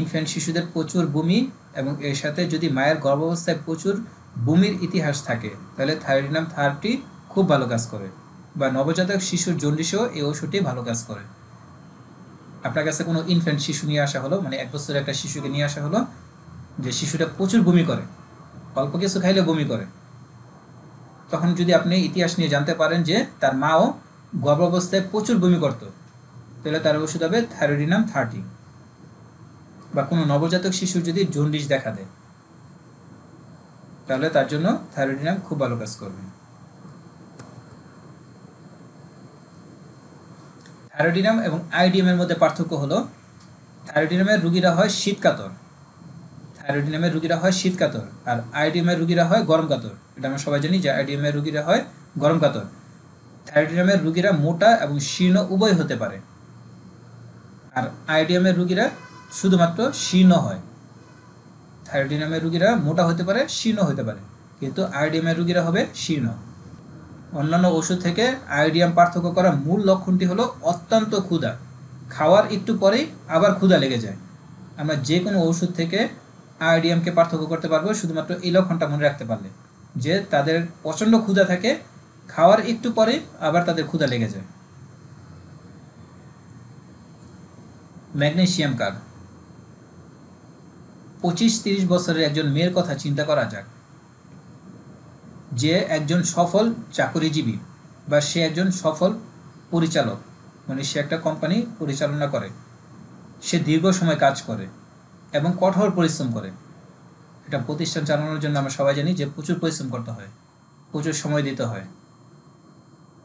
ইনফ্যান্ট শিশুদের প্রচুর বমি এবং এর সাথে যদি মায়ের গর্ভাবস্থায় প্রচুর বমির ইতিহাস থাকে, তাহলে থাইরোডিনাম 30 খুব ভালো কাজ করে। বা নবজাতক শিশুর জন্ডিসেও এই ওষুধটি ভালো কাজ করে। আপনার কাছে কোনো ইনফ্যান্ট শিশু নিয়ে আসা হলো, মানে 1 বছরের একটা শিশুকে নিয়ে আসা হলো, যে শিশুটা প্রচুর বমি করে, অল্প কিছু খাইলে বমি করে, তখন যদি আপনি ইতিহাস নিয়ে জানতে পারেন যে তার মাও গর্ভাবস্থায় প্রচুর বমি করত, তাহলে তার ওষুধ হবে থাইরোডিনাম 30। বা কোনো নবজাতক শিশুর যদি জন্ডিস দেখা দেয়, তাহলে তার জন্য থাইরোডিনাম খুব ভালো কাজ করবে। থাইরোডিনাম এবং আইডিএম এর মধ্যে পার্থক্য হলো, থাইরোডিনামের রোগীরা হয় শীতকাতর, আর আইডিএম এর রোগীরা হয় গরম কাতর। এটা আমরা সবাই জানি যে আইডিএম এর রোগীরা হয় গরম কাতর। থাইরোডিনামের রোগীরা মোটা এবং শীর্ণ উভয় হতে পারে, আর আয়োডিয়ামের রুগীরা শুধুমাত্র শীর্ণ হয়। থাইরয়েডিনামের রুগীরা মোটা হতে পারে, শীর্ণ হতে পারে, কিন্তু আয়োডিয়ামের রুগীরা হবে শীর্ণ। অন্যান্য ওষুধ থেকে আয়োডিয়াম পার্থক্য করার মূল লক্ষণটি হলো অত্যন্ত ক্ষুধা। খাওয়ার একটু পরেই আবার ক্ষুধা লেগে যায়। আমরা যে কোনো ওষুধ থেকে আয়োডিয়ামকে পার্থক্য করতে পারবো শুধুমাত্র এই লক্ষণটা মনে রাখতে পারলে, যে তাদের প্রচণ্ড ক্ষুধা থাকে, খাওয়ার একটু পরে আবার তাদের ক্ষুধা লেগে যায়। Magnesium carb. 25-30 বছরের একজন মেয়ের কথা চিন্তা করা যাক, যে একজন সফল চাকরিজীবী বা সে একজন সফল পরিচালক, মানে সে একটা কোম্পানি পরিচালনা করে, সে দীর্ঘ সময় কাজ করে এবং কঠোর পরিশ্রম করে। এটা প্রতিষ্ঠান চালানোর জন্য আমরা সবাই জানি যে প্রচুর পরিশ্রম করতে হয়, প্রচুর সময় দিতে হয়।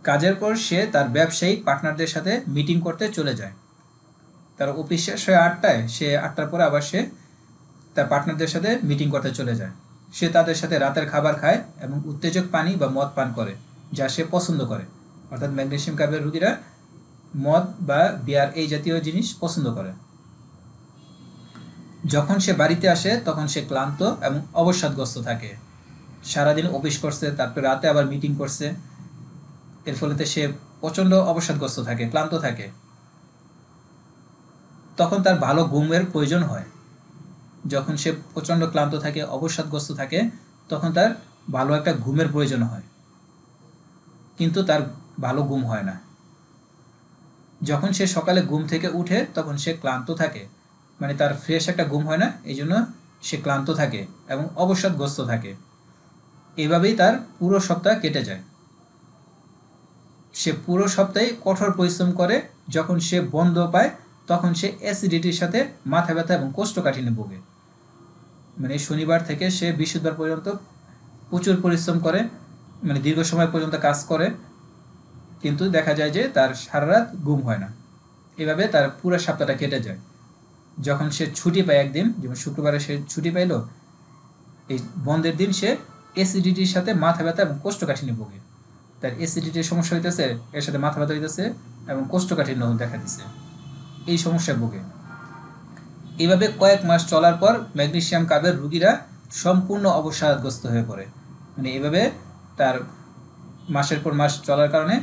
কাজের পর সে তার ব্যবসায়িক পার্টনারদের সাথে মিটিং করতে চলে যায়। তার অফিস শেষ হয় 8টায়, সে 8টার পরে আবার সে তার পার্টনারদের সাথে মিটিং করতে চলে যায়। সে তাদের সাথে রাতের খাবার খায় এবং উত্তেজক পানি বা মদ পান করে, যা সে পছন্দ করে। অর্থাৎ ম্যাগনেসিয়াম কার্বের রোগীরা মদ বা বিয়ার এই জাতীয় জিনিস পছন্দ করে। যখন সে বাড়িতে আসে তখন সে ক্লান্ত এবং অবসাদগ্রস্ত থাকে। সারাদিন অফিস করছে, তারপর রাতে আবার মিটিং করছে, এর ফলেতে সে প্রচণ্ড অবসাদগ্রস্ত থাকে, ক্লান্ত থাকে। তখন তার ভালো ঘুমের প্রয়োজন হয়। যখন সে প্রচণ্ড ক্লান্ত থাকে, অবসাদগ্রস্ত থাকে, তখন তার ভালো একটা ঘুমের প্রয়োজন হয়, কিন্তু তার ভালো ঘুম হয় না। যখন সে সকালে ঘুম থেকে উঠে তখন সে ক্লান্ত থাকে, মানে তার ফ্রেশ একটা ঘুম হয় না, এই জন্য সে ক্লান্ত থাকে এবং অবসাদগ্রস্ত থাকে। এভাবেই তার পুরো সপ্তাহ কেটে যায়। সে পুরো সপ্তাহে কঠোর পরিশ্রম করে। যখন সে বন্ধ পায় তখন সে অ্যাসিডিটির সাথে মাথা ব্যথা এবং কোষ্ঠকাঠিন্যে ভোগে। মানে শনিবার থেকে সে বৃহস্পতিবার পর্যন্ত প্রচুর পরিশ্রম করে, মানে দীর্ঘ সময় পর্যন্ত কাজ করে, কিন্তু দেখা যায় যে তার সারা রাত ঘুম হয় না। এভাবে তার পুরো সপ্তাহটা কেটে যায়। যখন সে ছুটি পায় একদিন, যেমন শুক্রবারে সে ছুটি পাইল, এই বন্ধের দিন সে অ্যাসিডিটির সাথে মাথা ব্যথা এবং কোষ্ঠকাঠিন্যে ভোগে। তার অ্যাসিডিটির সমস্যা হইতেছে, এর সাথে মাথা ব্যথা হইতেছে এবং কোষ্ঠকাঠিন্য দেখা দিচ্ছে, এই সমস্যা ভোগে। এইভাবে কয়েক মাস চলার পর ম্যাগনেসিয়াম কার্বের রোগীরা সম্পূর্ণ অবসাদগ্রস্ত হয়ে পড়ে। মানে এভাবে তার মাসের পর মাস চলার কারণে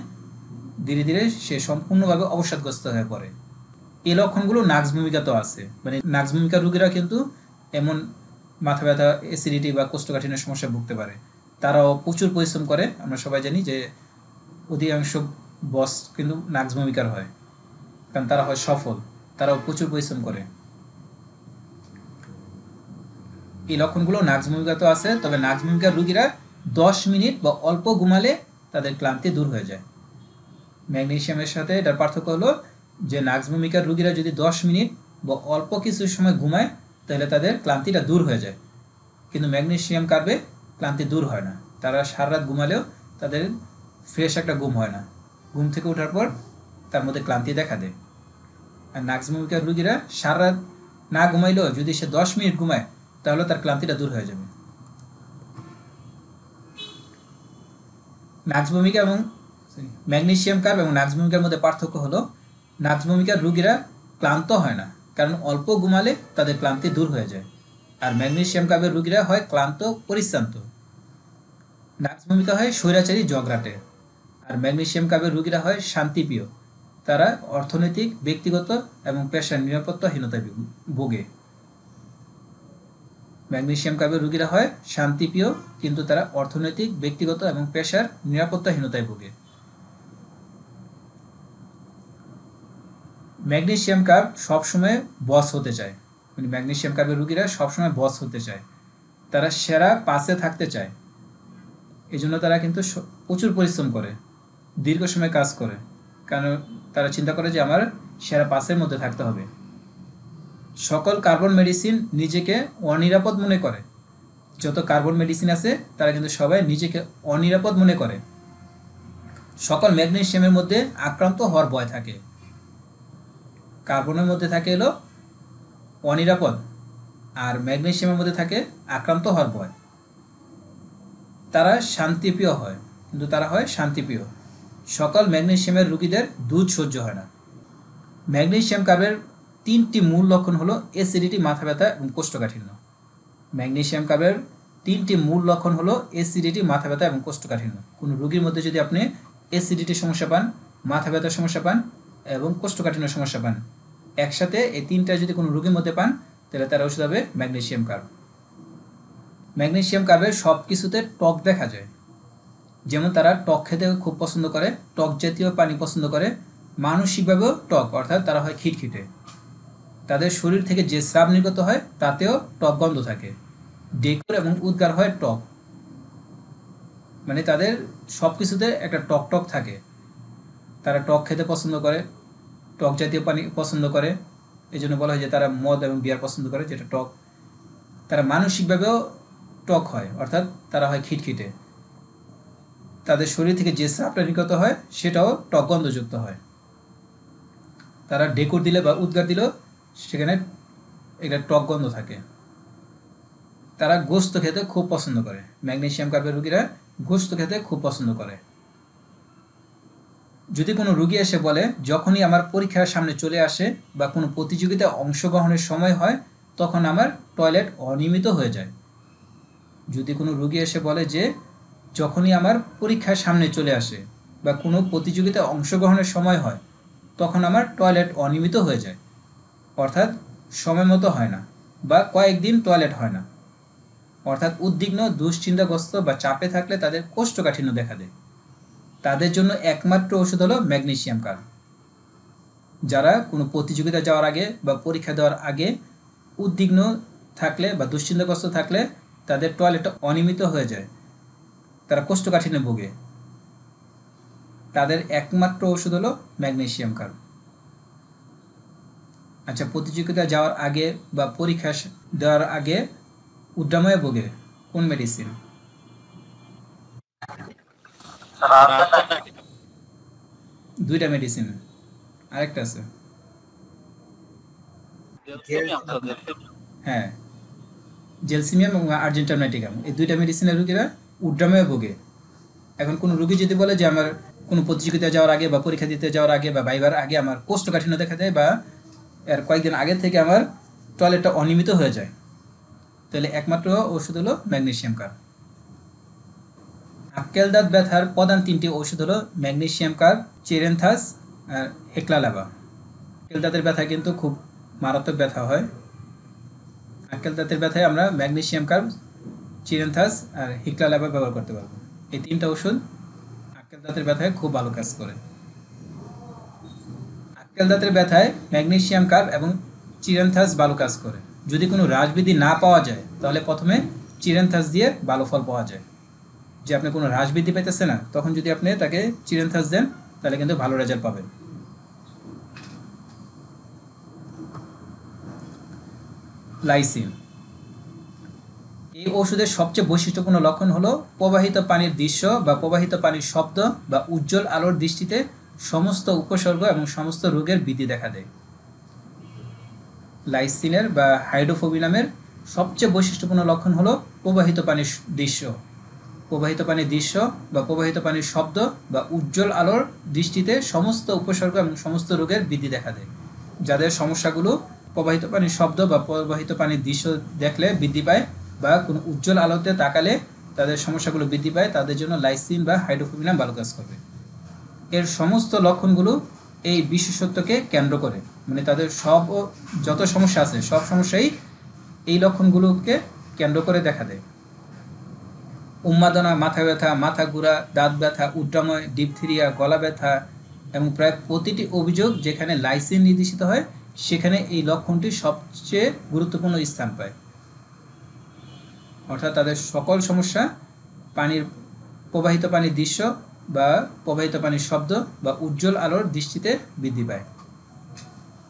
ধীরে ধীরে সে সম্পূর্ণভাবে অবসাদগ্রস্ত হয়ে পড়ে। এই লক্ষণগুলো নাক্স ভূমিকাতেও আছে। মানে নাক্স ভূমিকার রোগীরা কিন্তু এমন মাথা ব্যথা, অ্যাসিডিটি বা কোষ্ঠকাঠিন্যের সমস্যা ভুগতে পারে। তারাও প্রচুর পরিশ্রম করে। আমরা সবাই জানি যে অধিকাংশ বস কিন্তু নাক্স ভূমিকার হয়, কারণ তারা হয় সফল, তারাও প্রচুর পরিশ্রম করে। এই লক্ষণগুলো নাক্স ভূমিকাতেও আছে। তবে নাক্স ভূমিকার রোগীরা 10 মিনিট বা অল্প ঘুমালে তাদের ক্লান্তি দূর হয়ে যায়। ম্যাগনেসিয়ামের সাথে এটার পার্থক্য হলো যে নাক্স ভূমিকার রোগীরা যদি 10 মিনিট বা অল্প কিছু সময় ঘুমায় তাহলে তাদের ক্লান্তিটা দূর হয়ে যায়, কিন্তু ম্যাগনেসিয়াম কার্বে ক্লান্তি দূর হয় না। তারা সারা রাত ঘুমালেও তাদের ফ্রেশ একটা ঘুম হয় না, ঘুম থেকে ওঠার পর তার মধ্যে ক্লান্তি দেখা দেয়। আর নাক্স ভূমিকার রোগীরা সারা রাত না ঘুমাইলেও যদি সে 10 মিনিট ঘুমায় তাহলে তার ক্লান্তিটা দূর হয়ে যাবে। নাক্স ভূমিকা এবং ম্যাগনেসিয়াম কার্ব এবং নাক্স ভূমিকার মধ্যে পার্থক্য হলো, নাক্স ভূমিকার রোগীরা ক্লান্ত হয় না, কারণ অল্প ঘুমালে তাদের ক্লান্তি দূর হয়ে যায়। আর ম্যাগনেসিয়াম কার্বের রোগীরা হয় ক্লান্ত, পরিশ্রান্ত। নাক্স ভূমিকা হয় স্বৈরাচারী জগরাটে, আর ম্যাগনেসিয়াম কার্বের রোগীরা হয় শান্তিপ্রিয়। তারা অর্থনৈতিক, ব্যক্তিগত এবং পেশার নিরাপত্তাহীনতায় ভোগে। ম্যাগনেসিয়াম কার্বের রোগীরা হয় শান্তিপ্রিয়, কিন্তু তারা অর্থনৈতিক, ব্যক্তিগত এবং পেশার নিরাপত্তাহীনতায় ভোগে। ম্যাগনেসিয়াম কার্ব সবসময় বস হতে চায়। মানে ম্যাগনেসিয়াম কার্বের রোগীরা সবসময় বস হতে চায়, তারা সেরা পাশে থাকতে চায়। এই জন্য তারা কিন্তু প্রচুর পরিশ্রম করে, দীর্ঘ সময় কাজ করে, কারণ তারা চিন্তা করে যে আমার সেরা পাসের মধ্যে থাকতে হবে। সকল কার্বন মেডিসিন নিজেকে অনিরাপদ মনে করে। যত কার্বন মেডিসিন আছে তারা কিন্তু সবাই নিজেকে অনিরাপদ মনে করে। সকল ম্যাগনেসিয়ামের মধ্যে আক্রান্ত হওয়ার ভয় থাকে। কার্বনের মধ্যে থাকে হলো অনিরাপদ, আর ম্যাগনেসিয়ামের মধ্যে থাকে আক্রান্ত হওয়ার ভয়। তারা শান্তিপ্রিয় হয়, কিন্তু তারা হয় শান্তিপ্রিয়। সকল ম্যাগনেসিয়ামের রোগীদের দুধ সহ্য হয় না। ম্যাগনেসিয়াম কার্বের তিনটি মূল লক্ষণ হলো অ্যাসিডিটি, মাথা ব্যথা এবং কোষ্ঠকাঠিন্য। ম্যাগনেসিয়াম কার্বের তিনটি মূল লক্ষণ হলো অ্যাসিডিটি, মাথা ব্যথা এবং কোষ্ঠকাঠিন্য। কোনো রোগীর মধ্যে যদি আপনি অ্যাসিডিটির সমস্যা পান, মাথা ব্যথার সমস্যা পান এবং কোষ্ঠকাঠিন্যের সমস্যা পান, একসাথে এই তিনটা যদি কোনো রোগীর মধ্যে পান, তাহলে তার ওষুধ হবে ম্যাগনেসিয়াম কার্ব। ম্যাগনেসিয়াম কার্বের সব কিছুতে টক দেখা যায়, যেমন তারা টক খেতে খুব পছন্দ করে, টক জাতীয় পানি পছন্দ করে, মানসিকভাবেও টক, অর্থাৎ তারা হয় খিটখিটে। তাদের শরীর থেকে যে স্রাব নির্গত হয় তাতেও টক গন্ধ থাকে, ডেকুর এবং উদ্গার হয় টক, মানে তাদের সব কিছুতে একটা টক টক থাকে। তারা টক খেতে পছন্দ করে, টক জাতীয় পানি পছন্দ করে, এই জন্য বলা হয় যে তারা মদ এবং বিয়ার পছন্দ করে, যেটা টক। তারা মানসিকভাবেও টক হয়, অর্থাৎ তারা হয় খিটখিটে। তাদের শরীর থেকে যে স্রাবটা নির্গত হয় সেটাও টক গন্ধযুক্ত হয়। তারা ডেকুর দিলে বা উদ্গার দিলেও সেখানে একটা টক গন্ধ থাকে। তারা গোস্ত খেতে খুব পছন্দ করে, ম্যাগনেসিয়াম কার্বের রোগীরা গোস্ত খেতে খুব পছন্দ করে। যদি কোনো রোগী এসে বলে যখনই আমার পরীক্ষার সামনে চলে আসে বা কোনো প্রতিযোগিতায় অংশগ্রহণের সময় হয় তখন আমার টয়লেট অনিয়মিত হয়ে যায়। যদি কোনো রোগী এসে বলে যে যখনই আমার পরীক্ষার সামনে চলে আসে বা কোনো প্রতিযোগিতায় অংশগ্রহণের সময় হয় তখন আমার টয়লেট অনিয়মিত হয়ে যায়, অর্থাৎ সময় মতো হয় না বা কয়েকদিন টয়লেট হয় না, অর্থাৎ উদ্বিগ্ন, দুশ্চিন্তাগ্রস্ত বা চাপে থাকলে তাদের কোষ্ঠকাঠিন্য দেখা দেয়, তাদের জন্য একমাত্র ওষুধ হলো ম্যাগনেসিয়াম কার্ব। যারা কোনো প্রতিযোগিতা যাওয়ার আগে বা পরীক্ষা দেওয়ার আগে উদ্বিগ্ন থাকলে বা দুশ্চিন্তাগ্রস্ত থাকলে তাদের টয়লেটটা অনিয়মিত হয়ে যায়, তারা কোষ্ঠকাঠিন্যে ভোগে, তাদের একমাত্র ওষুধ হলো ম্যাগনেসিয়াম কার্ব। আচ্ছা, প্রতিযোগিতা যাওয়ার আগে বা পরীক্ষা দেওয়ার আগে উদ্রাময়ে ভোগে, কোন মেডিসিন? দুইটা মেডিসিন, আরেকটা আছে। হ্যাঁ, জেলসিমিয়াম এবং আর্জেন্টানাইটিকাম, এই দুইটা মেডিসিনের রোগীরা উদ্রাময়ে ভোগে। এখন কোনো রোগী যদি বলে যে আমার কোনো প্রতিযোগিতায় যাওয়ার আগে বা পরীক্ষা দিতে যাওয়ার আগে বা ভাইবার আগে আমার কোষ্ঠকাঠিন্য দেখা দেয় বা এর কয়েকদিন আগে থেকে আমার টয়লেটটা অনিয়মিত হয়ে যায়, তাহলে একমাত্র ওষুধ হলো ম্যাগনেসিয়াম কার্ব। আক্কেল দাঁত ব্যথার প্রধান তিনটি ওষুধ হলো ম্যাগনেসিয়াম কার্ব, চিরেনথাস আর হেক্লালাভা। আক্কেল দাঁতের ব্যথা কিন্তু খুব মারাত্মক ব্যথা হয়। আক্কেল দাঁতের ব্যথায় আমরা ম্যাগনেসিয়াম কার্ব, চিরেনথাস আর হেক্লালাভা ব্যবহার করতে পারবো। এই তিনটা ওষুধ আক্কেল দাঁতের ব্যথায় খুব ভালো কাজ করে। আক্কেল দাঁতের ব্যথায় ম্যাগনেসিয়াম কার্ব এবং চিরেনথাস ভালো কাজ করে। যদি কোনো হ্রাসবৃদ্ধি না পাওয়া যায় তাহলে প্রথমে চিরেনথাস দিয়ে ভালো ফল পাওয়া যায়। যে আপনি কোনো হ্রাসবৃদ্ধি পাইতেছে না, তখন যদি আপনি তাকে চিরেনথাস দেন তাহলে কিন্তু ভালো রেজাল্ট পাবেন। লাইসিন, এই ওষুধের সবচেয়ে বৈশিষ্ট্যপূর্ণ লক্ষণ হলো প্রবাহিত পানির দৃশ্য বা প্রবাহিত পানির শব্দ বা উজ্জ্বল আলোর দৃষ্টিতে সমস্ত উপসর্গ এবং সমস্ত রোগের বৃদ্ধি দেখা দেয়। লাইসিনের বা হাইড্রোফোবিনামের সবচেয়ে বৈশিষ্ট্যপূর্ণ লক্ষণ হলো প্রবাহিত পানির দৃশ্য, প্রবাহিত পানির দৃশ্য বা প্রবাহিত পানির শব্দ বা উজ্জ্বল আলোর দৃষ্টিতে সমস্ত উপসর্গ এবং সমস্ত রোগের বৃদ্ধি দেখা দেয়। যাদের সমস্যাগুলো প্রবাহিত পানির শব্দ বা প্রবাহিত পানির দৃশ্য দেখলে বৃদ্ধি পায় বা কোনো উজ্জ্বল আলোতে তাকালে তাদের সমস্যাগুলো বৃদ্ধি পায়, তাদের জন্য লাইসিন বা হাইড্রোফোবিনাম ভালো কাজ করবে। এর সমস্ত লক্ষণগুলো এই বিশেষত্বকে কেন্দ্র করে, মানে তাদের যত সমস্যা আছে সব সমস্যাই এই লক্ষণগুলোকে কেন্দ্র করে দেখা দেয়। উন্মাদনা, মাথা ব্যথা, মাথা ঘোরা, দাঁত ব্যথা, উদ্রাময়, ডিপথিরিয়া, গলা ব্যথা এবং প্রায় প্রতিটি অভিযোগ যেখানে লাইসিন নির্দেশিত হয় সেখানে এই লক্ষণটি সবচেয়ে গুরুত্বপূর্ণ স্থান পায়। অর্থাৎ তাদের সকল সমস্যা প্রবাহিত পানির দৃশ্য বা প্রবাহিত পানির শব্দ বা উজ্জ্বল আলোর দৃষ্টিতে বৃদ্ধি পায়।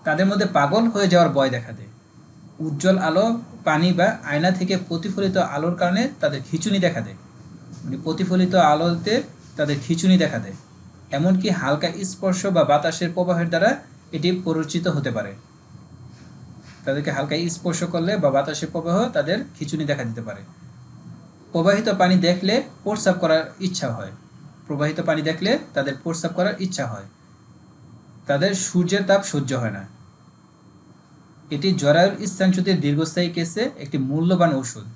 তাদের মধ্যে পাগল হয়ে যাওয়ার ভয় দেখা দেয়। উজ্জ্বল আলো, পানি বা আয়না থেকে প্রতিফলিত আলোর কারণে তাদের খিঁচুনি দেখা দেয়, মানে প্রতিফলিত আলোতে তাদের খিঁচুনি দেখা দেয়। এমনকি হালকা স্পর্শ বা বাতাসের প্রবাহের দ্বারা এটি প্ররোচিত হতে পারে। তাদেরকে হালকা স্পর্শ করলে বা বাতাসের প্রবাহ তাদের খিঁচুনি দেখা দিতে পারে। প্রবাহিত পানি দেখলে প্রস্রাব করার ইচ্ছা হয়, প্রবাহিত পানি দেখলে তাদের প্রস্রাব করার ইচ্ছা হয়। তাদের সূর্যের তাপ সহ্য হয় না। এটি জরায়ুর স্থানচ্যুতির দীর্ঘস্থায়ী কেসে একটি মূল্যবান ওষুধ।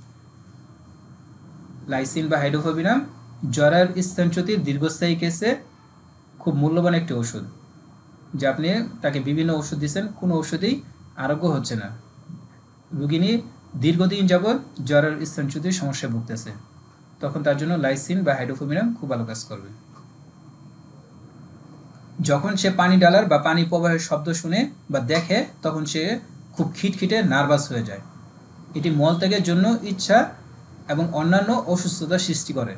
লাইসিন বা হাইড্রোফোবিনাম জরায়ুর স্থানচ্যুতির দীর্ঘস্থায়ী কেসে খুব মূল্যবান একটি ওষুধ, যে আপনি তাকে বিভিন্ন ওষুধ দিচ্ছেন, কোনো ওষুধেই আরোগ্য হচ্ছে না, রোগিনী দীর্ঘদিন যাবৎ জরায়ুর স্থানচ্যুতির সমস্যায় ভুগতেছে, তখন তার জন্য লাইসিন বা হাইড্রোফোবিনাম খুব ভালো কাজ করবে। যখন সে পানি ঢালার বা পানি প্রবাহের শব্দ শুনে বা দেখে তখন সে খুব খিটখিটে নার্ভাস হয়ে যায়। এটি মলত্যাগের জন্য ইচ্ছা এবং অন্যান্য অসুস্থতা সৃষ্টি করে।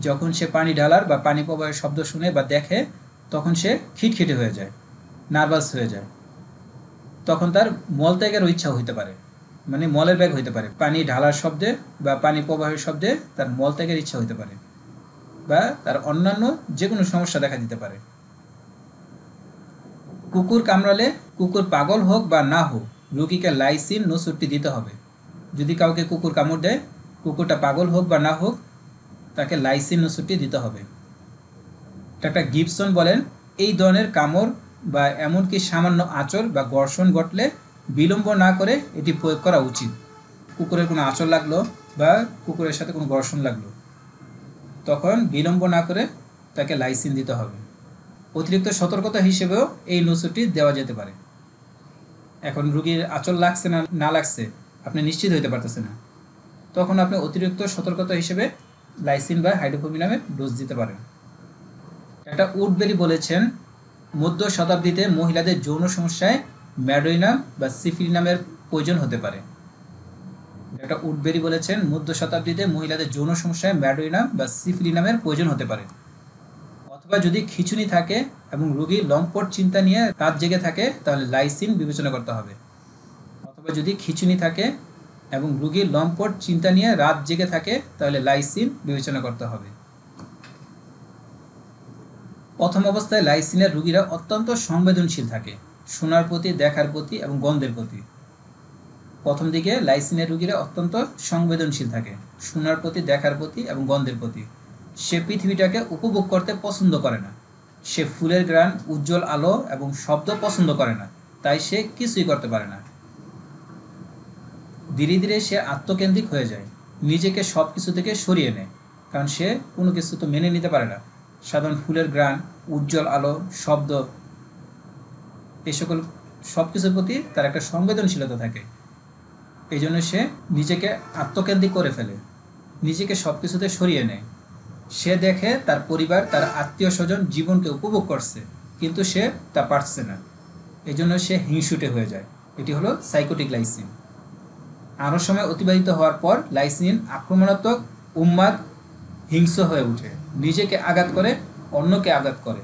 যখন সে পানি ঢালার বা পানি প্রবাহের শব্দ শুনে বা দেখে তখন সে খিটখিটে হয়ে যায়, নার্ভাস হয়ে যায়, তখন তার মলত্যাগেরও ইচ্ছা হইতে পারে, মানে মলের ব্যাগ হইতে পারে। পানি ঢালার শব্দে বা পানি প্রবাহের শব্দে তার মলত্যাগের ইচ্ছা হইতে পারে বা তার অন্যান্য যে কোনো সমস্যা দেখা দিতে পারে। কুকুর কামড়ালে কুকুর পাগল হোক বা না হোক রোগীকে লাইসিন নসুরটি দিতে হবে। যদি কাউকে কুকুর কামড় দেয়, কুকুরটা পাগল হোক বা না হোক, তাকে লাইসিন নসুরটি দিতে হবে। ডাক্তার গিবসন বলেন, এই ধরনের কামড় বা এমনকি সামান্য আঁচড় বা ঘর্ষণ ঘটলে বিলম্ব না করে এটি প্রয়োগ করা উচিত। কুকুরের কোনো আঁচড় লাগলো বা কুকুরের সাথে কোনো ঘর্ষণ লাগলো, তখন বিলম্ব না করে তাকে লাইসিন দিতে হবে। অতিরিক্ত সতর্কতা হিসেবেও এই নসুরটি দেওয়া যেতে পারে। এখন রোগীর আঁচড় লাগছে না না লাগছে আপনি নিশ্চিত হইতে পারতেছেন না, তখন আপনি অতিরিক্ত সতর্কতা হিসেবে লাইসিন বা হাইড্রোফোবিনামের ডোজ দিতে পারেন। একটা উডবেরি বলেছেন, মধ্য শতাব্দীতে মহিলাদের যৌন সমস্যায় ম্যাডোইনাম বা সিফিলিনামের প্রয়োজন হতে পারে। একটা উডবেরি বলেছেন, মধ্য শতাব্দীতে মহিলাদের যৌন সমস্যায় ম্যাডোইনাম বা সিফিলিনামের প্রয়োজন হতে পারে। অথবা যদি খিঁচুনি থাকে এবং রোগী লম্পট চিন্তা নিয়ে রাত জেগে থাকে তাহলে লাইসিন বিবেচনা করতে হবে। অথবা যদি খিঁচুনি থাকে এবং রোগী লম্পট চিন্তা নিয়ে রাত জেগে থাকে তাহলে লাইসিন বিবেচনা করতে হবে। প্রথম অবস্থায় লাইসিনের রোগীরা অত্যন্ত সংবেদনশীল থাকে, শোনার প্রতি, দেখার প্রতি এবং গন্ধের প্রতি। প্রথম দিকে লাইসিনের রোগীরা অত্যন্ত সংবেদনশীল থাকে, শোনার প্রতি, দেখার প্রতি এবং গন্ধের প্রতি। সে পৃথিবীটাকে উপভোগ করতে পছন্দ করে না। সে ফুলের ঘ্রাণ, উজ্জ্বল আলো এবং শব্দ পছন্দ করে না, তাই সে কিছুই করতে পারে না। ধীরে ধীরে সে আত্মকেন্দ্রিক হয়ে যায়, নিজেকে সব কিছু থেকে সরিয়ে নেয়, কারণ সে কোনো কিছু তো মেনে নিতে পারে না। সাধারণ ফুলের ঘ্রাণ, উজ্জ্বল আলো, শব্দ, এই সকল সব কিছুর প্রতি তার একটা সংবেদনশীলতা থাকে। এই জন্য সে নিজেকে আত্মকেন্দ্রিক করে ফেলে, নিজেকে সব কিছুতে সরিয়ে নেয়। সে দেখে তার পরিবার, তার আত্মীয় স্বজন জীবনকে উপভোগ করছে, কিন্তু সে তা পারছে না, এই জন্য সে হিংসুটে হয়ে যায়। এটি হলো সাইকোটিক লাইসিন। আরও সময় অতিবাহিত হওয়ার পর লাইসিন আক্রমণাত্মক, উন্মাদ, হিংস্র হয়ে ওঠে, নিজেকে আঘাত করে, অন্যকে আঘাত করে,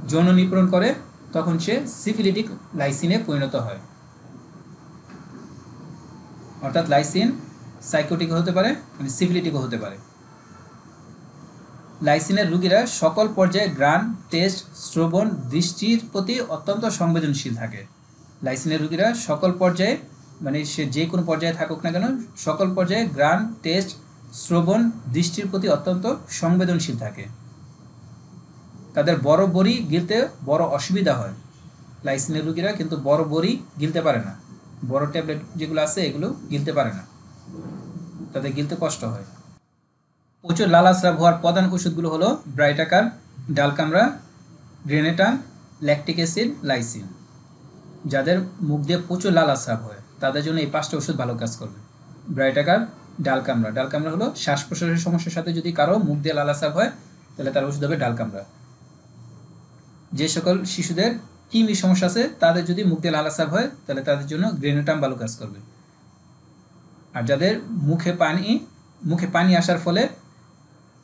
যৌন নিপীড়ন করে, তখন সে সিফিলিটিক লাইসিনে পরিণত হয়। অর্থাৎ লাইসিন সাইকোটিক হতে পারে, মানে সিফিলিটিকও হতে পারে। লাইসিনের রোগীরা সকল পর্যায়ে ঘ্রাণ, টেস্ট, শ্রবণ, দৃষ্টির প্রতি অত্যন্ত সংবেদনশীল থাকে। লাইসিনের রোগীরা সকল পর্যায়ে, মানে সে যে কোনো পর্যায়ে থাকুক না কেন, সকল পর্যায়ে ঘ্রাণ, টেস্ট, শ্রবণ, দৃষ্টির প্রতি অত্যন্ত সংবেদনশীল থাকে। তাদের বড় বড়ি গিলতে বড় অসুবিধা হয়। লাইসিনের রোগীরা কিন্তু বড় বড়ি গিলতে পারে না, বড় ট্যাবলেট যেগুলো আছে এগুলো গিলতে পারে না, তাদের গিলতে কষ্ট হয়। প্রচুর লালাস্রাব হওয়ার প্রধান ওষুধগুলো হলো ব্রাইটাকার, ডালকামরা, গ্রেনেটাম, ল্যাকটিক অ্যাসিড, লাইসিন। যাদের মুখ দিয়ে প্রচুর লালাস্রাব হয় তাদের জন্য এই 5টা ওষুধ ভালো কাজ করবে। ব্রাইটাকার, ডালকামরা। ডালকামরা হলো শ্বাস প্রশ্বাসের সমস্যার সাথে যদি কারো মুখ দিয়ে লালাস্রাব হয় তাহলে তার ওষুধ হবে ডালকামরা। যে সকল শিশুদের কৃমি সমস্যা আছে তাদের যদি মুখ দিয়ে লালাস্রাব হয় তাহলে তাদের জন্য গ্রেনেটাম ভালো কাজ করবে। আর যাদের মুখে পানি আসার ফলে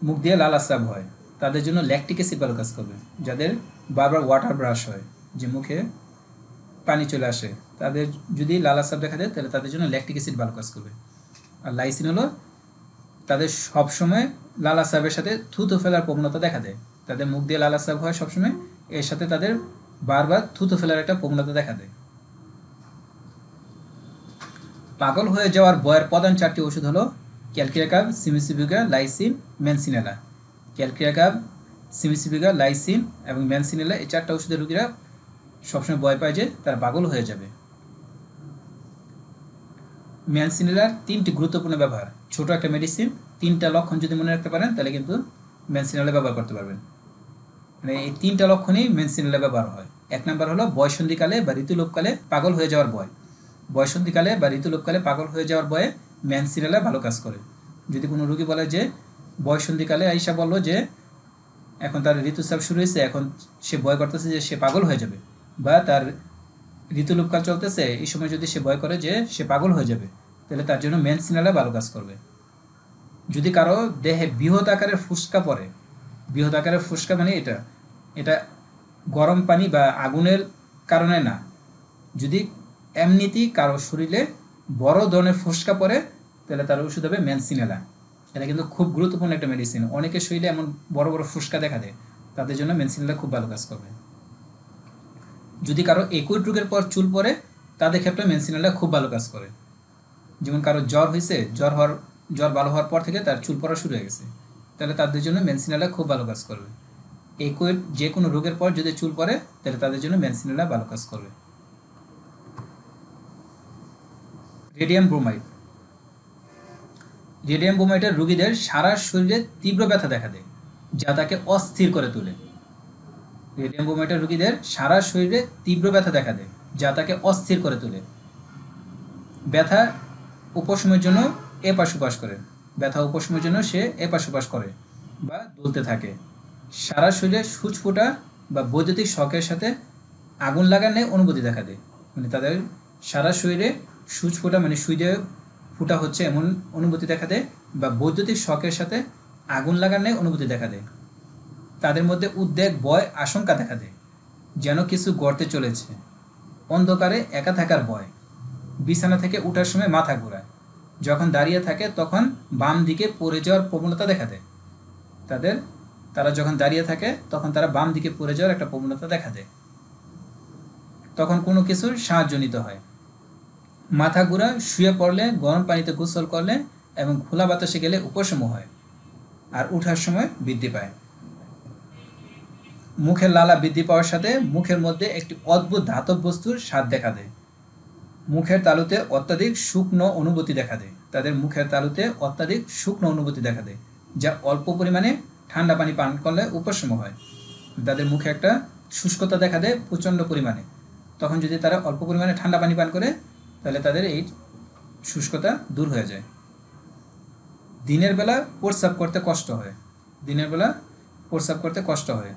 মুখ দিয়ে লালাস্রাব হয় তাদের জন্য ল্যাকটিক অ্যাসিড ভালো কাজ করবে। যাদের বারবার ওয়াটার ব্রাশ হয়, যে মুখে পানি চলে আসে, তাদের যদি লালাস্রাব দেখা দেয় তাহলে তাদের জন্য ল্যাকটিক অ্যাসিড ভালো কাজ করবে। আর লাইসিন হলো তাদের সবসময় লালাস্রাবের সাথে থুতু ফেলার প্রবণতা দেখা দেয়। তাদের মুখ দিয়ে লালাস্রাব হয় সবসময়, এর সাথে তাদের বারবার থুতু ফেলার একটা প্রবণতা দেখা দেয়। পাগল হয়ে যাওয়ার ভয়ের প্রধান 4টি ওষুধ হলো ক্যালকিরাকাব, সিমিসিভিগা, লাইসিন, ম্যানসিনেলা। ক্যালকিরাকাব, সিমিসিভিগা, লাইসিন এবং ম্যানসিনেলা, এই 4টা ওষুধের রোগীরা সবসময় ভয় পায় যে তারা পাগল হয়ে যাবে। ম্যানসিনেলার 3টি গুরুত্বপূর্ণ ব্যবহার। ছোট একটা মেডিসিন, 3টা লক্ষণ যদি মনে রাখতে পারেন তাহলে কিন্তু ম্যানসিনেলা ব্যবহার করতে পারবেন। মানে এই 3টা লক্ষণেই ম্যানসিনেলা ব্যবহার হয়। 1 নাম্বার হলো বয়ঃসন্ধিকালে বা ঋতুলোপকালে পাগল হয়ে যাওয়ার ভয়। বয়ঃসন্ধিকালে বা ঋতুলোপকালে পাগল হয়ে যাওয়ার ভয়ে ম্যানসিনেলা ভালো কাজ করে। যদি কোনো রোগী বলে যে বয়ঃসন্ধিকালে আইসা বললো যে এখন তার ঋতুস্রাব শুরু হয়েছে, এখন সে ভয় করতেছে যে সে পাগল হয়ে যাবে, বা তার ঋতুলোপকাল চলতেছে, এই সময় যদি সে ভয় করে যে সে পাগল হয়ে যাবে, তাহলে তার জন্য ম্যানসিনেলা ভালো কাজ করবে। যদি কারো দেহে বৃহৎ আকারের ফুসকা পড়ে, বৃহৎ আকারের ফুসকা মানে এটা এটা গরম পানি বা আগুনের কারণে না, যদি এমনিতেই কারো শরীরে বড় ধরনের ফুসকা পড়ে তাহলে তার ওষুধ হবে ম্যানসিনেলা। এটা কিন্তু খুব গুরুত্বপূর্ণ একটা মেডিসিন। অনেকের শরীরে এমন বড় বড় ফুসকা দেখা দেয়, তাদের জন্য ম্যানসিনেলা খুব ভালো কাজ করবে। যদি কারো একই রোগের পর চুল পড়ে, তাদের ক্ষেত্রে ম্যানসিনেলা খুব ভালো কাজ করে। যেমন কারো জ্বর হয়েছে, জ্বর ভালো হওয়ার পর থেকে তার চুল পড়া শুরু হয়ে গেছে, তাহলে তাদের জন্য ম্যানসিনেলা খুব ভালো কাজ করবে। একই যে কোনো রোগের পর যদি চুল পড়ে তাহলে তাদের জন্য ম্যানসিনেলা ভালো কাজ করবে। Radium bromide. রেডিয়াম ব্রোমাইডের রোগীদের সারা শরীরে তীব্র ব্যথা দেখা দেয়, যা তাকে অস্থির করে তোলে। রেডিয়াম ব্রোমাইডের রোগীদের সারা শরীরে তীব্র ব্যথা দেখা দেয়, যা তাকে অস্থির করে তোলে। ব্যথা উপশমের জন্য এপাশ ওপাশ করে, ব্যথা উপশমের জন্য সে এপাশ ওপাশ করে বা দুলতে থাকে। সারা শরীরে সূচফোঁটা বা বৈদ্যুতিক শকের সাথে আগুন লাগানোর অনুভূতি দেখা দেয়। মানে তাদের সারা শরীরে সূচফোঁটা মানে সুই দিয়ে ফুটা হচ্ছে এমন অনুভূতি দেখা দেয়, বা বৈদ্যুতিক শকের সাথে আগুন লাগানোর অনুভূতি দেখা দেয়। তাদের মধ্যে উদ্বেগ, ভয়, আশঙ্কা দেখা দেয়, যেন কিছু গড়তে চলেছে। অন্ধকারে একা থাকার ভয়। বিছানা থেকে ওঠার সময় মাথা ঘোরায়। যখন দাঁড়িয়ে থাকে তখন বাম দিকে পড়ে যাওয়ার প্রবণতা দেখা দেয়। তারা যখন দাঁড়িয়ে থাকে তখন তারা বাম দিকে পড়ে যাওয়ার একটা প্রবণতা দেখা দেয়। তখন কোনো কিছুর সাহায্য নিতে হয়। মাথা ঘোরা, শুয়ে পড়লে, গরম পানিতে গোসল করলে এবং খোলা বাতাসে গেলে উপশম হয়, আর ওঠার সময় বৃদ্ধি পায়। মুখের লালা বৃদ্ধি পাওয়ার সাথে মুখের মধ্যে একটি অদ্ভুত ধাতব বস্তুর স্বাদ দেখা দেয়। মুখের তালুতে অত্যাধিক শুকনো অনুভূতি দেখা দেয়। তাদের মুখের তালুতে অত্যাধিক শুকনো অনুভূতি দেখা দেয়, যা অল্প পরিমাণে ঠান্ডা পানি পান করলে উপশম হয়। তাদের মুখে একটা শুষ্কতা দেখা দেয় প্রচণ্ড পরিমাণে। তখন যদি তারা অল্প পরিমাণে ঠান্ডা পানি পান করে তাহলে তাদের এই শুষ্কতা দূর হয়ে যায়। দিনের বেলা প্রস্রাব করতে কষ্ট হয়। দিনের বেলা প্রস্রাব করতে কষ্ট হয়।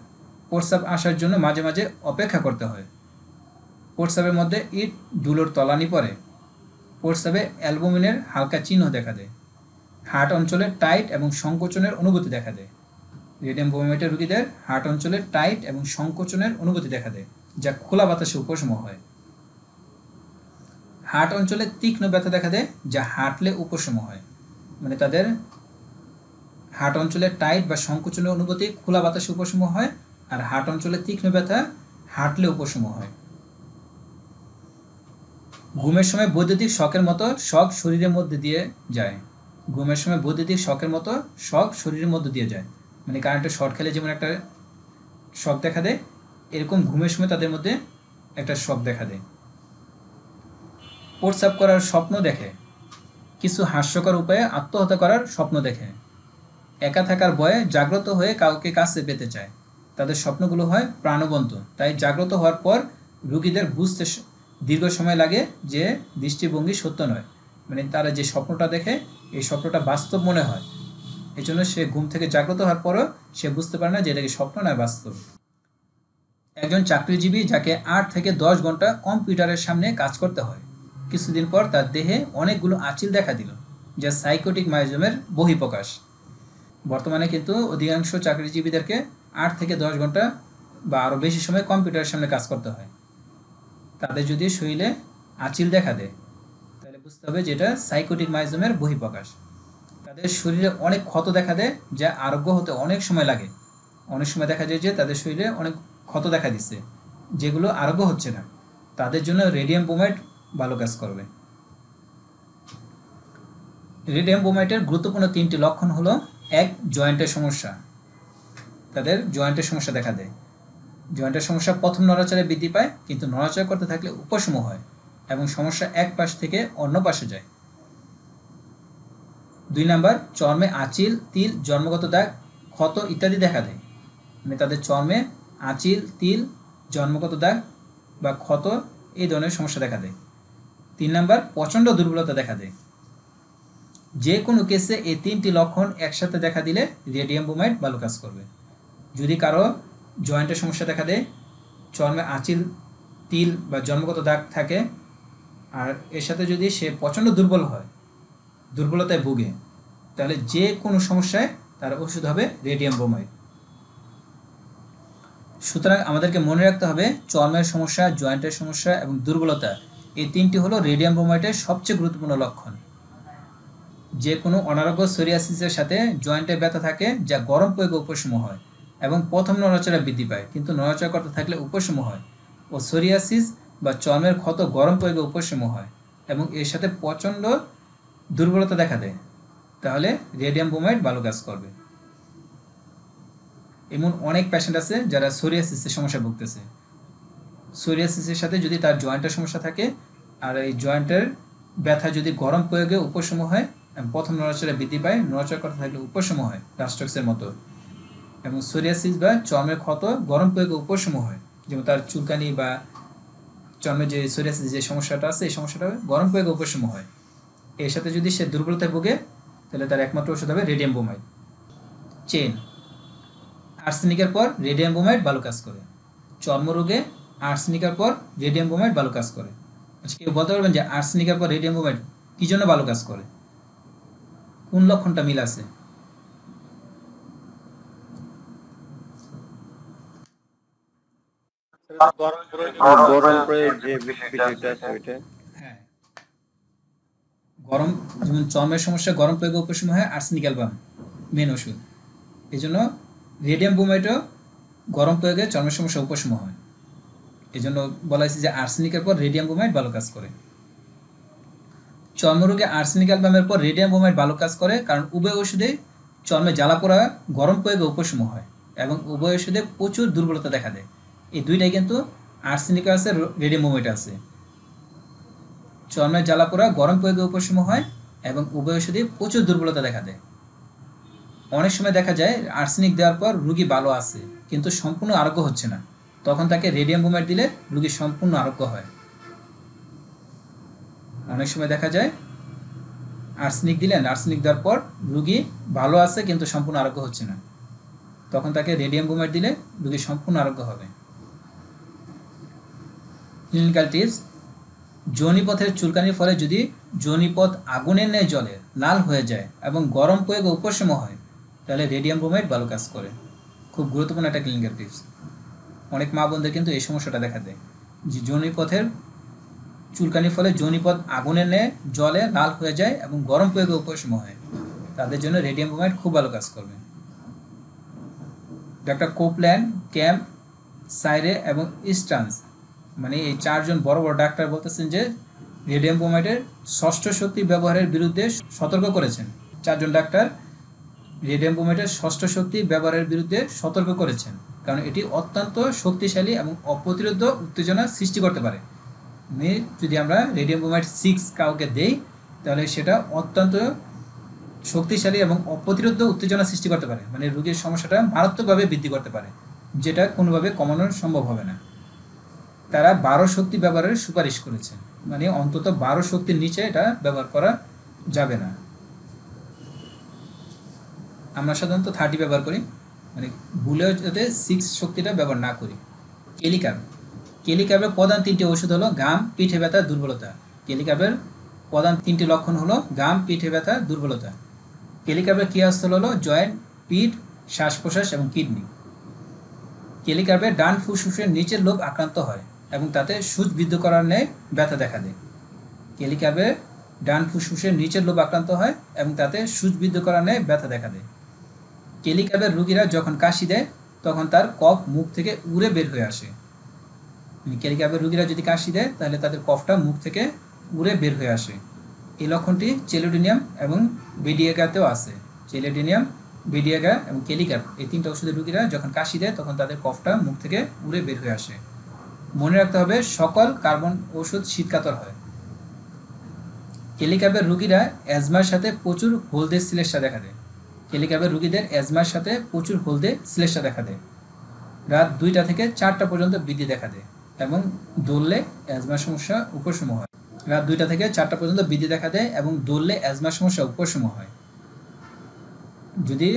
প্রস্রাব আসার জন্য মাঝে মাঝে অপেক্ষা করতে হয়। প্রস্রাবের মধ্যে ইট ধুলোর তলানি পড়ে। প্রস্রাবে অ্যালবুমিনের হালকা চিহ্ন দেখা দেয়। হার্ট অঞ্চলে টাইট এবং সংকোচনের অনুভূতি দেখা দেয়। রেডিয়াম ব্রোমাইডের রোগীদের হার্ট অঞ্চলে টাইট এবং সংকোচনের অনুভূতি দেখা দেয়, যা খোলা বাতাসে উপশম হয়। হার্ট অঞ্চলে তীক্ষ্ণ ব্যথা দেখা দেয়, যা হাঁটলে উপশম হয়। মানে তাদের হার্ট অঞ্চলে টাইট বা সংকোচনের অনুভূতি খোলা বাতাসে উপশম হয়, আর হার্ট অঞ্চলে তীক্ষ্ণ ব্যথা হাঁটলে উপশম হয়। ঘুমের সময় বৈদ্যুতিক শকের মতো শক শরীরের মধ্যে দিয়ে যায়। ঘুমের সময় বৈদ্যুতিক শকের মতো শক শরীরের মধ্যে দিয়ে যায়। মানে কারেন্টের শর্ট খেলে যেমন একটা শক দেখা দেয়, এরকম ঘুমের সময় তাদের মধ্যে একটা শক দেখা দেয়। প্রস্রাব করার স্বপ্ন দেখে। কিছু হাস্যকর উপায়ে আত্মহত্যা করার স্বপ্ন দেখে। একা থাকার ভয়ে জাগ্রত হয়ে কাউকে কাছে পেতে চায়। তাদের স্বপ্নগুলো হয় প্রাণবন্ত, তাই জাগ্রত হওয়ার পর রোগীদের বুঝতে দীর্ঘ সময় লাগে যে দৃষ্টিভঙ্গি সত্য নয়। মানে তারা যে স্বপ্নটা দেখে এই স্বপ্নটা বাস্তব মনে হয়, এই জন্য সে ঘুম থেকে জাগ্রত হওয়ার পরও সে বুঝতে পারে না যে এটা কি স্বপ্ন নয় বাস্তব। একজন চাকরিজীবী যাকে 8 থেকে 10 ঘন্টা কম্পিউটারের সামনে কাজ করতে হয়, কিছুদিন পর তার দেহে অনেকগুলো আঁচিল দেখা দিল, যা সাইকোটিক মায়োজমের বহিঃপ্রকাশ। বর্তমানে কিন্তু অধিকাংশ চাকরিজীবীদেরকে 8 থেকে 10 ঘন্টা বা আরও বেশি সময় কম্পিউটারের সামনে কাজ করতে হয়। তাদের যদি শরীরে আঁচিল দেখা দেয় তাহলে বুঝতে হবে যে এটা সাইকোটিক মায়োজমের বহিঃপ্রকাশ। তাদের শরীরে অনেক ক্ষত দেখা দেয়, যা আরোগ্য হতে অনেক সময় লাগে। অনেক সময় দেখা যায় যে তাদের শরীরে অনেক ক্ষত দেখা দিচ্ছে, যেগুলো আরোগ্য হচ্ছে না। তাদের জন্য রেডিয়াম ব্রোমাইড ভালো কাজ করবে। রেডিয়াম ব্রোমাইডের গুরুত্বপূর্ণ 3টি লক্ষণ হলো: 1. জয়েন্টের সমস্যা। তাদের জয়েন্টের সমস্যা দেখা দেয়। জয়েন্টের সমস্যা প্রথম নড়াচড়ে বৃদ্ধি পায়, কিন্তু নড়াচড়া করতে থাকলে উপশম হয় এবং সমস্যা এক পাশ থেকে অন্য পাশে যায়। 2 নাম্বার, চর্মে আঁচিল, তিল, জন্মগত দাগ, ক্ষত ইত্যাদি দেখা দেয়। মানে তাদের চর্মে আঁচিল, তিল, জন্মগত দাগ বা ক্ষত এই ধরনের সমস্যা দেখা দেয়। 3 নাম্বার, প্রচণ্ড দুর্বলতা দেখা দেয়। যে কোনো কেসে এই 3টি লক্ষণ একসাথে দেখা দিলে রেডিয়াম ব্রোমাইড ভালো কাজ করবে। যদি কারো জয়েন্টের সমস্যা দেখা দেয়, চর্মে আঁচিল, তিল বা জন্মগত দাগ থাকে, আর এর সাথে যদি সে প্রচণ্ড দুর্বল হয়, দুর্বলতায় ভুগে, তাহলে যে কোনো সমস্যায় তার ওষুধ হবে রেডিয়াম ব্রোমাইড। সুতরাং আমাদেরকে মনে রাখতে হবে চর্মের সমস্যা, জয়েন্টের সমস্যা এবং দুর্বলতা এই 3টি হলো রেডিয়াম ব্রোমাইডের সবচেয়ে গুরুত্বপূর্ণ লক্ষণ। যে কোনো অনারোগ্য সোরিয়াসিসের সাথে জয়েন্টে ব্যথা থাকে যা গরম প্রয়োগে উপশম হয় এবং প্রথম নড়াচড়া বৃদ্ধি পায়, কিন্তু নড়াচড়া করতে থাকলে উপশম হয়, ও সোরিয়াসিস বা চর্মের ক্ষত গরম প্রয়োগে উপশম হয় এবং এর সাথে প্রচণ্ড দুর্বলতা দেখা দেয়, তাহলে রেডিয়াম ব্রোমাইড ভালো কাজ করবে। এমন অনেক পেশেন্ট আছে যারা সোরিয়াসিসের সমস্যা ভুগতেছে। সোরিয়াসিসের সাথে যদি তার জয়েন্টের সমস্যা থাকে আর এই জয়েন্টের ব্যথা যদি গরম প্রয়োগে উপশম হয় এবং প্রথম নড়াচড়া বৃদ্ধি পায়, নড়াচড়া করতে থাকলে উপশম হয় রাস্টক্সের মতো, এবং সোরিয়াসিস বা চর্মের ক্ষত গরম প্রয়োগে উপশম হয়, যেমন তার চুলকানি বা চর্মের যে সোরিয়াসিস যে সমস্যাটা আছে এই সমস্যাটা গরম প্রয়োগে উপশম হয়। এর সাথে যদি সে দুর্বলতায় ভোগে তাহলে তার একমাত্র ওষুধ হবে রেডিয়াম ব্রোমাইড। চেন, আর্সেনিকের পর রেডিয়াম ব্রোমাইড ভালো কাজ করে। চর্মরোগে আর্সেনিকের পর রেডিয়াম ব্রোমাইড ভালো কাজ করে। আচ্ছা, কেউ বলতে পারবেন যে আর্সেনিকের পর রেডিয়াম ব্রোমাইড কী জন্য ভালো কাজ করে, কোন লক্ষণটা মিল আছে? হ্যাঁ, গরম, যেমন চর্মের সমস্যা গরম প্রয়োগে উপশম হয়, আর্সেনিক অ্যালবাম মেন ওষুধ। এই জন্য রেডিয়াম ব্রোমাইডও গরম প্রয়োগে চর্মের সমস্যা উপশম হয়। এই জন্য বলা হয়েছে যে আর্সেনিকের পর রেডিয়াম ব্রোমাইড ভালো কাজ করে। চর্মরোগে আর্সেনিক অ্যালবামের পর রেডিয়াম ব্রোমাইড ভালো কাজ করে, কারণ উভয় ওষুধে চর্মে জ্বালা পোড়া গরম প্রয়োগে উপশম হয় এবং উভয় ওষুধে প্রচুর দুর্বলতা দেখা দেয়। এই দুইটাই কিন্তু আর্সেনিক আছে, রেডিয়াম ব্রোমাইড আছে। চর্মের জ্বালা পোড়া গরম প্রয়োগে উপশম হয় এবং উভয় ওষুধে প্রচুর দুর্বলতা দেখা দেয়। অনেক সময় দেখা যায় আর্সেনিক দেওয়ার পর রুগী ভালো আছে কিন্তু সম্পূর্ণ আরোগ্য হচ্ছে না, তখন তাকে রেডিয়াম ব্রোমাইড দিলে রুগী সম্পূর্ণ আরোগ্য হয়। অনেক সময় দেখা যায় আর্সেনিক দিলেন, আর্সেনিক দেওয়ার পর রুগী ভালো আছে কিন্তু সম্পূর্ণ আরোগ্য হচ্ছে না, তখন তাকে রেডিয়াম ব্রোমাইড দিলে রুগী সম্পূর্ণ আরোগ্য হবে। ক্লিনিক্যাল টিপস, যোনিপথের চুলকানির ফলে যদি যোনিপথ আগুনের ন্যায় জ্বলে লাল হয়ে যায় এবং গরম প্রয়োগে উপশম হয়, তাহলে রেডিয়াম ব্রোমাইড ভালো কাজ করে। খুব গুরুত্বপূর্ণ একটা ক্লিনিক্যাল টিপস। অনেক মা বোনদের কিন্তু এই সমস্যাটা দেখা দেয় যে যোনিপথের চুলকানির ফলে যোনিপথ আগুনের ন্যায় জ্বলে লাল হয়ে যায় এবং গরম প্রয়োগে উপশম হয়, তাদের জন্য রেডিয়াম ব্রোমাইড খুব ভালো কাজ করবে। ডক্টর কোপল্যান্ড, ক্যাম্প, সাইরে এবং ইস্টার্নস, মানে এই 4 জন বড় বড় ডাক্তার বলতেছেন যে রেডিয়াম ব্রোমাইডের ষষ্ঠ শক্তি ব্যবহারের বিরুদ্ধে সতর্ক করেছেন। 4 জন ডাক্তার রেডিয়াম ব্রোমাইডের ষষ্ঠ শক্তি ব্যবহারের বিরুদ্ধে সতর্ক করেছেন, কারণ এটি অত্যন্ত শক্তিশালী এবং অপ্রতিরোধ্য উত্তেজনা সৃষ্টি করতে পারে। মানে যদি আমরা রেডিয়াম ব্রোমাইড 6 কাউকে দেই তাহলে সেটা অত্যন্ত শক্তিশালী এবং অপ্রতিরোধ্য উত্তেজনা সৃষ্টি করতে পারে, মানে রোগীর সমস্যাটা মারাত্মকভাবে বৃদ্ধি করতে পারে, যেটা কোনোভাবে কমানো সম্ভব হবে না। তারা 12 শক্তি ব্যবহারের সুপারিশ করেছেন, মানে অন্তত 12 শক্তির নিচে এটা ব্যবহার করা যাবে না। আমরা সাধারণত 30 ব্যবহার করি, মানে ভুলেও যাতে 6 শক্তিটা ব্যবহার না করি। কেলিকার্ব, কেলিকার্বের প্রধান 3টি ওষুধ হলো ঘাম, পিঠে ব্যথা, দুর্বলতা। কেলিকার্বের প্রধান 3টি লক্ষণ হলো ঘাম, পিঠে ব্যথা, দুর্বলতা। কেলিকার্বের ক্রিয়াস্থল হলো জয়েন্ট, পিঠ, শ্বাস প্রশ্বাস এবং কিডনি। কেলিকার্বের ডান ফুসফুসের নিচের লোব আক্রান্ত হয় এবং তাতে সূচ বৃদ্ধ করার ন্যায় ব্যথা দেখা দেয়। কেলিকার্বের ডান ফুসফুসের নিচের লোব আক্রান্ত হয় এবং তাতে সূচ বৃদ্ধ করার ন্যায় ব্যথা দেখা দেয়। কেলিকার্বের রোগীরা যখন কাশি দেয় তখন তার কফ মুখ থেকে উড়ে বের হয়ে আসে। কেলিকার্বের রোগীরা যদি কাশি দেয় তাহলে তাদের কফটা মুখ থেকে উড়ে বের হয়ে আসে। এই লক্ষণটি চেলিডোনিয়াম এবং বিডিয়াগাতেও আছে। চেলিডোনিয়াম, বিডিয়াগা এবং কেলিকার্ব এই 3টা ওষুধের রোগীরা যখন কাশি দেয় তখন তাদের কফটা মুখ থেকে উড়ে বের হয়ে আসে। মনে রাখতে হবে সকল কার্বন ওষুধ শীতকাতর হয়। কেলিকাপের রোগীরা অ্যাজমার সাথে প্রচুর হলদে শ্লেষ্মা দেখা দেয়। কেলিকাপের রোগীদের অ্যাজমার সাথে প্রচুর হলদে শ্লেষ্মা দেখা দেয়। রাত 2টা থেকে 4টা পর্যন্ত বৃদ্ধি দেখা দেয় এবং দৌড়লে অ্যাজমার সমস্যা উপশম হয়। রাত 2টা থেকে 4টা পর্যন্ত বৃদ্ধি দেখা দেয় এবং দৌড়লে অ্যাজমার সমস্যা উপশম হয়। যদি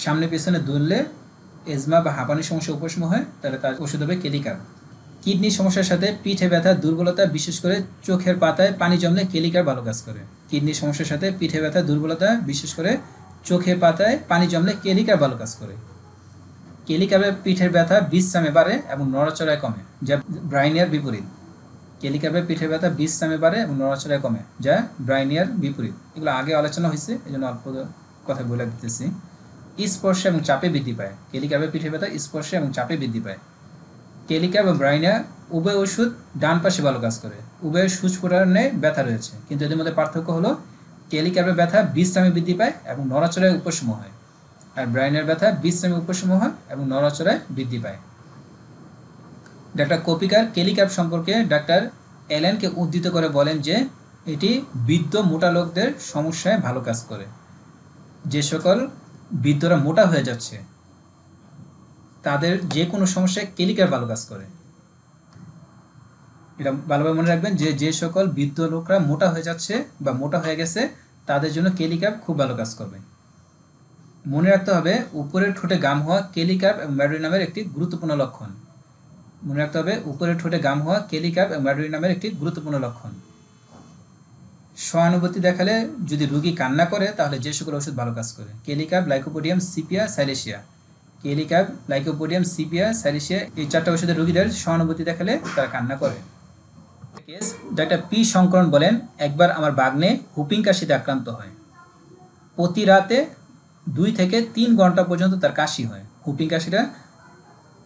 সামনে পেছনে দৌড়লে এজমা বা হাঁপানির সমস্যা উপশম হয় তাহলে তার ওষুধ হবে কেলিকাপ। কিডনির সমস্যার সাথে পিঠে ব্যথা, দুর্বলতা, বিশেষ করে চোখের পাতায় পানি জমলে কেলিকাপ ভালো কাজ করে। কিডনির সমস্যার সাথে পিঠে ব্যথা, দুর্বলতা, বিশেষ করে চোখের পাতায় পানি জমলে কেলিকাপ ভালো কাজ করে। কেলিকাপের পিঠের ব্যথা বিশ্রামে বাড়ে এবং নড়াচড়ায় কমে, যা ব্রাইনিয়ার বিপরীত। কেলিকাপের পিঠের ব্যথা বিশ্রামে বাড়ে এবং নড়াচড়ায় কমে, যা ব্রাইনিয়ার বিপরীত। এগুলো আগে আলোচনা হয়েছে, এই জন্য অল্প কথা বলে দিতেছি। স্পর্শে এবং চাপে বৃদ্ধি পায়। কেলিকাপের পিঠের ব্যথা স্পর্শে এবং চাপে বৃদ্ধি পায়। কেলিকাপ এবং ব্রাইনিয়া উভয় ওষুধ ডান পাশে ভালো কাজ করে। উভয়ের সুস্ফুটনে ব্যথা রয়েছে, কিন্তু এদের মধ্যে পার্থক্য হলো কেলিকাপের ব্যথা বিশ্রামে বৃদ্ধি পায় এবং নড়াচড়ায় উপশম হয়, আর ব্রাইনের ব্যথা বিশ্রামে উপশম হয় এবং নড়াচড়ায় বৃদ্ধি পায়। ডাক্তার কোপিকার কেলিকাপ সম্পর্কে ডাক্তার অ্যালেনকে উদ্ধৃত করে বলেন যে এটি বৃদ্ধ মোটা লোকদের সমস্যায় ভালো কাজ করে। যে সকল বৃদ্ধরা মোটা হয়ে যাচ্ছে তাদের যে কোনো সমস্যায় কেলিকাপ ভালো কাজ করে। এটা ভালোভাবে মনে রাখবেন যে যে সকল বৃদ্ধ লোকরা মোটা হয়ে যাচ্ছে বা মোটা হয়ে গেছে তাদের জন্য কেলিকাপ খুব ভালো কাজ করবে। মনে রাখতে হবে উপরের ঠোঁটে গাম হওয়া কেলিকাপ এবং ম্যাডোরিনামের একটি গুরুত্বপূর্ণ লক্ষণ। মনে রাখতে হবে উপরের ঠোঁটে গাম হওয়া কেলিকাপ এবং ম্যাডোরিনামের একটি গুরুত্বপূর্ণ লক্ষণ। সহানুভূতি দেখালে যদি রোগী কান্না করে তাহলে যে সকল ওষুধ ভালো কাজ করে। Kali carb, lycopodium, sepia, silicea. Kali carb, lycopodium, sepia, silicea এই 4টা ওষুধের রোগীদের সহানুভূতি দেখালে তারা কান্না করে। কেস ডাক্তার পি শঙ্করন বলেন, একবার আমার বাগ্নে হুপিং কাশিতে আক্রান্ত হয়। প্রতি রাতে 2 থেকে 3 ঘন্টা পর্যন্ত তার কাশি হয়। হুপিং কাশিটা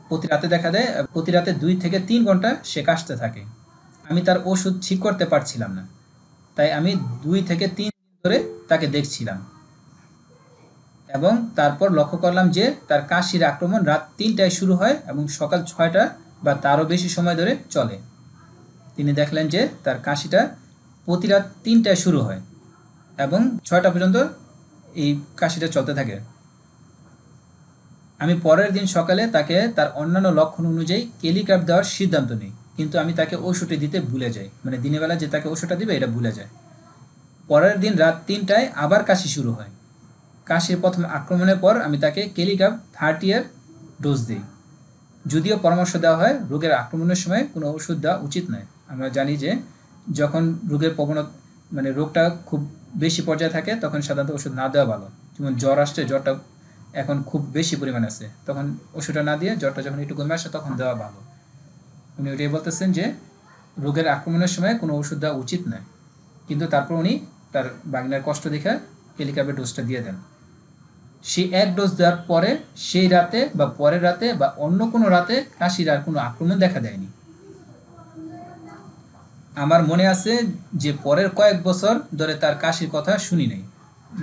প্রতি রাতে দেখা দেয়, প্রতি রাতে 2 থেকে 3 ঘন্টা সে কাশতে থাকে। আমি তার ওষুধ ঠিক করতে পারছিলাম না, তাই আমি 2 থেকে 3 দিন ধরে তাকে দেখছিলাম এবং তারপর লক্ষ্য করলাম যে তার কাশির আক্রমণ রাত 3টায় শুরু হয় এবং সকাল 6টা বা তারও বেশি সময় ধরে চলে। তিনি দেখলেন যে তার কাশিটা প্রতি রাত 3টায় শুরু হয় এবং 6টা পর্যন্ত এই কাশিটা চলতে থাকে। আমি পরের দিন সকালে তাকে তার অন্যান্য লক্ষণ অনুযায়ী কেলিকাপ দেওয়ার সিদ্ধান্ত নিই, কিন্তু আমি তাকে ওষুধটি দিতে ভুলে যাই। মানে দিনের বেলা যে তাকে ওষুধটা দিবে এটা ভুলে যায়। পরের দিন রাত 3টায় আবার কাশি শুরু হয়। কাশির প্রথম আক্রমণের পর আমি তাকে কেলিকাপ 30 ডোজ দিই। যদিও পরামর্শ দেওয়া হয় রোগের আক্রমণের সময় কোনো ওষুধ দেওয়া উচিত নয়। আমরা জানি যে যখন রোগের প্রবণতা মানে রোগটা খুব বেশি পর্যায়ে থাকে তখন সাধারণত ওষুধ না দেওয়া ভালো। যেমন জ্বর আসছে, জ্বরটা এখন খুব বেশি পরিমাণে আছে, তখন ওষুধটা না দিয়ে জ্বরটা যখন একটু কমে আসে তখন দেওয়া ভালো। উনি ওইটাই বলতেছেন যে রোগের আক্রমণের সময় কোনো ওষুধ দেওয়া উচিত নয়, কিন্তু তারপর উনি তার বাগনার কষ্ট দেখে কেলিকাপের ডোজটা দিয়ে দেন। সেই 1 ডোজ দেওয়ার পরে সেই রাতে বা পরের রাতে বা অন্য কোনো রাতে কাশির আর কোনো আক্রমণ দেখা দেয়নি। আমার মনে আছে যে পরের কয়েক বছর ধরে তার কাশির কথা শুনি নাই।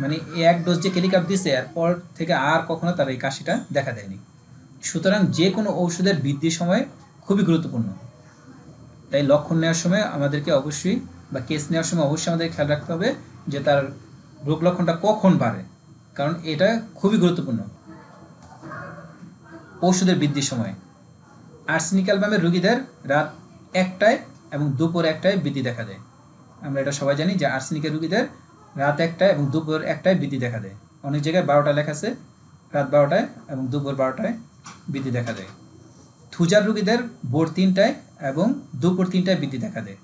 মানে এই 1 ডোজ যে কেলিকাপ দিছে এরপর থেকে আর কখনো তার এই কাশিটা দেখা দেয়নি। সুতরাং যে কোনো ঔষধের বৃদ্ধির সময় খুবই গুরুত্বপূর্ণ। তাই লক্ষণ নেওয়ার সময় আমাদেরকে অবশ্যই বা কেস নেওয়ার সময় অবশ্যই আমাদের খেয়াল রাখতে হবে যে তার রোগ লক্ষণটা কখন বাড়ে, কারণ এটা খুবই গুরুত্বপূর্ণ ওষুধের বৃদ্ধির সময়। আর্সেনিক অ্যালবামের রোগীদের রাত 1টায় এবং দুপুর 1টায় বৃদ্ধি দেখা দেয়। আমরা এটা সবাই জানি যে আর্সেনিকের রোগীদের রাত 1টায় এবং দুপুর 1টায় বৃদ্ধি দেখা দেয়। অনেক জায়গায় 12টা লেখা আছে, রাত 12টায় এবং দুপুর 12টায় বৃদ্ধি দেখা দেয়। থুজার রোগীদের ভোর 3টায় এবং দুপুর 3টায় বৃদ্ধি দেখা দেয়।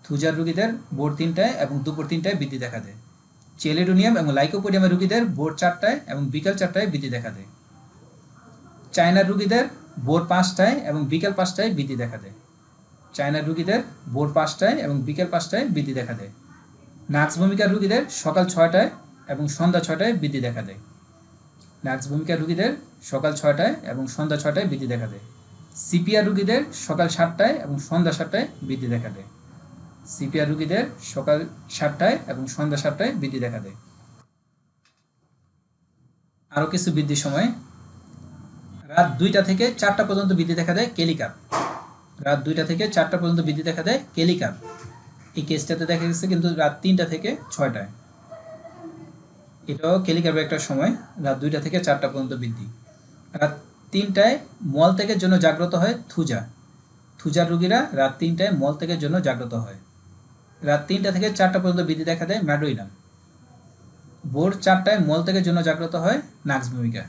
থুজার রোগীদের ভোর 3টায় এবং দুপুর 3টায় বৃদ্ধি দেখা দেয়। চেলিডোনিয়াম এবং লাইকোপোডিয়ামের রোগীদের ভোর 4টায় এবং বিকেল 4টায় বৃদ্ধি দেখা দেয়। চায়নার রোগীদের ভোর 5টায় এবং বিকেল 5টায় বৃদ্ধি দেখা দেয়। চায়নার রোগীদের ভোর 5টায় এবং বিকেল 5টায় বৃদ্ধি দেখা দেয়। নাক্স ভূমিকার রোগীদের সকাল 6টায় এবং সন্ধ্যা 6টায় বৃদ্ধি দেখা দেয়। নাক্স ভূমিকার রোগীদের সকাল 6টায় এবং সন্ধ্যা 6টায় বৃদ্ধি দেখা দেয়। সিপিআর রোগীদের সকাল 7টায় এবং সন্ধ্যা 7টায় বৃদ্ধি দেখা দেয়। সিপিআর রোগীদের সকাল 7টায় এবং সন্ধ্যা 7টায় বৃদ্ধি দেখা দেয়। আরও কিছু বৃদ্ধির সময় রাত 2টা থেকে 4টা পর্যন্ত বৃদ্ধি দেখা দেয় কেলিকাপ। রাত 2টা থেকে 4টা পর্যন্ত বৃদ্ধি দেখা দেয় কেলিকাপ। এই কেসটাতে দেখা গেছে কিন্তু রাত 3টা থেকে 6টায়। এটাও ক্লিনিক্যাল একটা সময়, রাত 2টা থেকে 4টা পর্যন্ত বৃদ্ধি। রাত 3টায় মল ত্যাগের জন্য জাগ্রত হয় থুজার রোগীরা রাত 3টায় মল ত্যাগের জন্য জাগ্রত হয়। রাত 3টা থেকে 4টা পর্যন্ত বৃদ্ধি দেখা দেয় ম্যাড্রোইলাম। ভোর 4টায় মল ত্যাগের জন্য জাগ্রত হয় নাক্স ভূমিকা।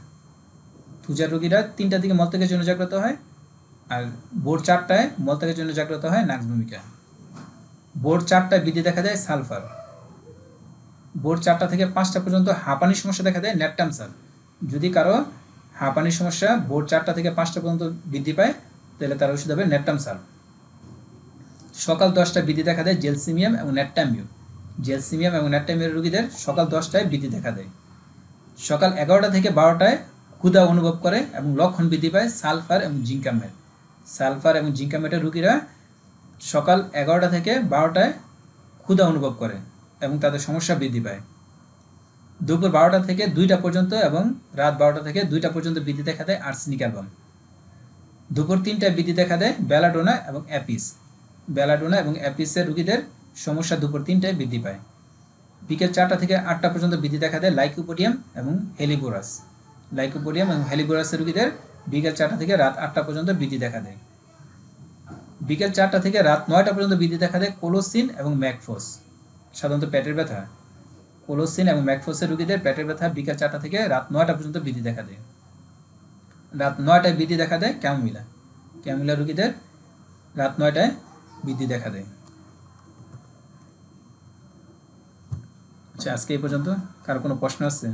থুজার রোগীরা 3টার দিকে মল ত্যাগের জন্য জাগ্রত হয়, আর ভোর 4টায় মল ত্যাগের জন্য জাগ্রত হয় নাক্স ভূমিকা। ভোর 4টায় বৃদ্ধি দেখা দেয় সালফার। ভোর 4টা থেকে 5টা পর্যন্ত হাঁপানির সমস্যা দেখা দেয় ন্যাট্টাম সাল। যদি কারো হাঁপানির সমস্যা ভোর 4টা থেকে 5টা পর্যন্ত বৃদ্ধি পায় তাহলে তার ওষুধ হবে ন্যাট্টাম সাল। সকাল 10টায় বৃদ্ধি দেখা দেয় জেলসিমিয়াম এবং ন্যাট্টামিউ। জেলসিমিয়াম এবং ন্যাট্টামিউর রোগীদের সকাল 10টায় বৃদ্ধি দেখা দেয়। সকাল 11টা থেকে 12টায় ক্ষুধা অনুভব করে এবং লক্ষণ বৃদ্ধি পায় সালফার এবং জিঙ্কামেট। সালফার এবং জিঙ্কামেটের রোগীরা সকাল 11টা থেকে 12টায় ক্ষুধা অনুভব করে এবং তাদের সমস্যা বৃদ্ধি পায়। দুপুর 12টা থেকে 2টা পর্যন্ত এবং রাত 12টা থেকে 2টা পর্যন্ত বৃদ্ধি দেখা দেয় আর্সেনিক অ্যালবাম। দুপুর 3টায় বৃদ্ধি দেখা দেয় বেলাডোনা এবং অ্যাপিস। বেলাডোনা এবং অ্যাপিসের রোগীদের সমস্যা দুপুর 3টায় বৃদ্ধি পায়। বিকেল 4টা থেকে 8টা পর্যন্ত বৃদ্ধি দেখা দেয় লাইকোপোডিয়াম এবং হেলিবোরাস। লাইকোপোডিয়াম এবং হেলিবোরাসের রোগীদের বিকেল 4টা থেকে রাত 8টা পর্যন্ত বৃদ্ধি দেখা দেয়। বিকেল 4টা থেকে রাত 9টা পর্যন্ত বৃদ্ধি দেখা দেয় কোলোসিন এবং ম্যাকফোস। সাধারণত পেটের ব্যথা, কোলোসিন এবং ম্যাকফোসের রোগীদের পেটের ব্যথা বিকেল 4টা থেকে রাত 9টা পর্যন্ত বৃদ্ধি দেখা দেয়। রাত 9টায় বৃদ্ধি দেখা দেয় ক্যামোমিলা। ক্যামোমিলা রোগীদের রাত 9টায় বৃদ্ধি দেখা দেয়। আচ্ছা, আজকে এই পর্যন্ত। কারো কোনো প্রশ্ন আছে?